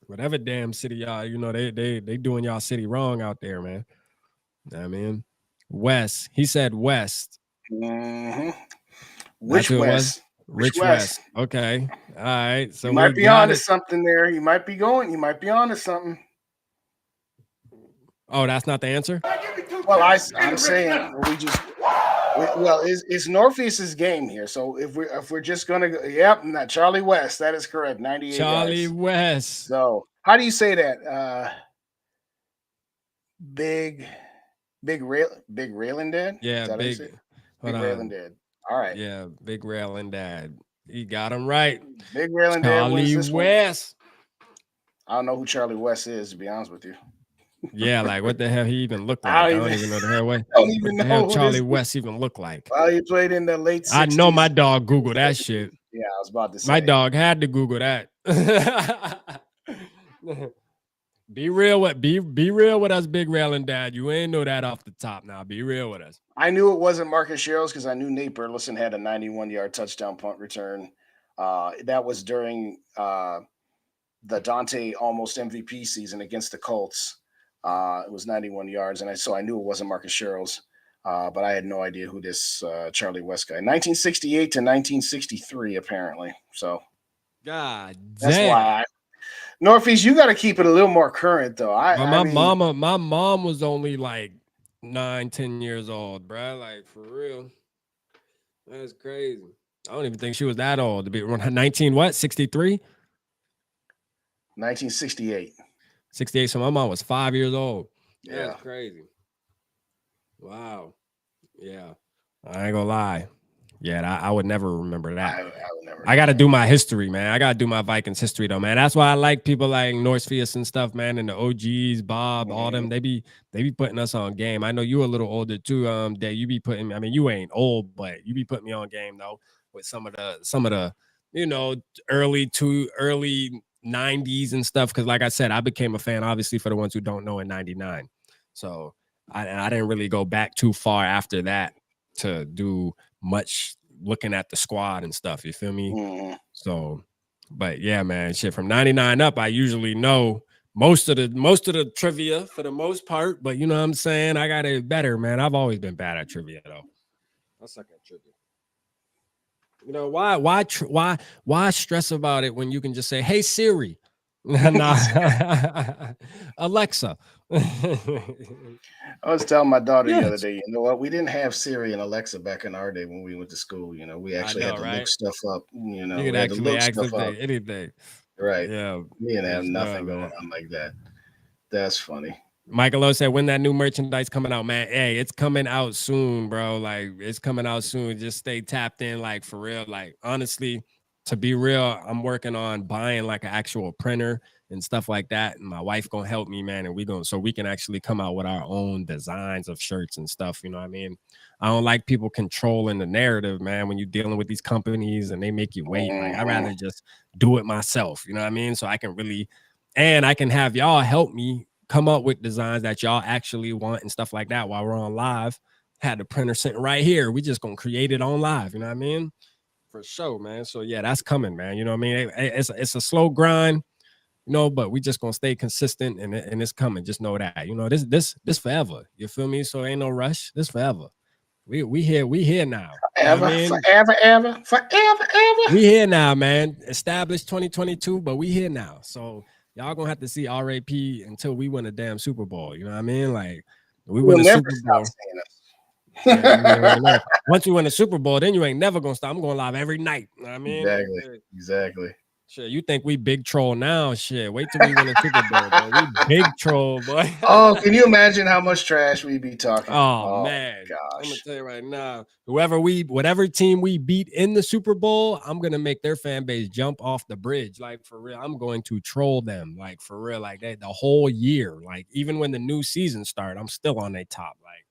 Whatever damn city y'all, you know, they doing y'all city wrong out there, man. You know what I mean? West. He said West. Mm-hmm. Which West? Rich West. Okay. All right. So you might be onto something there. You might be onto something. Oh, that's not the answer? Well, I'm saying it's Northeast's game here. So if we're just gonna go, not Charlie West. That is correct. 98. Charlie West. So how do you say that? Big Railing Dad? Yeah, big Railing Dad. All right. Yeah, Big Railing Dad. He got him right. Big Railing Dad. Charlie West. I don't know who Charlie West is, to be honest with you. Yeah, like what the hell he even looked like? I don't even know the hell way. I don't even know what Charlie West even looked like. Well, he played in the late 60s. I know my dog Googled that shit. Yeah, I was about to say. My dog had to Google that. Be real with us, Big Railing Dad. You ain't know that off the top now. Be real with us. I knew it wasn't Marcus Sherrills because I knew Nate Burleson had a 91-yard touchdown punt return. That was during the Dante almost MVP season against the Colts. It was 91 yards, and so I knew it wasn't Marcus Sherrills, but I had no idea who this Charlie West guy. 1968 to 1963, apparently. So, God damn. That's why. Northeast, you got to keep it a little more current, though. My mom was only like 9-10 years old, bro. Like for real, that's crazy. I don't even think she was that old to be 19. What 63? 1968. 68. So my mom was 5 years old. Yeah, that's crazy. Wow. Yeah, I ain't gonna lie. Yeah, I would never remember that. I would never. I got to do my history, man. I got to do my Vikings history, though, man. That's why I like people like Northfield and stuff, man, and the OGs, Bob, all them. They be putting us on game. I know you a little older too, Dave. You be putting me. I mean, you ain't old, but you be putting me on game though with some of the you know early 90s and stuff. Because like I said, I became a fan, obviously, for the ones who don't know, in 99. So I didn't really go back too far after that to do much looking at the squad and stuff, you feel me? So, but yeah, man, shit, from 99 up, I usually know most of the trivia for the most part, but you know what I'm saying? I got it better, man. I've always been bad at trivia though. I suck at trivia. You know, why stress about it when you can just say, "Hey Siri," nah. Alexa. I was telling my daughter the other day, you know what? We didn't have Siri and Alexa back in our day when we went to school. You know, we actually had to look stuff up. You know, You we could had to actually look ask them stuff up. anything. Right. Yeah. We didn't have Sure, nothing going man. on like that. That's funny. Michael O said, when that new merchandise coming out, man. Hey, it's coming out soon, bro. Like, it's coming out soon. Just stay tapped in, like, for real. Like, honestly, to be real, I'm working on buying like an actual printer and stuff like that. And my wife gonna help me, man. And so we can actually come out with our own designs of shirts and stuff. You know what I mean? I don't like people controlling the narrative, man, when you're dealing with these companies and they make you wait. Like, I'd rather just do it myself. You know what I mean? So I can really, and I can have y'all help me come up with designs that y'all actually want and stuff like that while we're on live. Had the printer sitting right here. We just gonna create it on live. You know what I mean? For sure, man. So yeah, that's coming, man. You know what I mean? It's a slow grind, you know, but we just gonna stay consistent and it's coming. Just know that. You know, this forever. You feel me? So ain't no rush. This forever. We here now. Forever, you know forever. We here now, man. Established 2022, but we here now. So y'all gonna have to see RAP until we win a damn Super Bowl. You know what I mean? Like, we win a Super Bowl. Yeah, once you win a Super Bowl, then you ain't never gonna stop. I'm going live every night. You know what I mean? Exactly. Shit, you think we big troll now? Shit, wait till we win a Super Bowl, boy. We big troll, boy. Oh, can you imagine how much trash we be talking? Oh man, gosh. I'm gonna tell you right now, whatever team we beat in the Super Bowl, I'm gonna make their fan base jump off the bridge. Like, for real, I'm going to troll them. Like, for real, like that the whole year. Like, even when the new season started, I'm still on their top. Like,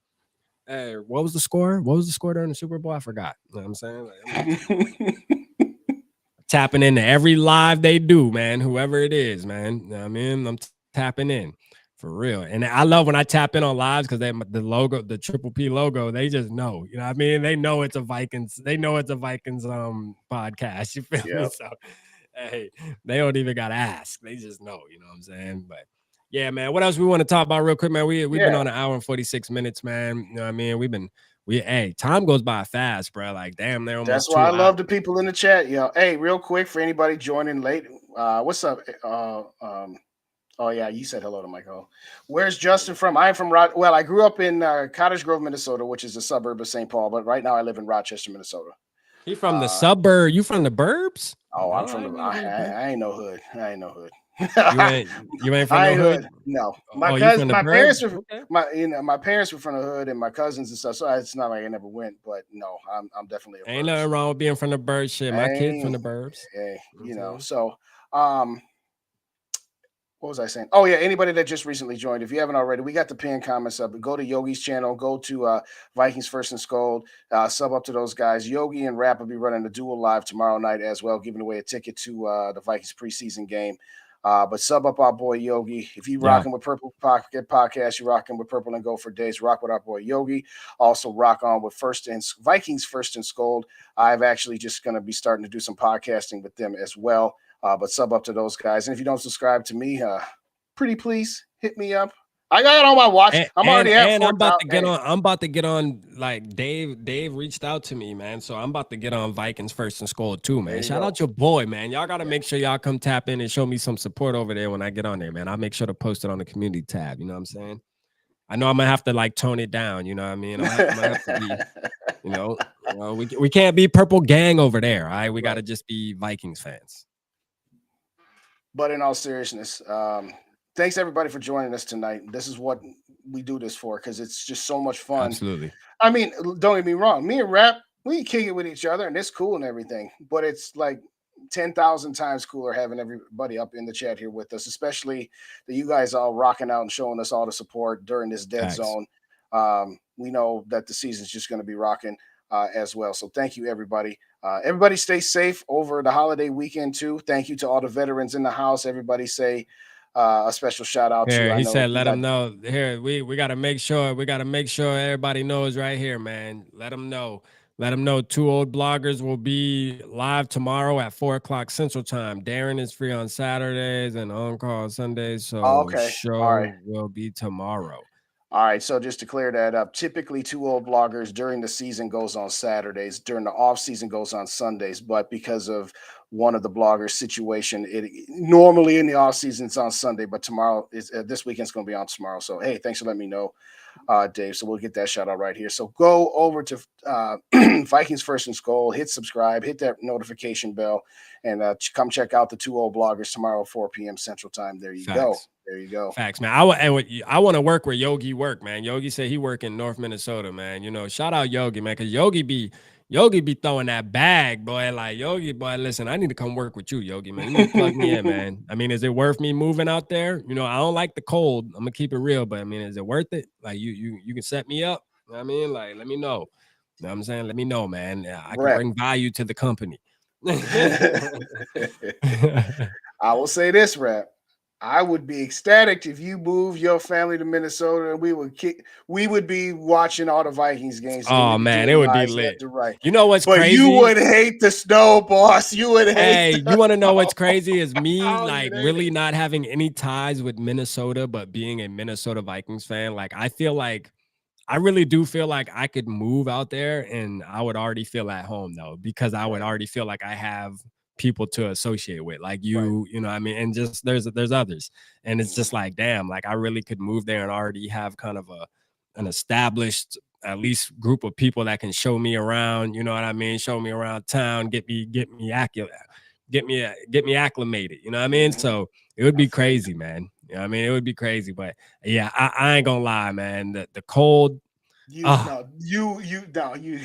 hey, what was the score? What was the score during the Super Bowl? I forgot. You know what I'm saying? Like, tapping into every live they do, man. Whoever it is, man. You know what I mean? I'm tapping in for real. And I love when I tap in on lives because the logo, the Triple P logo, they just know. You know what I mean? They know it's a Vikings. They know it's a Vikings podcast. You feel me? So hey, they don't even gotta ask. They just know. You know what I'm saying? But yeah, man. What else we want to talk about real quick, man? We've been on an hour and 46 minutes, man. You know what I mean? Hey, time goes by fast, bro. Like, damn, they're almost. That's why I love the people in the chat, yo. Hey, real quick for anybody joining late, what's up? Oh yeah, you said hello to Michael. Where's Justin from? I'm from well, I grew up in Cottage Grove, Minnesota, which is a suburb of St. Paul, but right now I live in Rochester, Minnesota. He from the suburb? You from the burbs? Oh, I'm from the. I ain't no hood. I ain't no hood. You ain't from the hood? No, my parents were my parents were from the hood and my cousins and stuff. So it's not like I never went, but no, I'm definitely a ain't nothing wrong with being from the burbs. Shit, my kids from the burbs. Hey, you know. So what was I saying? Oh yeah, anybody that just recently joined, if you haven't already, we got the pinned comments up. Go to Yogi's channel. Go to Vikings First and Scold. Sub up to those guys. Yogi and Rap will be running a duel live tomorrow night as well, giving away a ticket to the Vikings preseason game. But sub up our boy Yogi. If you rocking with Purple Pocket Podcast, you rocking with Purple and Go for Days. Rock with our boy Yogi. Also rock on with Vikings First and Scold. I'm actually just going to be starting to do some podcasting with them as well. But sub up to those guys. And if you don't subscribe to me, pretty please hit me up. I got it on my watch. I'm already at. And I'm about to get on. I'm about to get on. Like Dave reached out to me, man. So I'm about to get on Vikings First and Scold too, man. Shout out your boy, man. Y'all gotta make sure y'all come tap in and show me some support over there when I get on there, man. I'll make sure to post it on the community tab. You know what I'm saying? I know I'm gonna have to like tone it down. You know what I mean? I'm gonna have to be, you know, we can't be Purple Gang over there. All right, we gotta just be Vikings fans. But in all seriousness, thanks everybody for joining us tonight. This is what we do this for because it's just so much fun. Absolutely. I mean, don't get me wrong. Me and Rap, we kick it with each other and it's cool and everything. But it's like 10,000 times cooler having everybody up in the chat here with us, especially that you guys all rocking out and showing us all the support during this dead zone. We know that the season's just going to be rocking as well. So thank you, everybody. Everybody stay safe over the holiday weekend too. Thank you to all the veterans in the house. Everybody say a special shout out to. He said, "Let them know." Here, we got to make sure. We got to make sure everybody knows right here, man. Let them know. Let them know. Two Old Bloggers will be live tomorrow at 4:00 Central Time. Darren is free on Saturdays and on call on Sundays. So show will be tomorrow. All right, so just to clear that up, typically Two Old Bloggers during the season goes on Saturdays. During the off season goes on Sundays. But because of one of the bloggers situation. It normally in the off season it's on Sunday, but tomorrow is this weekend's going to be on tomorrow. So hey, thanks for letting me know, Dave. So we'll get that shout out right here. So go over to Vikings First and Skol, hit subscribe, hit that notification bell, and come check out the 2 old bloggers tomorrow 4 p.m. Central Time. There you go. There you go. Facts, man. I want to work where Yogi work, man. Yogi said he work in North Minnesota, man. You know, shout out Yogi, man, because Yogi be throwing that bag, boy. Like, Yogi, boy, listen, I need to come work with you, Yogi, man. You need to plug me in, man. I mean, is it worth me moving out there? You know, I don't like the cold. I'm gonna keep it real, but I mean, is it worth it? Like, you can set me up. You know what I mean? Like, let me know. You know what I'm saying? Let me know, man. I can bring value to the company. I will say this, Rap. I would be ecstatic if you move your family to Minnesota and we would be watching all the Vikings games. Oh man, it would be lit. Right. You know what's crazy? You would hate the snow, boss. You would hate. Hey, you want to know what's crazy? Is me like really not having any ties with Minnesota, but being a Minnesota Vikings fan. Like, I feel like I really do feel like I could move out there and I would already feel at home though, because I would already feel like I have people to associate with, like you know what I mean, and just there's others, and it's just like, damn, like I really could move there and already have kind of an established at least group of people that can show me around, you know what I mean, show me around town, get me acclimated, you know what I mean? So it would be crazy, man. You know what I mean? It would be crazy, but yeah, I ain't gonna lie, man. The cold. You wouldn't do it, dog. You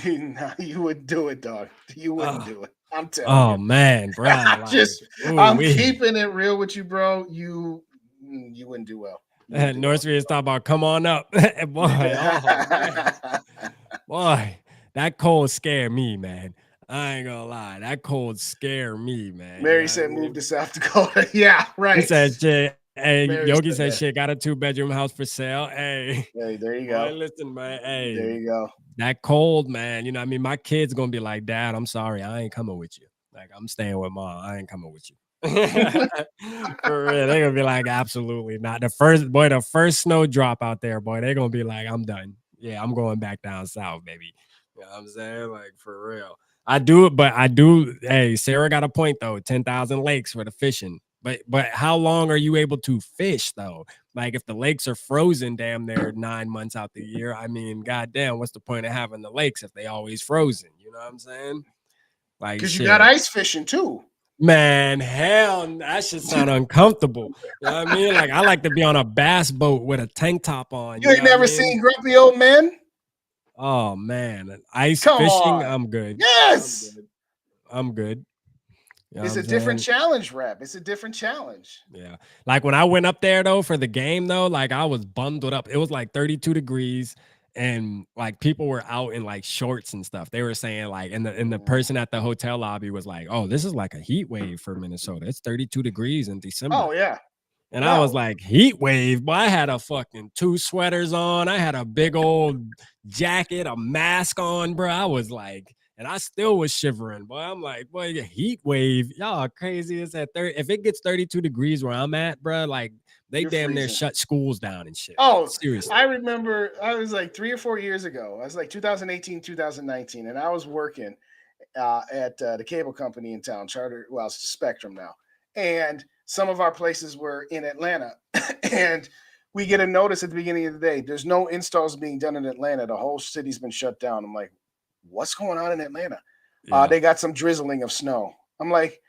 wouldn't do it. I'm telling you. Oh man, bro. I'm keeping it real with you, bro. You wouldn't do well. North Street is talking about come on up. Boy, that cold scared me, man. I ain't gonna lie. That cold scared me, man. Mary said move to South Dakota. Yeah, right. He said shit. Hey, Yogi said shit, got a 2-bedroom house for sale. Hey, there you go. Boy, listen, man. Hey, there you go. That cold, man. You know what I mean? My kid's gonna be like, Dad, I'm sorry, I ain't coming with you. Like, I'm staying with Mom. I ain't coming with you. For real, they're gonna be like, absolutely not. The first snow drop out there, boy, they're gonna be like, I'm done. Yeah, I'm going back down south, baby. You know what I'm saying? Like, for real. I do. Hey, Sarah got a point though. 10,000 lakes for the fishing. But how long are you able to fish though? Like, if the lakes are frozen damn near 9 months out the year, I mean, goddamn, what's the point of having the lakes if they always frozen? You know what I'm saying? Like, because you got ice fishing too. Man, hell, that should sound uncomfortable. You know what I mean? Like, I like to be on a bass boat with a tank top on. You ain't never seen Grumpy Old Men? Oh man, ice fishing, I'm good. Yes, I'm good. You know it's a different challenge, Rap. It's a different challenge. Yeah. Like, when I went up there though for the game though, like I was bundled up. It was like 32 degrees and like people were out in like shorts and stuff. They were saying like, and the person at the hotel lobby was like, oh, this is like a heat wave for Minnesota. It's 32 degrees in December. Oh yeah. And I was like, heat wave, but I had a fucking 2 sweaters on. I had a big old jacket, a mask on, bro. I was like, and I still was shivering, boy. I'm like, boy, heat wave. Y'all crazy. It's at 30. If it gets 32 degrees where I'm at, bro, like they damn near shut schools down and shit. Oh, seriously. I remember I was like 3 or 4 years ago. I was like 2018, 2019, and I was working at the cable company in town, it's Spectrum now. And some of our places were in Atlanta. And we get a notice at the beginning of the day. There's no installs being done in Atlanta. The whole city's been shut down. I'm like, what's going on in Atlanta? Yeah. They got some drizzling of snow. I'm like,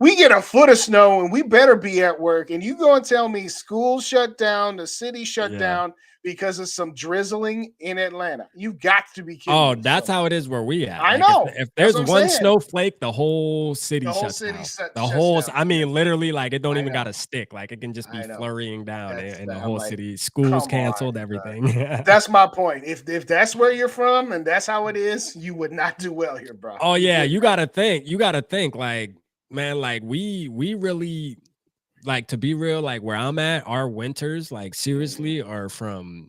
we get a foot of snow and we better be at work. And you go and tell me school shut down, the city shut down because of some drizzling in Atlanta. You've got to be kidding. Oh, that's how it is where we at. I know. If there's one snowflake, the whole city shuts down. The whole, I mean, literally, like, it don't even got to stick. Like, it can just be flurrying down in the whole city. Schools canceled, everything. That's my point. If that's where you're from and that's how it is, you would not do well here, bro. Oh, yeah. You got to think, like, man, like, we really, like, to be real, like where I'm at, our winters, like, seriously, are from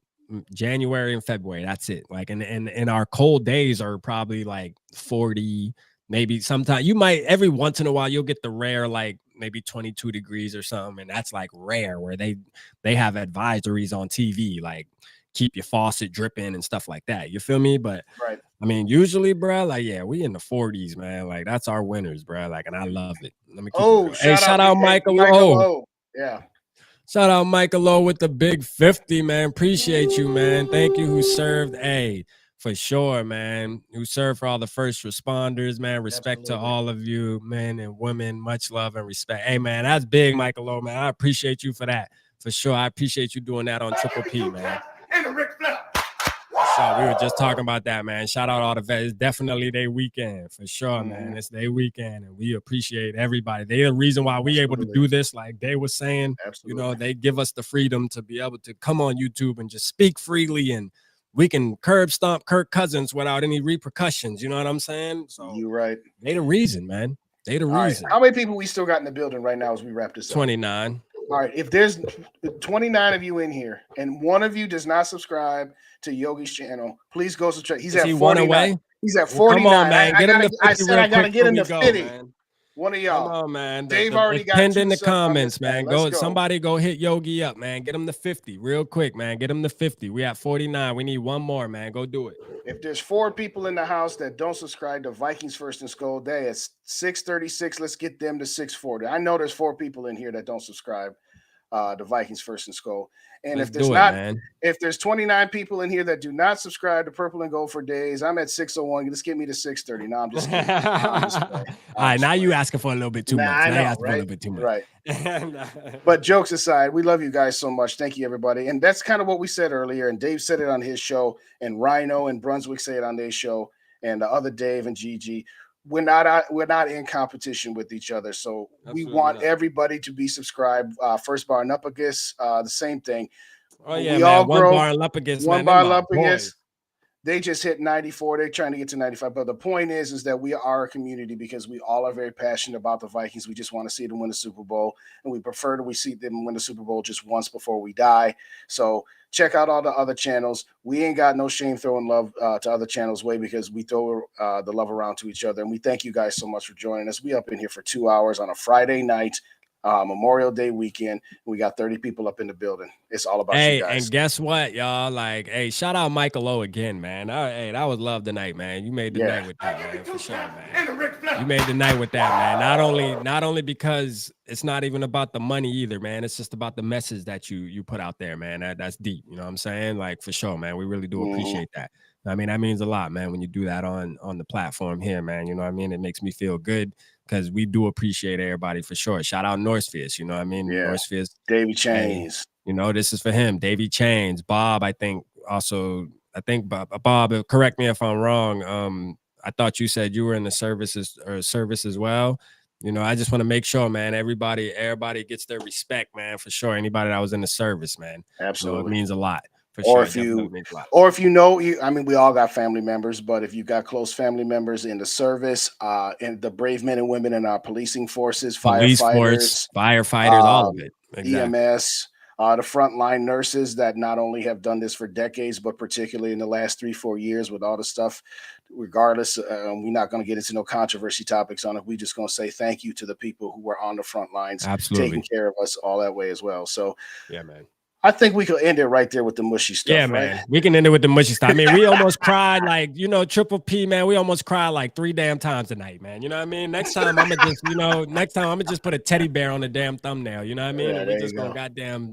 January and February. That's it. Like, and our cold days are probably like 40, maybe sometimes you might, every once in a while, you'll get the rare, like maybe 22 degrees or something. And that's like rare where they have advisories on TV, like keep your faucet dripping and stuff like that. You feel me? But Right. I mean, usually, bro, like, yeah, we in the 40s, man. Like, that's our winners, bro. Like, and I love it. Let me keep it real. Hey, shout out Michael O. Yeah. Shout out Michael O with the big 50, man. Appreciate you, man. Thank you who served. Hey, for sure, man. Who served for all the first responders, man. Respect to all of you, men and women. Much love and respect. Hey, man, that's big, Michael O, man. I appreciate you for that. For sure. I appreciate you doing that on Triple P, man. And the Ric Flair. So we were just talking about that, man. Shout out all the vets. It's definitely their weekend for sure, man. It's their weekend, and we appreciate everybody. They're the reason why we able to do this. Like they were saying, you know, they give us the freedom to be able to come on YouTube and just speak freely, and we can curb stomp Kirk Cousins without any repercussions. You know what I'm saying? So you're right. They the reason, man. They the reason. Right. How many people we still got in the building right now as we wrap this up? 29. All right. If there's 29 of you in here and one of you does not subscribe to Yogi's channel, please go subscribe. He's at 49. He's at 49. Come on, man. Get him to 50. I said I gotta get him to 50. Man. One of y'all. Come on, man. Dave already got pinned in the comments, man. Go. Somebody go hit Yogi up, man. Get him to 50 real quick, man. Get him to 50. We at 49. We need one more, man. Go do it. If there's 4 people in the house that don't subscribe to Vikings First and Skull Day, it's 636. Let's get them to 640. I know there's 4 people in here that don't subscribe to Vikings First and Skull. And if there's 29 people in here that do not subscribe to Purple and Gold for Days, I'm at 601. Just get me to 630. No, I'm just kidding. All right, now you asking for a little bit too much. I know, now you asking right? for a little bit too much. Right. But jokes aside, we love you guys so much. Thank you, everybody. And that's kind of what we said earlier. And Dave said it on his show, and Rhino and Brunswick say it on their show, and the other Dave and Gigi. We're not in competition with each other. So we want everybody to be subscribed. First Bar and Uppagus, the same thing. Oh yeah, we all grow. One Bar and Uppagus, One Bar and Uppagus. They just hit 94. They're trying to get to 95. But the point is that we are a community because we all are very passionate about the Vikings. We just want to see them win the Super Bowl. And we prefer that we see them win the Super Bowl just once before we die. So check out all the other channels. We ain't got no shame throwing love to other channels way because we throw the love around to each other. And we thank you guys so much for joining us. We up in here for 2 hours on a Friday night. Memorial Day weekend. We got 30 people up in the building. It's all about you guys. And guess what, y'all? Like, hey, shout out Michael O again, man. Hey, that was love tonight, man. You made the night with that, man, for sure, man. You made the night with that, man. Not only because it's not even about the money either, man. It's just about the message that you put out there, man. That's deep. You know what I'm saying? Like, for sure, man. We really do appreciate that. I mean, that means a lot, man, when you do that on the platform here, man. You know what I mean? It makes me feel good. Because we do appreciate everybody for sure. Shout out Northfields, you know what I mean? Yeah. Northfields. Davey Chains. You know, this is for him. Davey Chains. Bob, I think Bob, correct me if I'm wrong. I thought you said you were in the service as well. You know, I just want to make sure, man, everybody gets their respect, man, for sure. Anybody that was in the service, man. Absolutely. So it means a lot. Or if you know, I mean, we all got family members, but if you got close family members in the service, and the brave men and women in our policing forces, firefighters, all of it, exactly. EMS, the frontline nurses that not only have done this for decades, but particularly in the last 3-4 years with all the stuff, regardless, we're not going to get into no controversy topics on it. We're just going to say thank you to the people who were on the front lines, taking care of us all that way as well. So, yeah, man. I think we could end it right there with the mushy stuff. Yeah, man. Right? We can end it with the mushy stuff. I mean, we almost cried, like, you know, Triple P, man. We almost cried like 3 damn times tonight, man. You know what I mean? Next time I'm gonna just put a teddy bear on the damn thumbnail. You know what I mean? Yeah,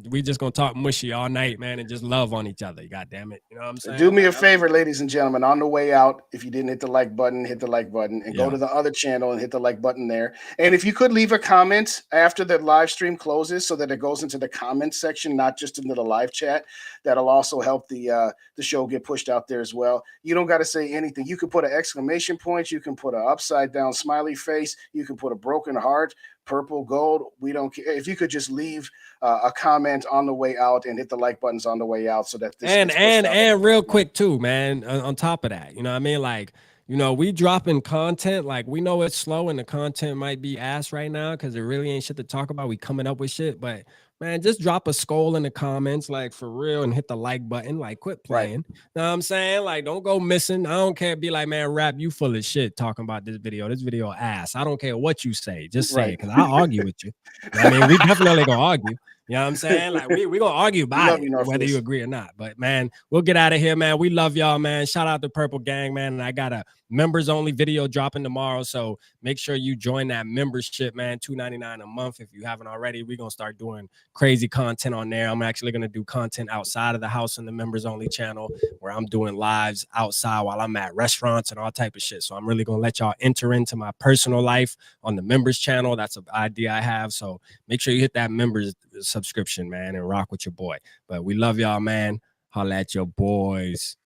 we just gonna talk mushy all night, man, and just love on each other. God damn it. You know what I'm saying? Do me a favor, ladies and gentlemen. On the way out, if you didn't hit the like button, hit the like button and go to the other channel and hit the like button there. And if you could leave a comment after the live stream closes so that it goes into the comment section, not just into the live chat. That'll also help the show get pushed out there as well. You don't got to say anything. You can put an exclamation point. You can put an upside down smiley face. You can put a broken heart, purple, gold. We don't care. If you could just leave a comment on the way out and hit the like buttons on the way out so that this and real quick too, man, on top of that, you know what I mean? Like, you know, we dropping content. Like, we know it's slow and the content might be ass right now because there really ain't shit to talk about. We coming up with shit, but man, just drop a skull in the comments, like, for real, and hit the like button. Like, quit playing. Right. Know what I'm saying? Like, don't go missing. I don't care. Be like, man, Rap, you full of shit talking about this video. This video ass. I don't care what you say. Just say it, because I'll argue with you. I mean, we definitely gonna argue. You know what I'm saying? Like we gonna argue about it, whether you agree or not. But man, we'll get out of here, man. We love y'all, man. Shout out to Purple Gang, man. And I got a members only video dropping tomorrow. So make sure you join that membership, man. $2.99 a month. If you haven't already, we're gonna start doing crazy content on there. I'm actually gonna do content outside of the house in the members only channel where I'm doing lives outside while I'm at restaurants and all type of shit. So I'm really gonna let y'all enter into my personal life on the members channel. That's an idea I have. So make sure you hit that members subscription, man, and rock with your boy. But we love y'all, man. Holla at your boys.